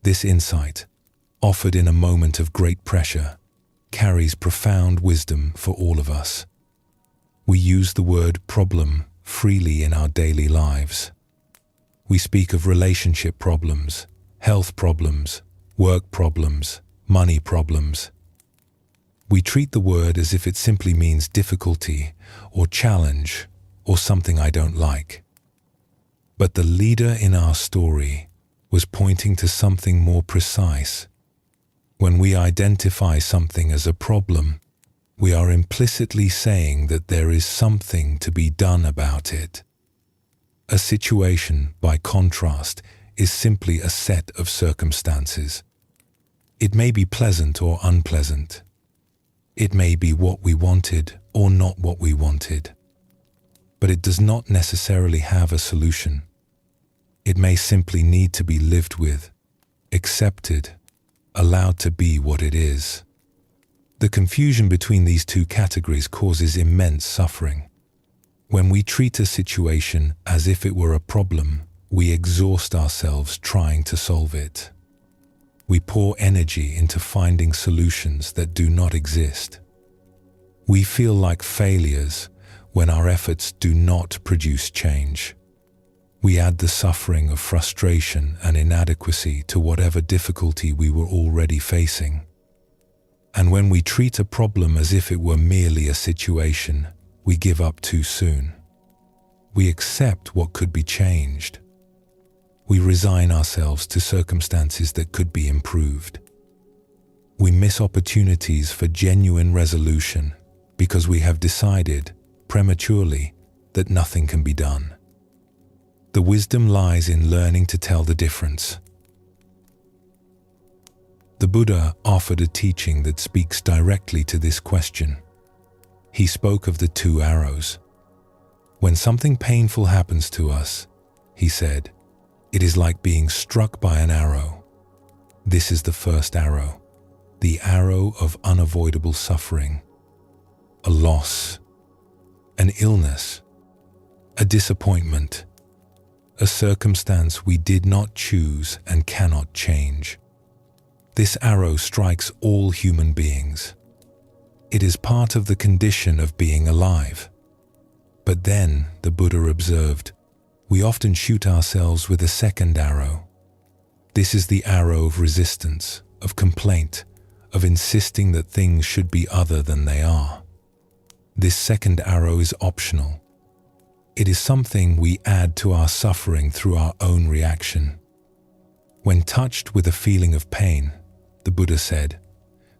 This insight, offered in a moment of great pressure, carries profound wisdom for all of us. We use the word problem freely in our daily lives. We speak of relationship problems, health problems, work problems, money problems. We treat the word as if it simply means difficulty or challenge or something I don't like. But the leader in our story was pointing to something more precise. When we identify something as a problem, we are implicitly saying that there is something to be done about it. A situation, by contrast, is simply a set of circumstances. It may be pleasant or unpleasant. It may be what we wanted or not what we wanted. But it does not necessarily have a solution. It may simply need to be lived with, accepted, allowed to be what it is. The confusion between these two categories causes immense suffering. When we treat a situation as if it were a problem, we exhaust ourselves trying to solve it. We pour energy into finding solutions that do not exist. We feel like failures when our efforts do not produce change. We add the suffering of frustration and inadequacy to whatever difficulty we were already facing. And when we treat a problem as if it were merely a situation, we give up too soon. We accept what could be changed. We resign ourselves to circumstances that could be improved. We miss opportunities for genuine resolution because we have decided, prematurely, that nothing can be done. The wisdom lies in learning to tell the difference. The Buddha offered a teaching that speaks directly to this question. He spoke of the two arrows. When something painful happens to us, he said, it is like being struck by an arrow. This is the first arrow, the arrow of unavoidable suffering, a loss, an illness, a disappointment, a circumstance we did not choose and cannot change. This arrow strikes all human beings. It is part of the condition of being alive. But then, the Buddha observed, we often shoot ourselves with a second arrow. This is the arrow of resistance, of complaint, of insisting that things should be other than they are. This second arrow is optional. It is something we add to our suffering through our own reaction. When touched with a feeling of pain, the Buddha said,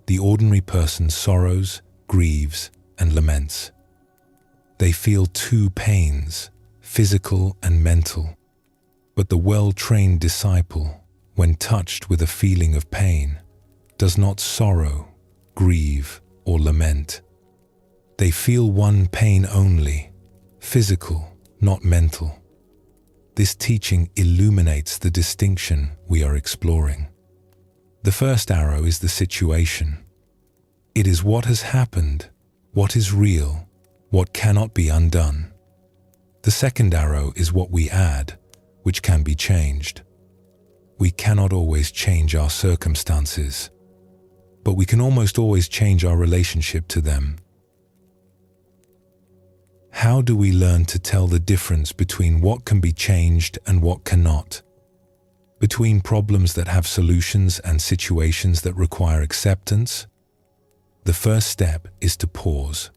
the ordinary person sorrows, grieves, and laments. They feel two pains, physical and mental. But the well-trained disciple, when touched with a feeling of pain, does not sorrow, grieve, or lament. They feel one pain only, physical, not mental. This teaching illuminates the distinction we are exploring. The first arrow is the situation. It is what has happened, what is real, what cannot be undone. The second arrow is what we add, which can be changed. We cannot always change our circumstances, but we can almost always change our relationship to them. How do we learn to tell the difference between what can be changed and what cannot? Between problems that have solutions and situations that require acceptance? The first step is to pause.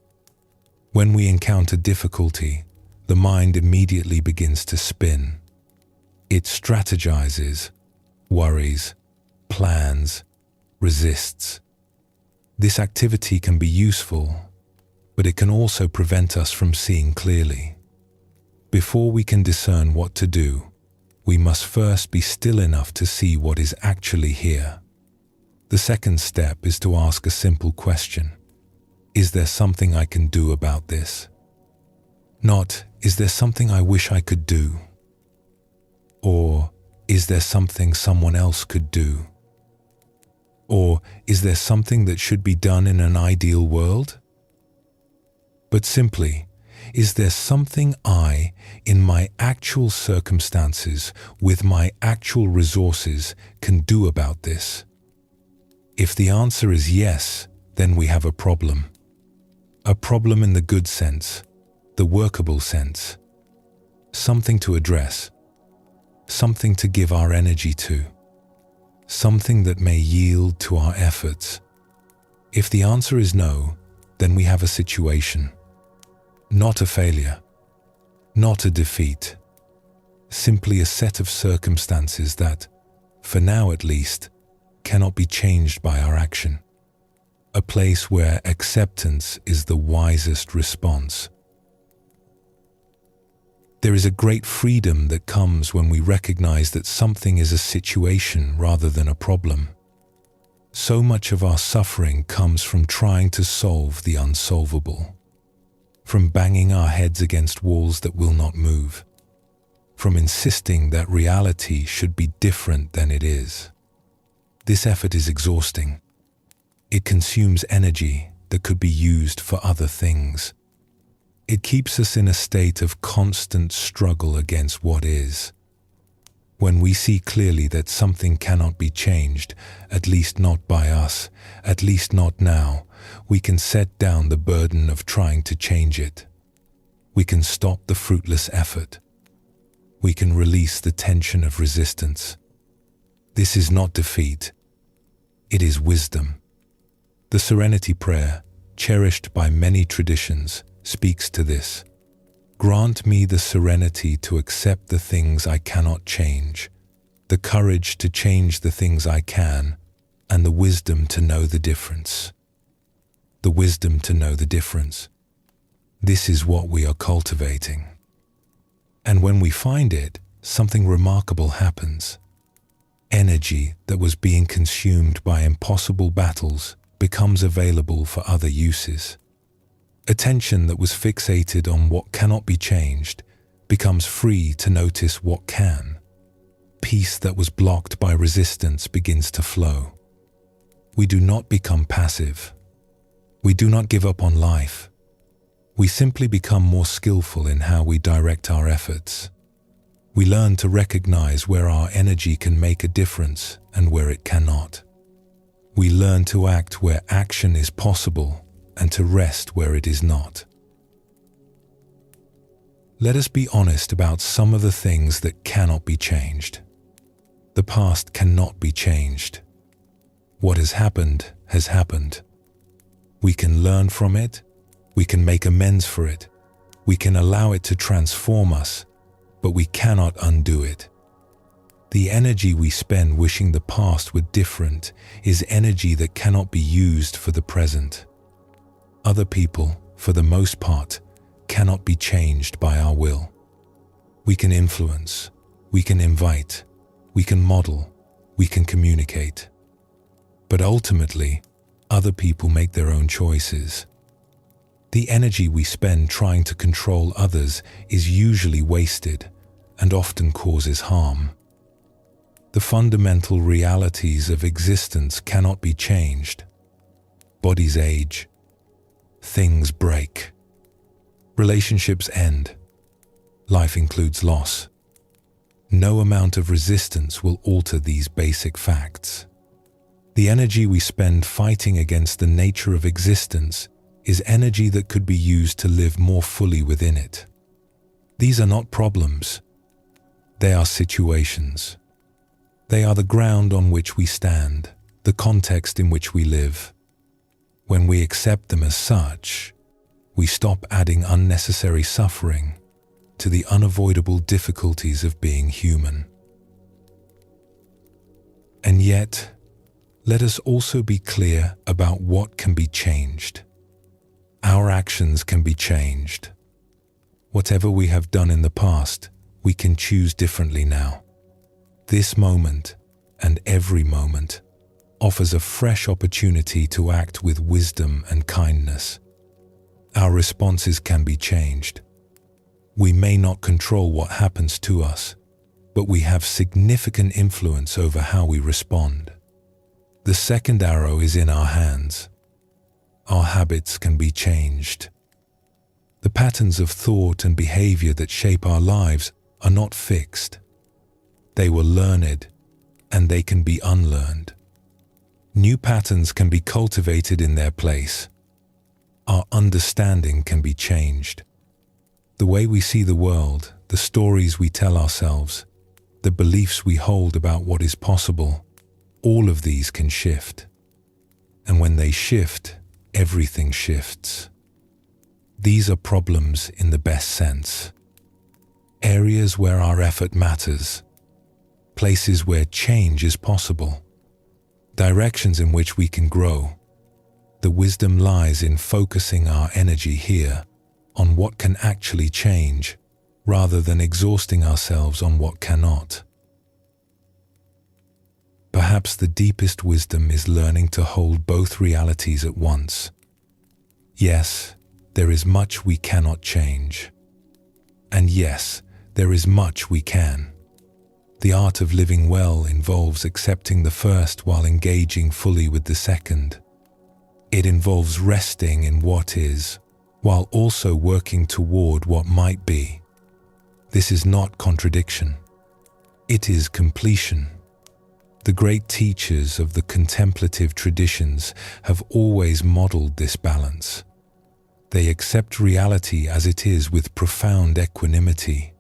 When we encounter difficulty, the mind immediately begins to spin. It strategizes, worries, plans, resists. This activity can be useful, but it can also prevent us from seeing clearly. Before we can discern what to do, we must first be still enough to see what is actually here. The second step is to ask a simple question. Is there something I can do about this? Not, is there something I wish I could do? Or, is there something someone else could do? Or, is there something that should be done in an ideal world? But simply, is there something I, in my actual circumstances, with my actual resources, can do about this? If the answer is yes, then we have a problem. A problem in the good sense, the workable sense. Something to address. Something to give our energy to. Something that may yield to our efforts. If the answer is no, then we have a situation. Not a failure. Not a defeat. Simply a set of circumstances that, for now at least, cannot be changed by our action. A place where acceptance is the wisest response. There is a great freedom that comes when we recognize that something is a situation rather than a problem. So much of our suffering comes from trying to solve the unsolvable. From banging our heads against walls that will not move. From insisting that reality should be different than it is. This effort is exhausting. It consumes energy that could be used for other things. It keeps us in a state of constant struggle against what is. When we see clearly that something cannot be changed, at least not by us, at least not now, we can set down the burden of trying to change it. We can stop the fruitless effort. We can release the tension of resistance. This is not defeat. It is wisdom. The Serenity Prayer, cherished by many traditions, speaks to this. Grant me the serenity to accept the things I cannot change, the courage to change the things I can, and the wisdom to know the difference. The wisdom to know the difference. This is what we are cultivating. And when we find it, something remarkable happens. Energy that was being consumed by impossible battles becomes available for other uses. Attention that was fixated on what cannot be changed becomes free to notice what can. Peace that was blocked by resistance begins to flow. We do not become passive. We do not give up on life. We simply become more skillful in how we direct our efforts. We learn to recognize where our energy can make a difference and where it cannot. We learn to act where action is possible and to rest where it is not. Let us be honest about some of the things that cannot be changed. The past cannot be changed. What has happened has happened. We can learn from it, we can make amends for it, we can allow it to transform us, but we cannot undo it. The energy we spend wishing the past were different is energy that cannot be used for the present. Other people, for the most part, cannot be changed by our will. We can influence, we can invite, we can model, we can communicate. But ultimately, other people make their own choices. The energy we spend trying to control others is usually wasted and often causes harm. The fundamental realities of existence cannot be changed. Bodies age. Things break. Relationships end. Life includes loss. No amount of resistance will alter these basic facts. The energy we spend fighting against the nature of existence is energy that could be used to live more fully within it. These are not problems. They are situations. They are the ground on which we stand, the context in which we live. When we accept them as such, we stop adding unnecessary suffering to the unavoidable difficulties of being human. And yet, let us also be clear about what can be changed. Our actions can be changed. Whatever we have done in the past, we can choose differently now. This moment, and every moment, offers a fresh opportunity to act with wisdom and kindness. Our responses can be changed. We may not control what happens to us, but we have significant influence over how we respond. The second arrow is in our hands. Our habits can be changed. The patterns of thought and behavior that shape our lives are not fixed. They were learned, and they can be unlearned. New patterns can be cultivated in their place. Our understanding can be changed. The way we see the world, the stories we tell ourselves, the beliefs we hold about what is possible, all of these can shift. And when they shift, everything shifts. These are problems in the best sense. Areas where our effort matters. Places where change is possible. Directions in which we can grow. The wisdom lies in focusing our energy here on what can actually change, rather than exhausting ourselves on what cannot. Perhaps the deepest wisdom is learning to hold both realities at once. Yes, there is much we cannot change. And yes, there is much we can. The art of living well involves accepting the first while engaging fully with the second. It involves resting in what is, while also working toward what might be. This is not contradiction. It is completion. The great teachers of the contemplative traditions have always modeled this balance. They accept reality as it is with profound equanimity,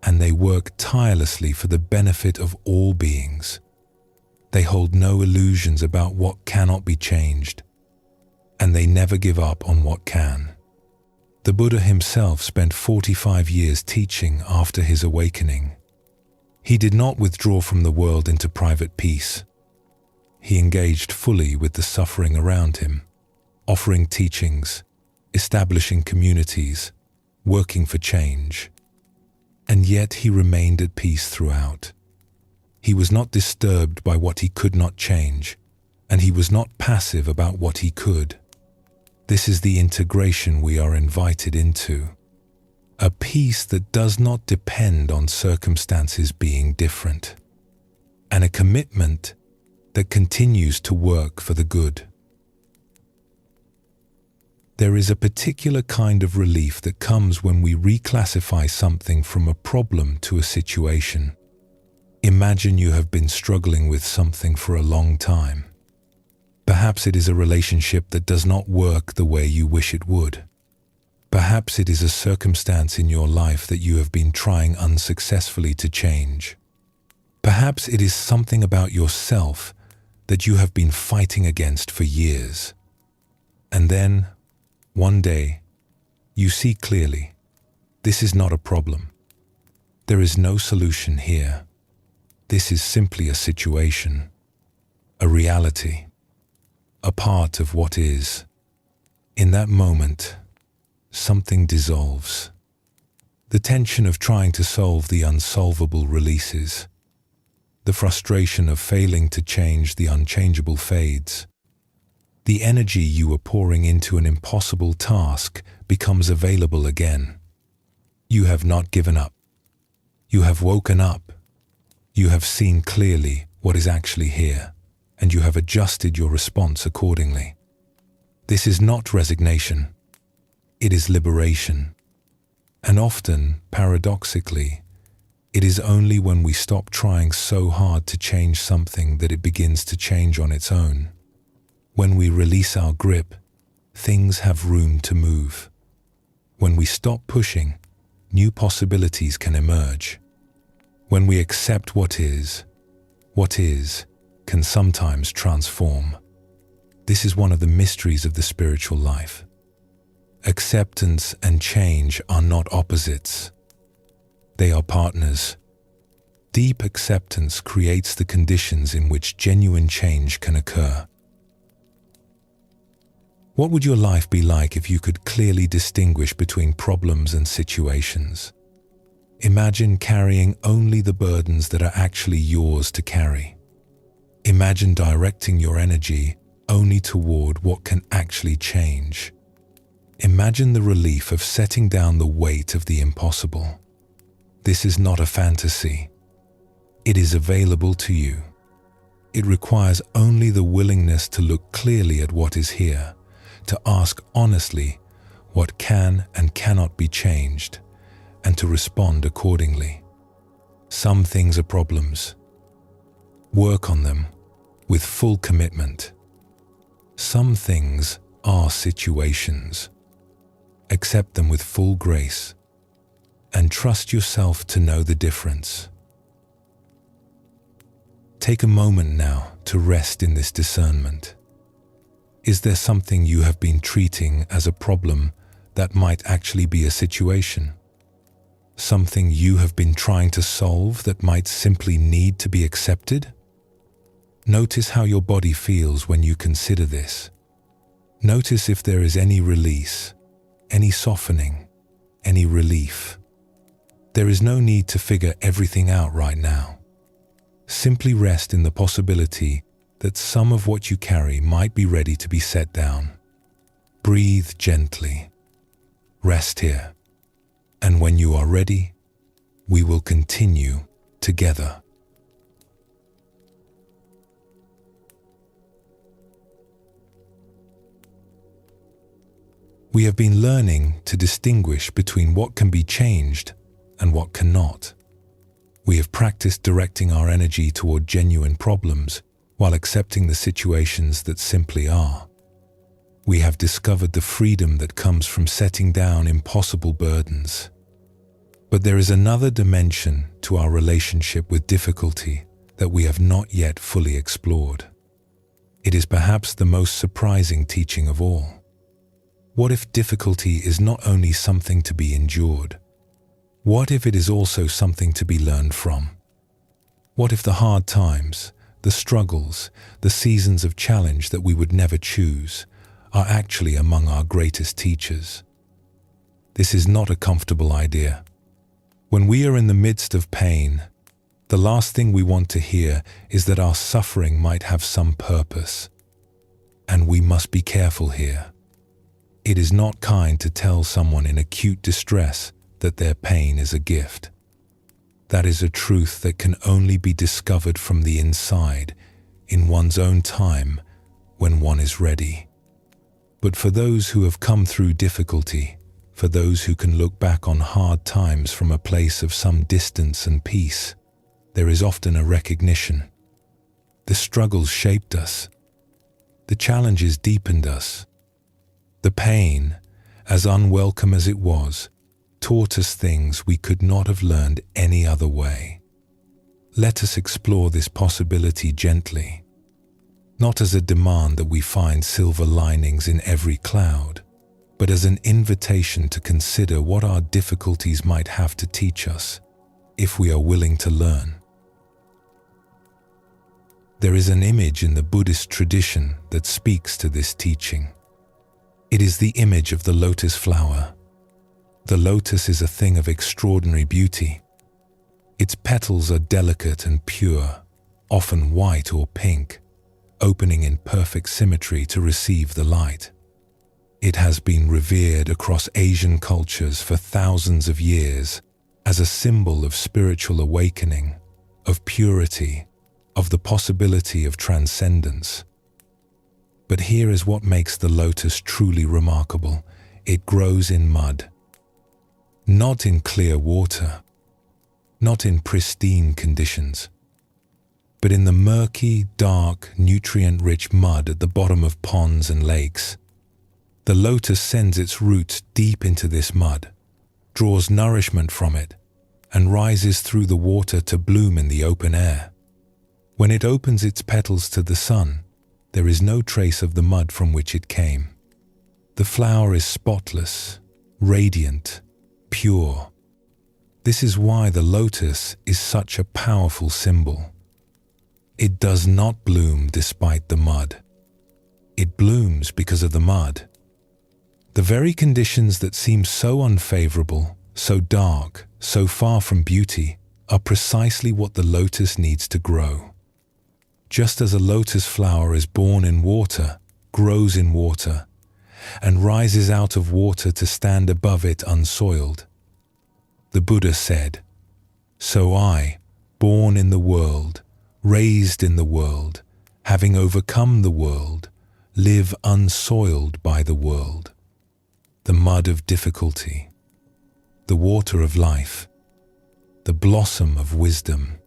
and they work tirelessly for the benefit of all beings. They hold no illusions about what cannot be changed, and they never give up on what can. The Buddha himself spent 45 years teaching after his awakening. He did not withdraw from the world into private peace. He engaged fully with the suffering around him, offering teachings, establishing communities, working for change. And yet he remained at peace throughout. He was not disturbed by what he could not change, and he was not passive about what he could. This is the integration we are invited into. A peace that does not depend on circumstances being different, and a commitment that continues to work for the good. There is a particular kind of relief that comes when we reclassify something from a problem to a situation. Imagine you have been struggling with something for a long time. Perhaps it is a relationship that does not work the way you wish it would. Perhaps it is a circumstance in your life that you have been trying unsuccessfully to change. Perhaps it is something about yourself that you have been fighting against for years. And then, one day, you see clearly, this is not a problem. There is no solution here. This is simply a situation, a reality, a part of what is. In that moment, something dissolves. The tension of trying to solve the unsolvable releases. The frustration of failing to change the unchangeable fades. The energy you were pouring into an impossible task becomes available again. You have not given up. You have woken up. You have seen clearly what is actually here, and you have adjusted your response accordingly. This is not resignation. It is liberation. And often, paradoxically, it is only when we stop trying so hard to change something that it begins to change on its own. When we release our grip, things have room to move. When we stop pushing, new possibilities can emerge. When we accept what is can sometimes transform. This is one of the mysteries of the spiritual life. Acceptance and change are not opposites. They are partners. Deep acceptance creates the conditions in which genuine change can occur. What would your life be like if you could clearly distinguish between problems and situations? Imagine carrying only the burdens that are actually yours to carry. Imagine directing your energy only toward what can actually change. Imagine the relief of setting down the weight of the impossible. This is not a fantasy. It is available to you. It requires only the willingness to look clearly at what is here, to ask honestly what can and cannot be changed, and to respond accordingly. Some things are problems. Work on them with full commitment. Some things are situations. Accept them with full grace and trust yourself to know the difference. Take a moment now to rest in this discernment. Is there something you have been treating as a problem that might actually be a situation? Something you have been trying to solve that might simply need to be accepted? Notice how your body feels when you consider this. Notice if there is any release, any softening, any relief. There is no need to figure everything out right now. Simply rest in the possibility that some of what you carry might be ready to be set down. Breathe gently. Rest here. And when you are ready, we will continue together. We have been learning to distinguish between what can be changed and what cannot. We have practiced directing our energy toward genuine problems while accepting the situations that simply are. We have discovered the freedom that comes from setting down impossible burdens. But there is another dimension to our relationship with difficulty that we have not yet fully explored. It is perhaps the most surprising teaching of all. What if difficulty is not only something to be endured? What if it is also something to be learned from? What if the hard times, the struggles, the seasons of challenge that we would never choose are actually among our greatest teachers? This is not a comfortable idea. When we are in the midst of pain, the last thing we want to hear is that our suffering might have some purpose. And we must be careful here. It is not kind to tell someone in acute distress that their pain is a gift. That is a truth that can only be discovered from the inside, in one's own time, when one is ready. But for those who have come through difficulty, for those who can look back on hard times from a place of some distance and peace, there is often a recognition. The struggles shaped us. The challenges deepened us. The pain, as unwelcome as it was, taught us things we could not have learned any other way. Let us explore this possibility gently, not as a demand that we find silver linings in every cloud, but as an invitation to consider what our difficulties might have to teach us, if we are willing to learn. There is an image in the Buddhist tradition that speaks to this teaching. It is the image of the lotus flower. The lotus is a thing of extraordinary beauty. Its petals are delicate and pure, often white or pink, opening in perfect symmetry to receive the light. It has been revered across Asian cultures for thousands of years as a symbol of spiritual awakening, of purity, of the possibility of transcendence. But here is what makes the lotus truly remarkable. It grows in mud. Not in clear water, not in pristine conditions, but in the murky, dark, nutrient-rich mud at the bottom of ponds and lakes. The lotus sends its roots deep into this mud, draws nourishment from it, and rises through the water to bloom in the open air. When it opens its petals to the sun, there is no trace of the mud from which it came. The flower is spotless, radiant, pure. This is why the lotus is such a powerful symbol. It does not bloom despite the mud. It blooms because of the mud. The very conditions that seem so unfavorable, so dark, so far from beauty, are precisely what the lotus needs to grow. Just as a lotus flower is born in water, grows in water, and rises out of water to stand above it unsoiled, the Buddha said, "So I, born in the world, raised in the world, having overcome the world, live unsoiled by the world." The mud of difficulty, the water of life, the blossom of wisdom,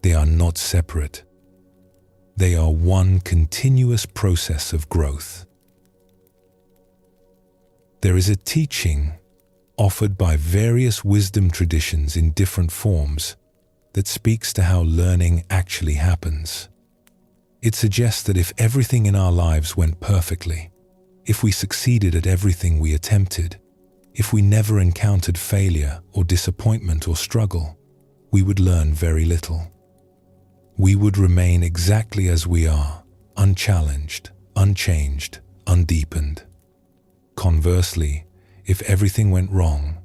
they are not separate. They are one continuous process of growth. There is a teaching offered by various wisdom traditions in different forms that speaks to how learning actually happens. It suggests that if everything in our lives went perfectly, if we succeeded at everything we attempted, if we never encountered failure or disappointment or struggle, we would learn very little. We would remain exactly as we are, unchallenged, unchanged, undeepened. Conversely, if everything went wrong,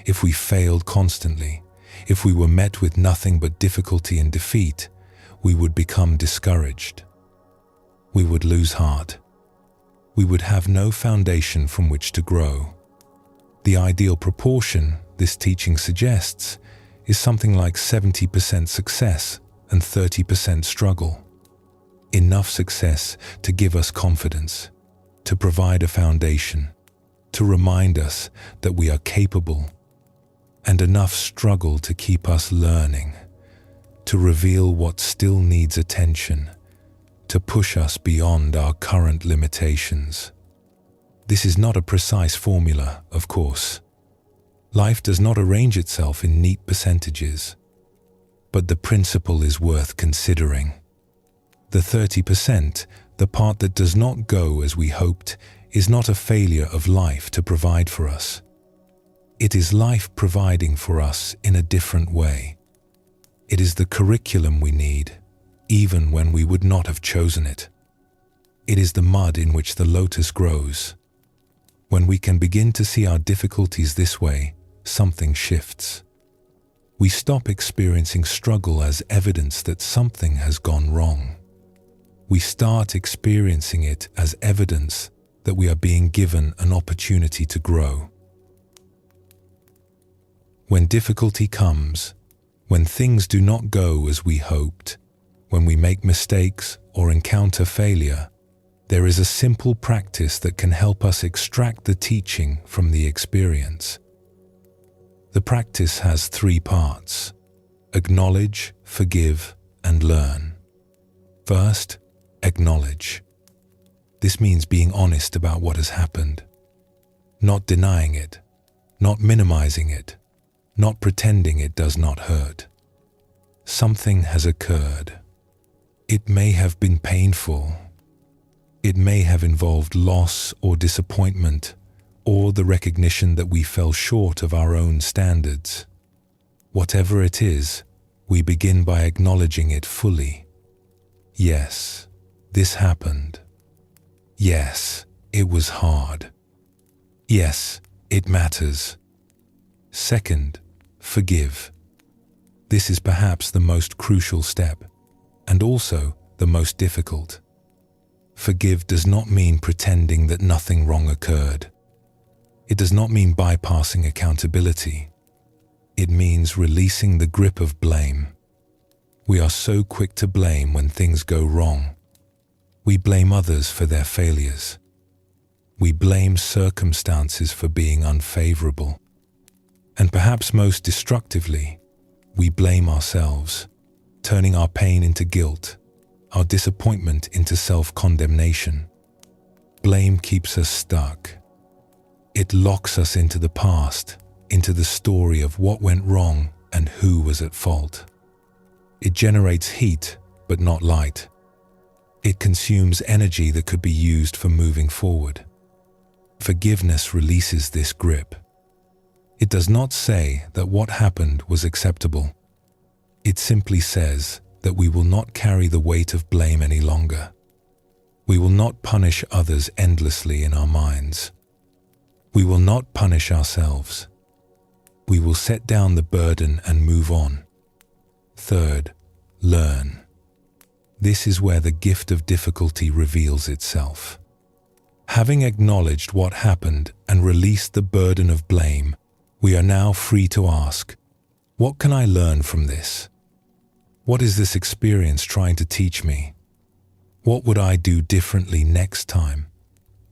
if we failed constantly, if we were met with nothing but difficulty and defeat, we would become discouraged. We would lose heart. We would have no foundation from which to grow. The ideal proportion, this teaching suggests, is something like 70% success and 30% struggle. Enough success to give us confidence, to provide a foundation, to remind us that we are capable, and enough struggle to keep us learning, to reveal what still needs attention, to push us beyond our current limitations. This is not a precise formula, of course. Life does not arrange itself in neat percentages, but the principle is worth considering. The 30%, the part that does not go as we hoped, is not a failure of life to provide for us. It is life providing for us in a different way. It is the curriculum we need, even when we would not have chosen it. It is the mud in which the lotus grows. When we can begin to see our difficulties this way, something shifts. We stop experiencing struggle as evidence that something has gone wrong. We start experiencing it as evidence that we are being given an opportunity to grow. When difficulty comes, when things do not go as we hoped, when we make mistakes or encounter failure, there is a simple practice that can help us extract the teaching from the experience. The practice has 3 parts: acknowledge, forgive, and learn. First, acknowledge. This means being honest about what has happened, not denying it, not minimizing it, not pretending it does not hurt. Something has occurred. It may have been painful. It may have involved loss or disappointment, or the recognition that we fell short of our own standards. Whatever it is, we begin by acknowledging it fully. Yes, this happened. Yes, it was hard. Yes, it matters. Second, forgive. This is perhaps the most crucial step, and also the most difficult. Forgive does not mean pretending that nothing wrong occurred. It does not mean bypassing accountability. It means releasing the grip of blame. We are so quick to blame when things go wrong. We blame others for their failures. We blame circumstances for being unfavorable. And perhaps most destructively, we blame ourselves, turning our pain into guilt, our disappointment into self-condemnation. Blame keeps us stuck. It locks us into the past, into the story of what went wrong and who was at fault. It generates heat, but not light. It consumes energy that could be used for moving forward. Forgiveness releases this grip. It does not say that what happened was acceptable. It simply says that we will not carry the weight of blame any longer. We will not punish others endlessly in our minds. We will not punish ourselves. We will set down the burden and move on. Third, learn. This is where the gift of difficulty reveals itself. Having acknowledged what happened and released the burden of blame, we are now free to ask, what can I learn from this? What is this experience trying to teach me? What would I do differently next time?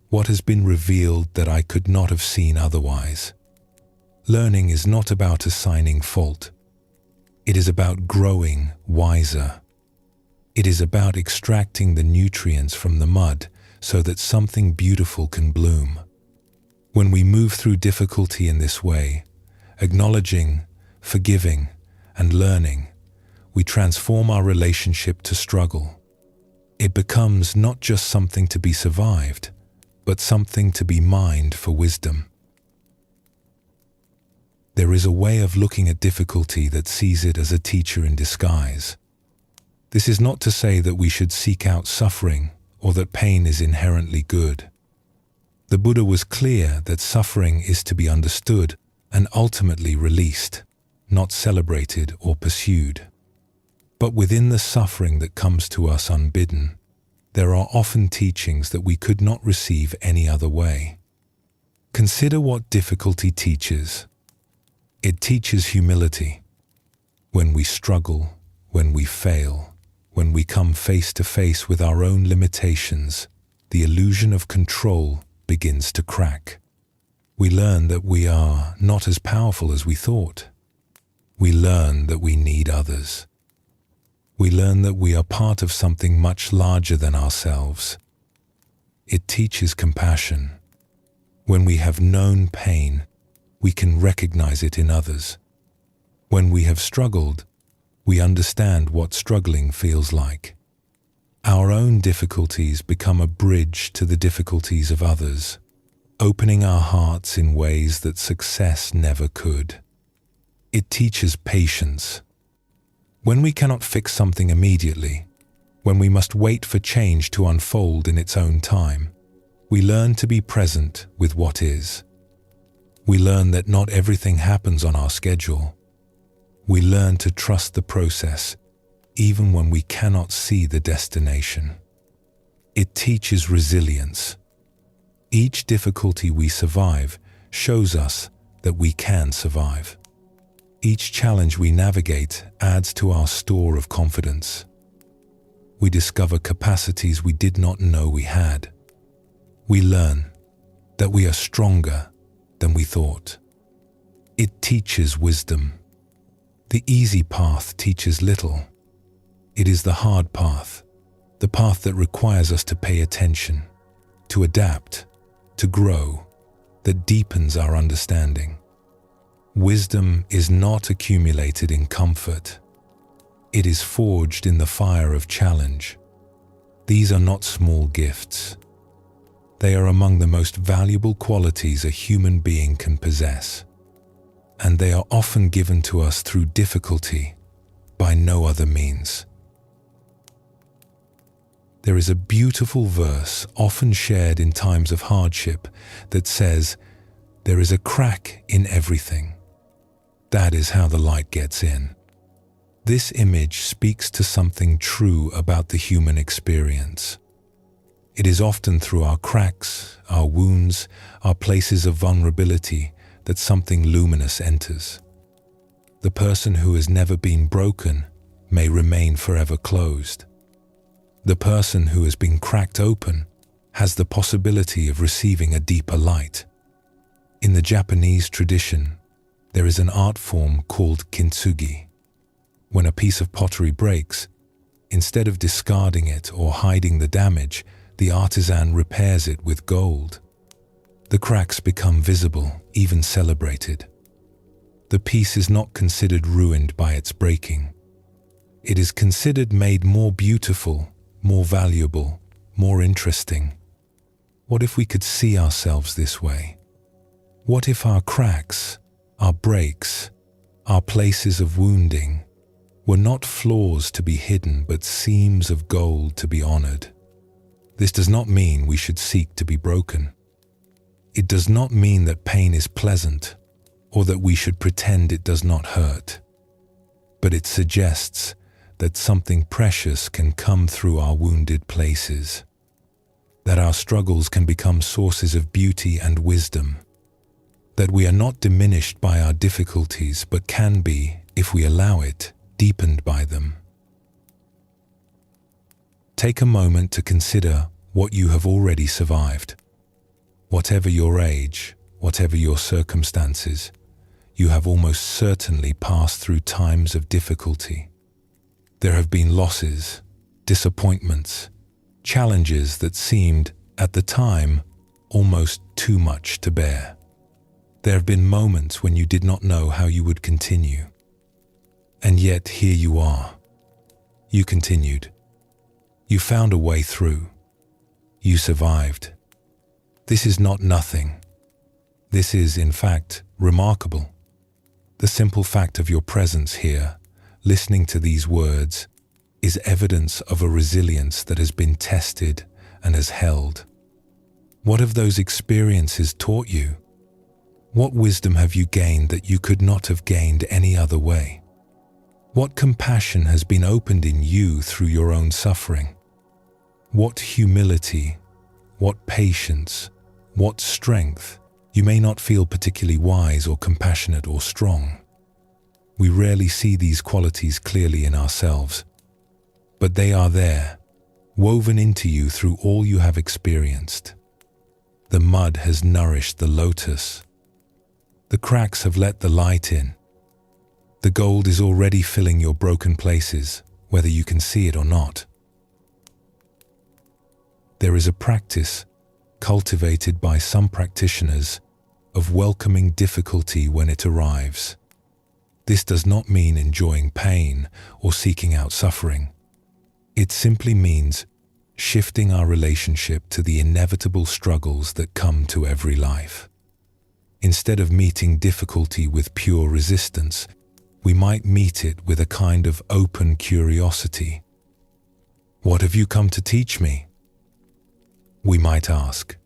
What has been revealed that I could not have seen otherwise? Learning is not about assigning fault. It is about growing wiser. It is about extracting the nutrients from the mud so that something beautiful can bloom. When we move through difficulty in this way, acknowledging, forgiving, and learning, we transform our relationship to struggle. It becomes not just something to be survived, but something to be mined for wisdom. There is a way of looking at difficulty that sees it as a teacher in disguise. This is not to say that we should seek out suffering or that pain is inherently good. The Buddha was clear that suffering is to be understood and ultimately released, not celebrated or pursued. But within the suffering that comes to us unbidden, there are often teachings that we could not receive any other way. Consider what difficulty teaches. It teaches humility. When we struggle, when we fail, when we come face to face with our own limitations, the illusion of control begins to crack. We learn that we are not as powerful as we thought. We learn that we need others. We learn that we are part of something much larger than ourselves. It teaches compassion. When we have known pain, we can recognize it in others. When we have struggled, we understand what struggling feels like. Our own difficulties become a bridge to the difficulties of others, opening our hearts in ways that success never could. It teaches patience. When we cannot fix something immediately, when we must wait for change to unfold in its own time, we learn to be present with what is. We learn that not everything happens on our schedule. We learn to trust the process, even when we cannot see the destination. It teaches resilience. Each difficulty we survive shows us that we can survive. Each challenge we navigate adds to our store of confidence. we discover capacities we did not know we had. We learn that we are stronger than we thought. It teaches wisdom. The easy path teaches little. It is the hard path, the path that requires us to pay attention, to adapt, to grow, that deepens our understanding. Wisdom is not accumulated in comfort. It is forged in the fire of challenge. These are not small gifts. They are among the most valuable qualities a human being can possess, and they are often given to us through difficulty, by no other means. There is a beautiful verse often shared in times of hardship that says, "There is a crack in everything. That is how the light gets in." This image speaks to something true about the human experience. It is often through our cracks, our wounds, our places of vulnerability that something luminous enters. The person who has never been broken may remain forever closed. The person who has been cracked open has the possibility of receiving a deeper light. In the Japanese tradition, there is an art form called kintsugi. When a piece of pottery breaks, instead of discarding it or hiding the damage, the artisan repairs it with gold. The cracks become visible, even celebrated. The piece is not considered ruined by its breaking. It is considered made more beautiful, more valuable, more interesting. What if we could see ourselves this way? What if our cracks, our breaks, our places of wounding were not flaws to be hidden but seams of gold to be honored? This does not mean we should seek to be broken. It does not mean that pain is pleasant or that we should pretend it does not hurt. But it suggests that something precious can come through our wounded places, that our struggles can become sources of beauty and wisdom, that we are not diminished by our difficulties but can be, if we allow it, deepened by them. Take a moment to consider what you have already survived. Whatever your age, whatever your circumstances, you have almost certainly passed through times of difficulty. There have been losses, disappointments, challenges that seemed, at the time, almost too much to bear. There have been moments when you did not know how you would continue. And yet here you are. You continued. You found a way through. You survived. This is not nothing. This is, in fact, remarkable. The simple fact of your presence here, listening to these words, is evidence of a resilience that has been tested and has held. What have those experiences taught you? What wisdom have you gained that you could not have gained any other way? What compassion has been opened in you through your own suffering? What humility, what patience, what strength? You may not feel particularly wise or compassionate or strong. We rarely see these qualities clearly in ourselves, but they are there, woven into you through all you have experienced. The mud has nourished the lotus. The cracks have let the light in. The gold is already filling your broken places, whether you can see it or not. There is a practice, cultivated by some practitioners, of welcoming difficulty when it arrives. This does not mean enjoying pain or seeking out suffering. It simply means shifting our relationship to the inevitable struggles that come to every life. Instead of meeting difficulty with pure resistance, we might meet it with a kind of open curiosity. What have you come to teach me? We might ask.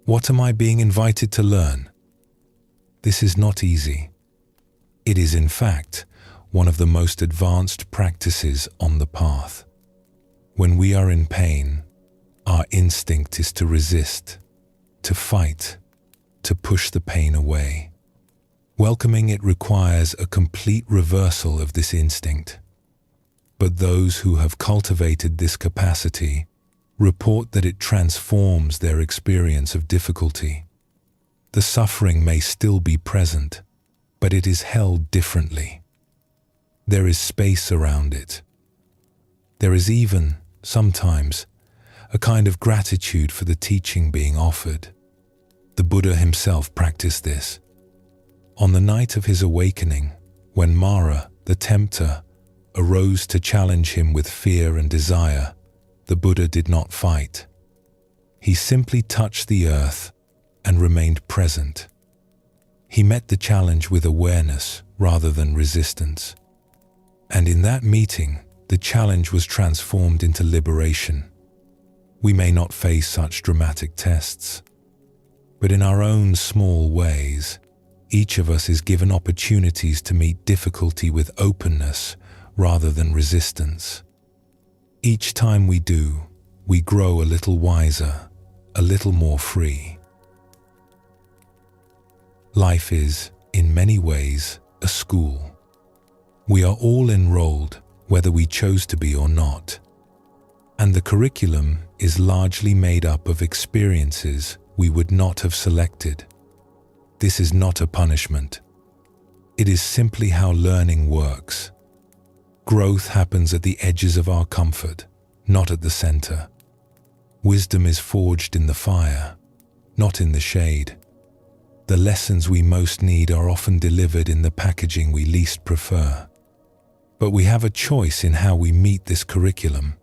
What am I being invited to learn? This is not easy. It is, in fact, one of the most advanced practices on the path. When we are in pain, our instinct is to resist, to fight, to push the pain away. Welcoming it requires a complete reversal of this instinct. but those who have cultivated this capacity report that it transforms their experience of difficulty. The suffering may still be present, but it is held differently. There is space around it. There is even, sometimes, a kind of gratitude for the teaching being offered. The Buddha himself practiced this. On the night of his awakening, when Mara, the tempter, arose to challenge him with fear and desire, the Buddha did not fight. He simply touched the earth and remained present. He met the challenge with awareness rather than resistance. And in that meeting, the challenge was transformed into liberation. We may not face such dramatic tests, but in our own small ways, each of us is given opportunities to meet difficulty with openness rather than resistance. Each time we do, we grow a little wiser, a little more free. Life is, in many ways, a school. We are all enrolled, whether we chose to be or not. And the curriculum is largely made up of experiences we would not have selected. This is not a punishment. It is simply how learning works. Growth happens at the edges of our comfort, not at the center. Wisdom is forged in the fire, not in the shade. The lessons we most need are often delivered in the packaging we least prefer. But we have a choice in how we meet this curriculum.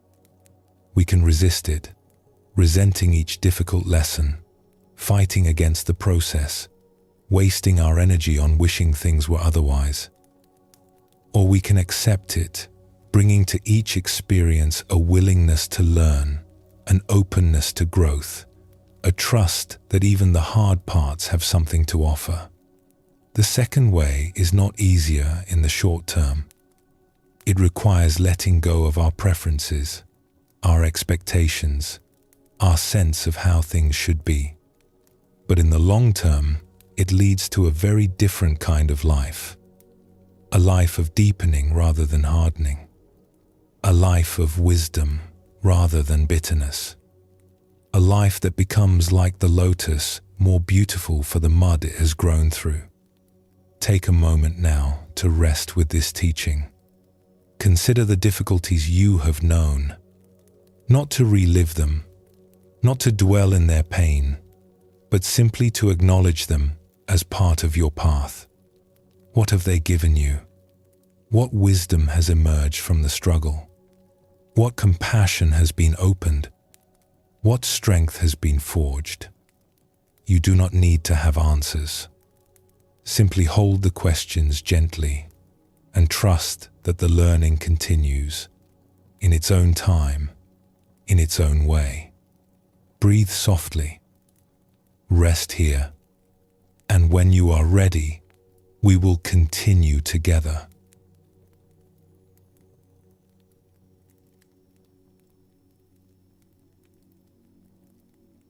We can resist it, resenting each difficult lesson, fighting against the process, wasting our energy on wishing things were otherwise. Or we can accept it, bringing to each experience a willingness to learn, an openness to growth, a trust that even the hard parts have something to offer. The second way is not easier in the short term. It requires letting go of our preferences, our expectations, our sense of how things should be. But in the long term, it leads to a very different kind of life. A life of deepening rather than hardening. A life of wisdom rather than bitterness. A life that becomes like the lotus, more beautiful for the mud it has grown through. Take a moment now to rest with this teaching. Consider the difficulties you have known, not to relive them, not to dwell in their pain, but simply to acknowledge them as part of your path. What have they given you? What wisdom has emerged from the struggle? What compassion has been opened? What strength has been forged? You do not need to have answers. Simply hold the questions gently and trust that the learning continues in its own time, in its own way. Breathe softly. Rest here. And when you are ready, we will continue together.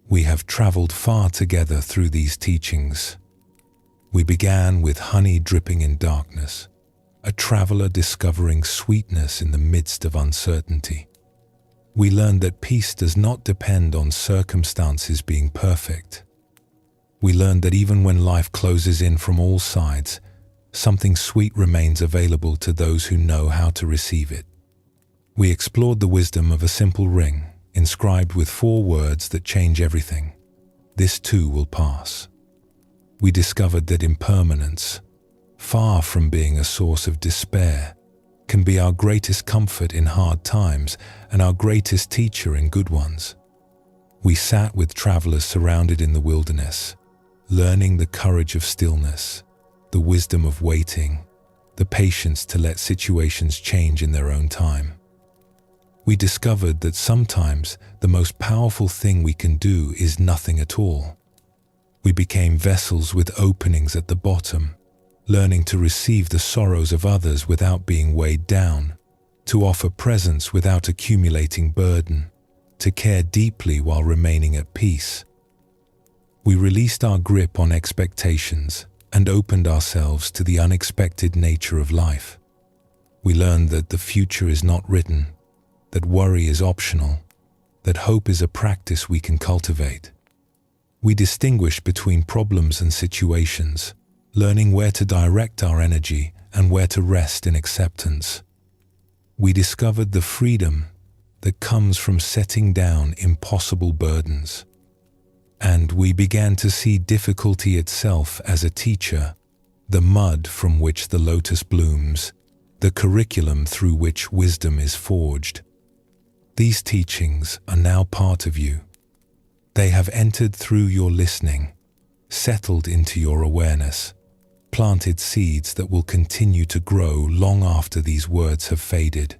We have traveled far together through these teachings. We began with honey dripping in darkness, a traveler discovering sweetness in the midst of uncertainty. We learned that peace does not depend on circumstances being perfect. We learned that even when life closes in from all sides, something sweet remains available to those who know how to receive it. We explored the wisdom of a simple ring, inscribed with 4 words that change everything. This too will pass. We discovered that impermanence, far from being a source of despair, can be our greatest comfort in hard times and our greatest teacher in good ones. We sat with travelers surrounded in the wilderness, learning the courage of stillness, the wisdom of waiting, the patience to let situations change in their own time. We discovered that sometimes the most powerful thing we can do is nothing at all. We became vessels with openings at the bottom, learning to receive the sorrows of others without being weighed down, to offer presence without accumulating burden, to care deeply while remaining at peace. We released our grip on expectations and opened ourselves to the unexpected nature of life. We learned that the future is not written, that worry is optional, that hope is a practice we can cultivate. We distinguished between problems and situations, learning where to direct our energy and where to rest in acceptance. We discovered the freedom that comes from setting down impossible burdens. And we began to see difficulty itself as a teacher, the mud from which the lotus blooms, the curriculum through which wisdom is forged. These teachings are now part of you. They have entered through your listening, settled into your awareness, planted seeds that will continue to grow long after these words have faded.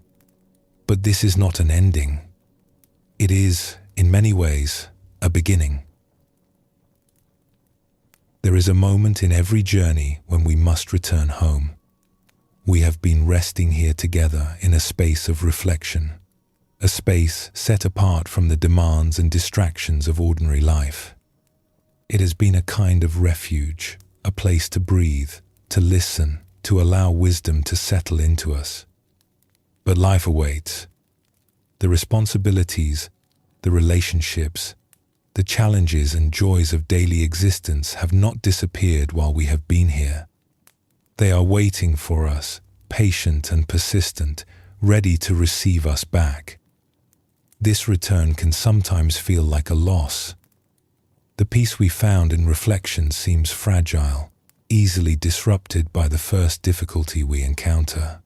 But this is not an ending. It is, in many ways, a beginning. There is a moment in every journey when we must return home. We have been resting here together in a space of reflection, a space set apart from the demands and distractions of ordinary life. It has been a kind of refuge, a place to breathe, to listen, to allow wisdom to settle into us. But life awaits. The responsibilities, the relationships, the challenges and joys of daily existence have not disappeared while we have been here. They are waiting for us, patient and persistent, ready to receive us back. This return can sometimes feel like a loss. The peace we found in reflection seems fragile, easily disrupted by the first difficulty we encounter.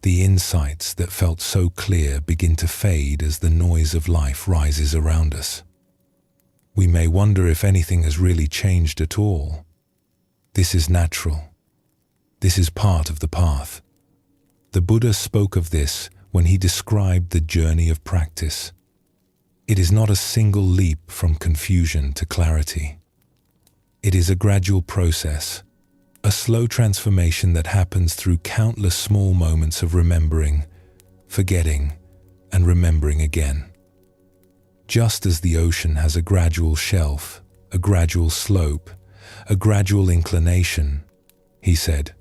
The insights that felt so clear begin to fade as the noise of life rises around us. We may wonder if anything has really changed at all. This is natural. This is part of the path. The Buddha spoke of this when he described the journey of practice. It is not a single leap from confusion to clarity. It is a gradual process, a slow transformation that happens through countless small moments of remembering, forgetting, and remembering again. Just as the ocean has a gradual shelf, a gradual slope, a gradual inclination, he said,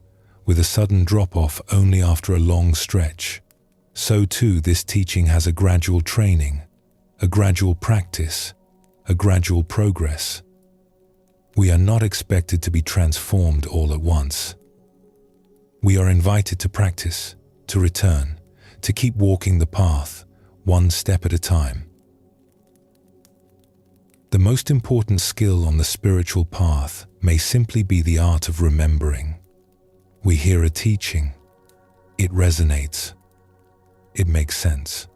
with a sudden drop-off only after a long stretch, so too this teaching has a gradual training, a gradual practice, a gradual progress. We are not expected to be transformed all at once. We are invited to practice, to return, to keep walking the path, one step at a time. The most important skill on the spiritual path may simply be the art of remembering. We hear a teaching, it resonates, it makes sense.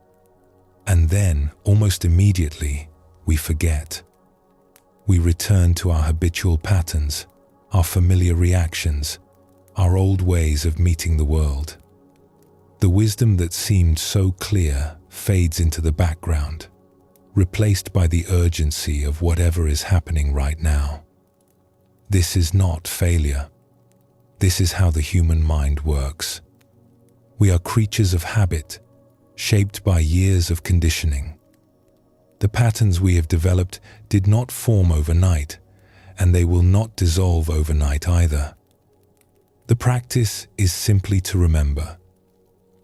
And then, almost immediately, we forget. We return to our habitual patterns, our familiar reactions, our old ways of meeting the world. The wisdom that seemed so clear fades into the background, replaced by the urgency of whatever is happening right now. This is not failure. This is how the human mind works. We are creatures of habit, shaped by years of conditioning. The patterns we have developed did not form overnight, and they will not dissolve overnight either. The practice is simply to remember,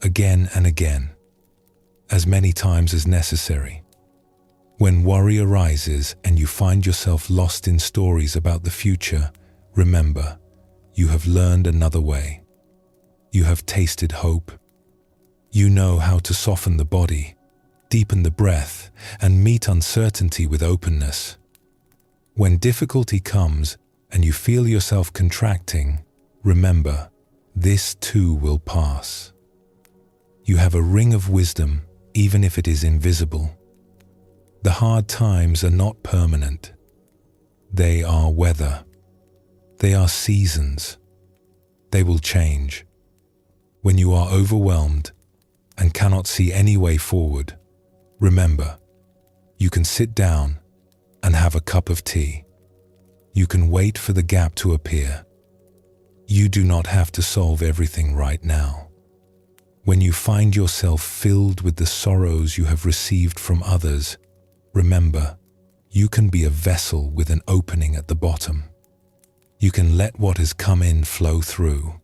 again and again, as many times as necessary. When worry arises and you find yourself lost in stories about the future, remember, you have learned another way. You have tasted hope. You know how to soften the body, deepen the breath, and meet uncertainty with openness. When difficulty comes and you feel yourself contracting, remember, this too will pass. You have a ring of wisdom, even if it is invisible. The hard times are not permanent. They are weather. They are seasons. They will change. When you are overwhelmed and cannot see any way forward, remember, you can sit down and have a cup of tea. You can wait for the gap to appear. You do not have to solve everything right now. When you find yourself filled with the sorrows you have received from others, remember, you can be a vessel with an opening at the bottom. You can let what has come in flow through.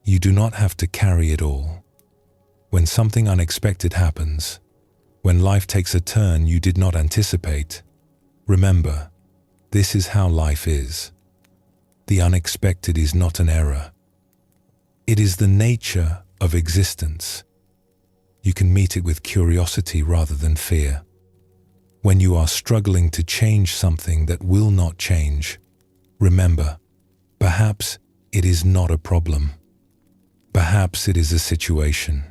You do not have to carry it all. When something unexpected happens, when life takes a turn you did not anticipate, remember, this is how life is. The unexpected is not an error. It is the nature of existence. You can meet it with curiosity rather than fear. When you are struggling to change something that will not change, remember, perhaps it is not a problem. Perhaps it is a situation.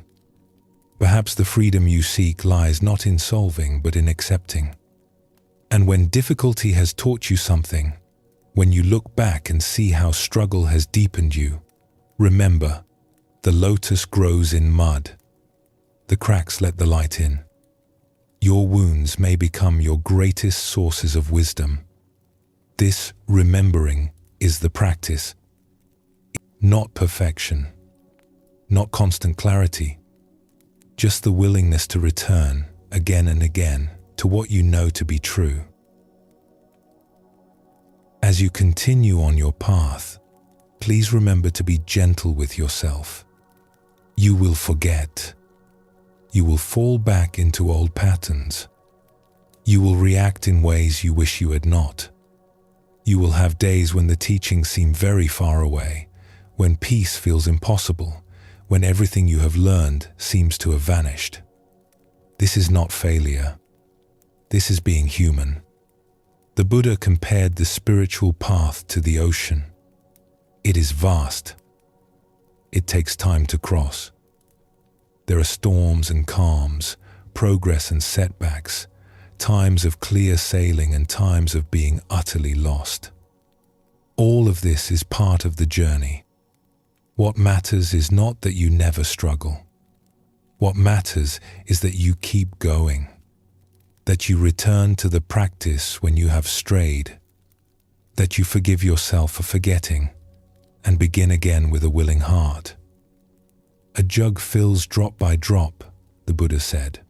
Perhaps the freedom you seek lies not in solving but in accepting. And when difficulty has taught you something, when you look back and see how struggle has deepened you, remember, the lotus grows in mud. The cracks let the light in. Your wounds may become your greatest sources of wisdom. This remembering is the practice, not perfection, not constant clarity, just the willingness to return again and again to what you know to be true. As you continue on your path, please remember to be gentle with yourself. You will forget. You will fall back into old patterns. You will react in ways you wish you had not. You will have days when the teachings seem very far away, when peace feels impossible, when everything you have learned seems to have vanished. This is not failure. This is being human. The Buddha compared the spiritual path to the ocean. It is vast. It takes time to cross. There are storms and calms, progress and setbacks, times of clear sailing and times of being utterly lost. All of this is part of the journey. What matters is not that you never struggle. What matters is that you keep going, that you return to the practice when you have strayed, that you forgive yourself for forgetting and begin again with a willing heart. A jug fills drop by drop, the Buddha said.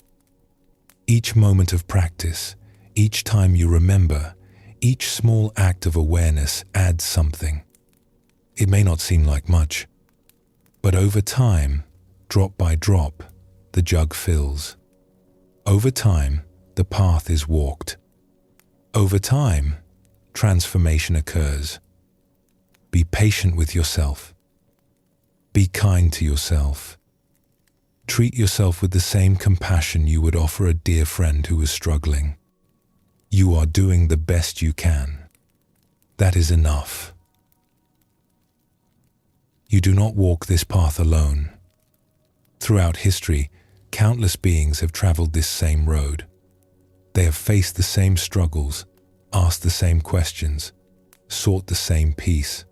Each moment of practice, each time you remember, each small act of awareness adds something. It may not seem like much, but over time, drop by drop, the jug fills. Over time, the path is walked. Over time, transformation occurs. Be patient with yourself. Be kind to yourself. Treat yourself with the same compassion you would offer a dear friend who is struggling. You are doing the best you can. That is enough. You do not walk this path alone. Throughout history, countless beings have traveled this same road. They have faced the same struggles, asked the same questions, sought the same peace.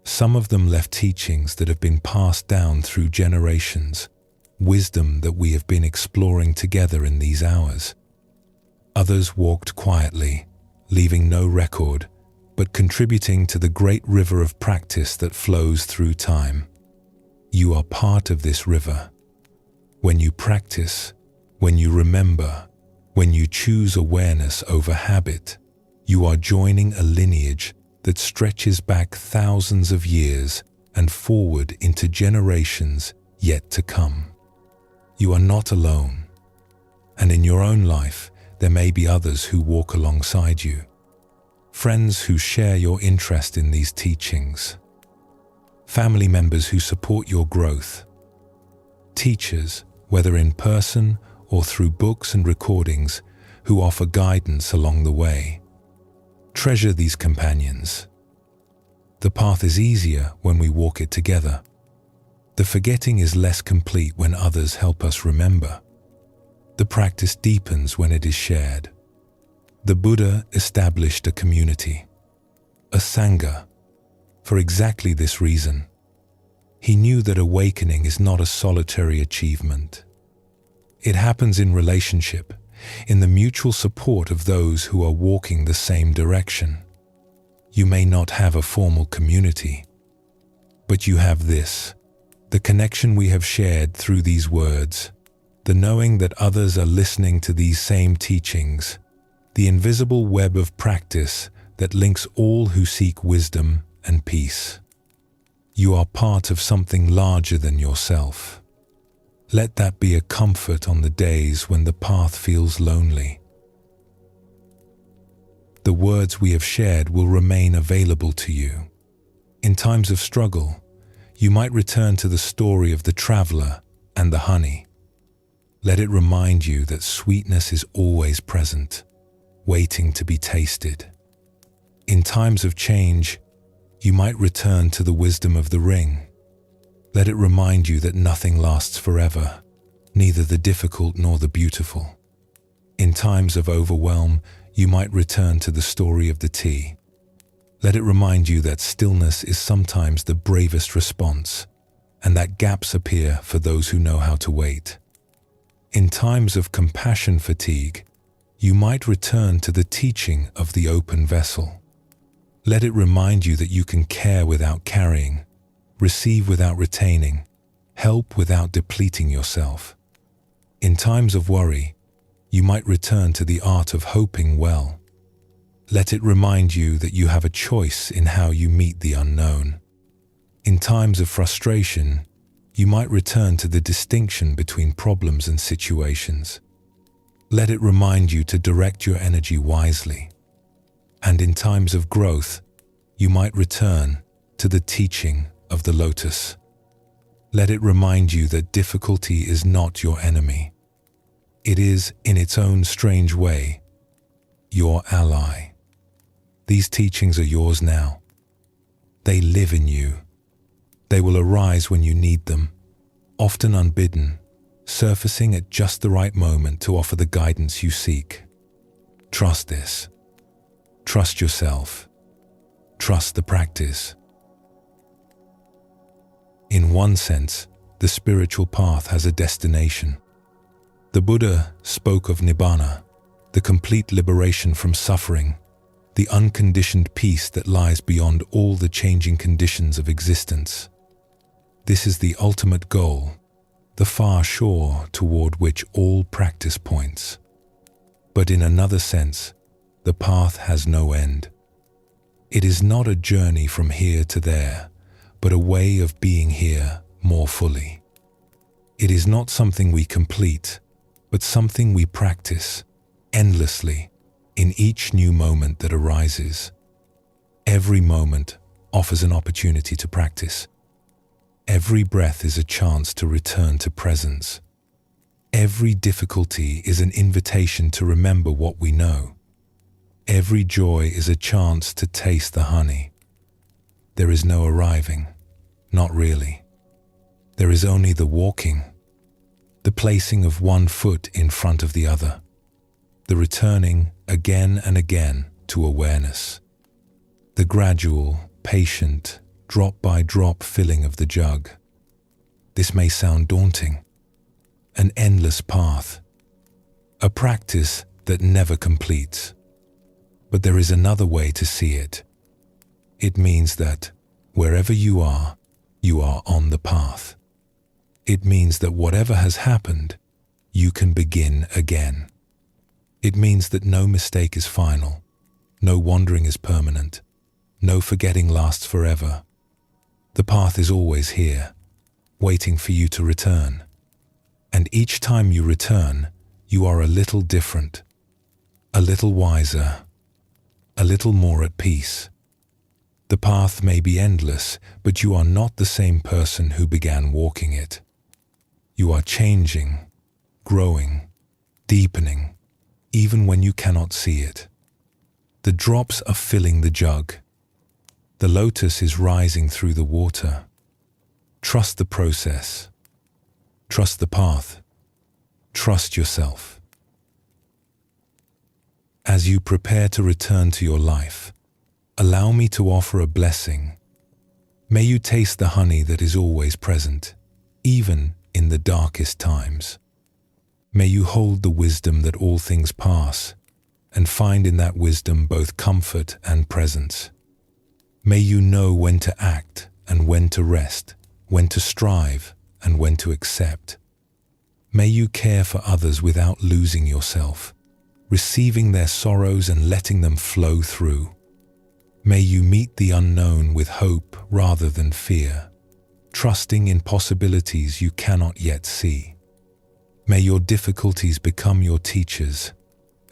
Some of them left teachings that have been passed down through generations, wisdom that we have been exploring together in these hours. Others walked quietly, leaving no record, but contributing to the great river of practice that flows through time. You are part of this river. When you practice, when you remember, when you choose awareness over habit, you are joining a lineage that stretches back thousands of years and forward into generations yet to come. You are not alone, and in your own life, there may be others who walk alongside you. Friends who share your interest in these teachings. Family members who support your growth. Teachers, whether in person or through books and recordings, who offer guidance along the way. Treasure these companions. The path is easier when we walk it together. The forgetting is less complete when others help us remember. The practice deepens when it is shared. The Buddha established a community, a sangha, for exactly this reason. He knew that awakening is not a solitary achievement. It happens in relationship, in the mutual support of those who are walking the same direction. You may not have a formal community, but you have this, the connection we have shared through these words, the knowing that others are listening to these same teachings, the invisible web of practice that links all who seek wisdom and peace. You are part of something larger than yourself. Let that be a comfort on the days when the path feels lonely. The words we have shared will remain available to you. In times of struggle, you might return to the story of the traveler and the honey. Let it remind you that sweetness is always present, waiting to be tasted. In times of change, you might return to the wisdom of the ring. Let it remind you that nothing lasts forever, neither the difficult nor the beautiful. In times of overwhelm, you might return to the story of the tea. Let it remind you that stillness is sometimes the bravest response, and that gaps appear for those who know how to wait. In times of compassion fatigue, you might return to the teaching of the open vessel. Let it remind you that you can care without carrying, receive without retaining, help without depleting yourself. In times of worry, you might return to the art of hoping well. Let it remind you that you have a choice in how you meet the unknown. In times of frustration, you might return to the distinction between problems and situations. Let it remind you to direct your energy wisely. And in times of growth, you might return to the teaching of the lotus. Let it remind you that difficulty is not your enemy. It is, in its own strange way, your ally. These teachings are yours now. They live in you. They will arise when you need them, often unbidden, surfacing at just the right moment to offer the guidance you seek. Trust this. Trust yourself. Trust the practice. In one sense, the spiritual path has a destination. The Buddha spoke of Nibbana, the complete liberation from suffering, the unconditioned peace that lies beyond all the changing conditions of existence. This is the ultimate goal, the far shore toward which all practice points. But in another sense, the path has no end. It is not a journey from here to there, but a way of being here more fully. It is not something we complete, but something we practice endlessly in each new moment that arises. Every moment offers an opportunity to practice. Every breath is a chance to return to presence. Every difficulty is an invitation to remember what we know. Every joy is a chance to taste the honey. There is no arriving, not really. There is only the walking, the placing of one foot in front of the other, the returning again and again to awareness, the gradual, patient, drop-by-drop filling of the jug. This may sound daunting. An endless path, a practice that never completes. But there is another way to see it. It means that wherever you are on the path. It means that whatever has happened, you can begin again. It means that no mistake is final, no wandering is permanent, no forgetting lasts forever. The path is always here, waiting for you to return. And each time you return, you are a little different, a little wiser, a little more at peace. The path may be endless, but you are not the same person who began walking it. You are changing, growing, deepening, even when you cannot see it. The drops are filling the jug. The lotus is rising through the water. Trust the process. Trust the path. Trust yourself. As you prepare to return to your life, allow me to offer a blessing. May you taste the honey that is always present, even in the darkest times. May you hold the wisdom that all things pass, and find in that wisdom both comfort and presence. May you know when to act and when to rest, when to strive and when to accept. May you care for others without losing yourself, receiving their sorrows and letting them flow through. May you meet the unknown with hope rather than fear. trusting in possibilities you cannot yet see. May your difficulties become your teachers,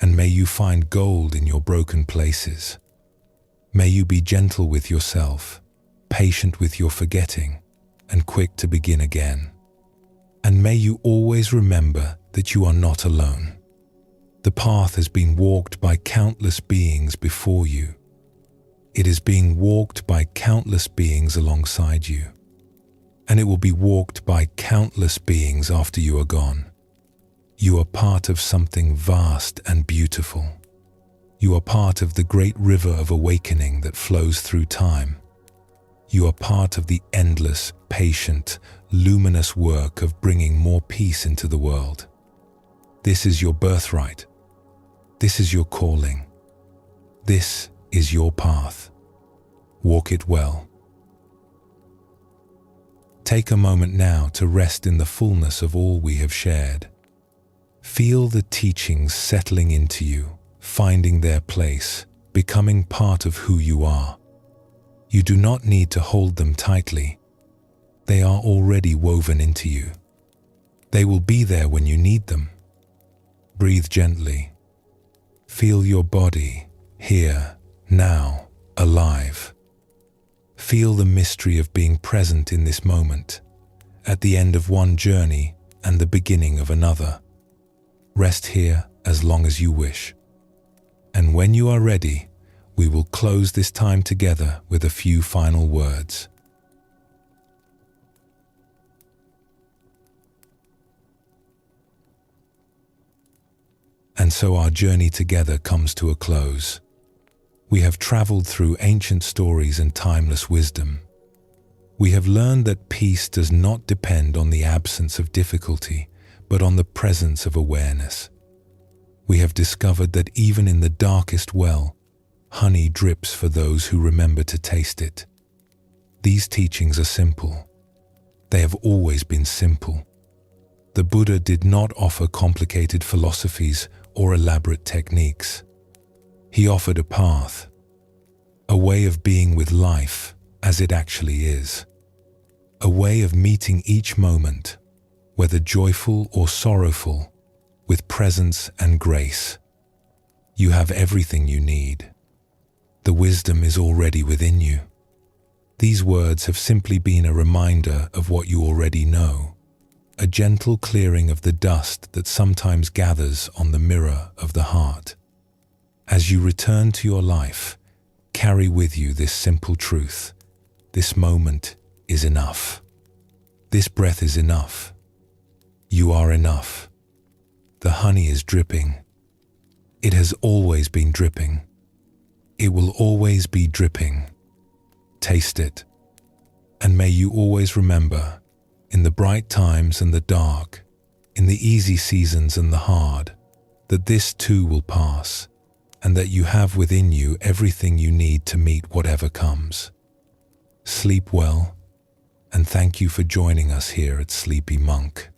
and may you find gold in your broken places. May you be gentle with yourself, patient with your forgetting, and quick to begin again. And may you always remember that you are not alone. The path has been walked by countless beings before you. It is being walked by countless beings alongside you. And it will be walked by countless beings after you are gone. You are part of something vast and beautiful. You are part of the great river of awakening that flows through time. You are part of the endless, patient, luminous work of bringing more peace into the world. This is your birthright. This is your calling. This is your path. Walk it well. Take a moment now to rest in the fullness of all we have shared. Feel the teachings settling into you, finding their place, becoming part of who you are. You do not need to hold them tightly. They are already woven into you. They will be there when you need them. Breathe gently. Feel your body, here, now, alive. Feel the mystery of being present in this moment, at the end of one journey and the beginning of another. Rest here as long as you wish. And when you are ready, we will close this time together with a few final words. And so our journey together comes to a close. We have traveled through ancient stories and timeless wisdom. We have learned that peace does not depend on the absence of difficulty, but on the presence of awareness. We have discovered that even in the darkest well, honey drips for those who remember to taste it. These teachings are simple. They have always been simple. The Buddha did not offer complicated philosophies or elaborate techniques. He offered a path, a way of being with life as it actually is, a way of meeting each moment, whether joyful or sorrowful, with presence and grace. You have everything you need. The wisdom is already within you. These words have simply been a reminder of what you already know, a gentle clearing of the dust that sometimes gathers on the mirror of the heart. As you return to your life, carry with you this simple truth. This moment is enough. This breath is enough. You are enough. The honey is dripping. It has always been dripping. It will always be dripping. Taste it. And may you always remember, in the bright times and the dark, in the easy seasons and the hard, that this too will pass, and that you have within you everything you need to meet whatever comes. Sleep well, and thank you for joining us here at Sleepy Monk.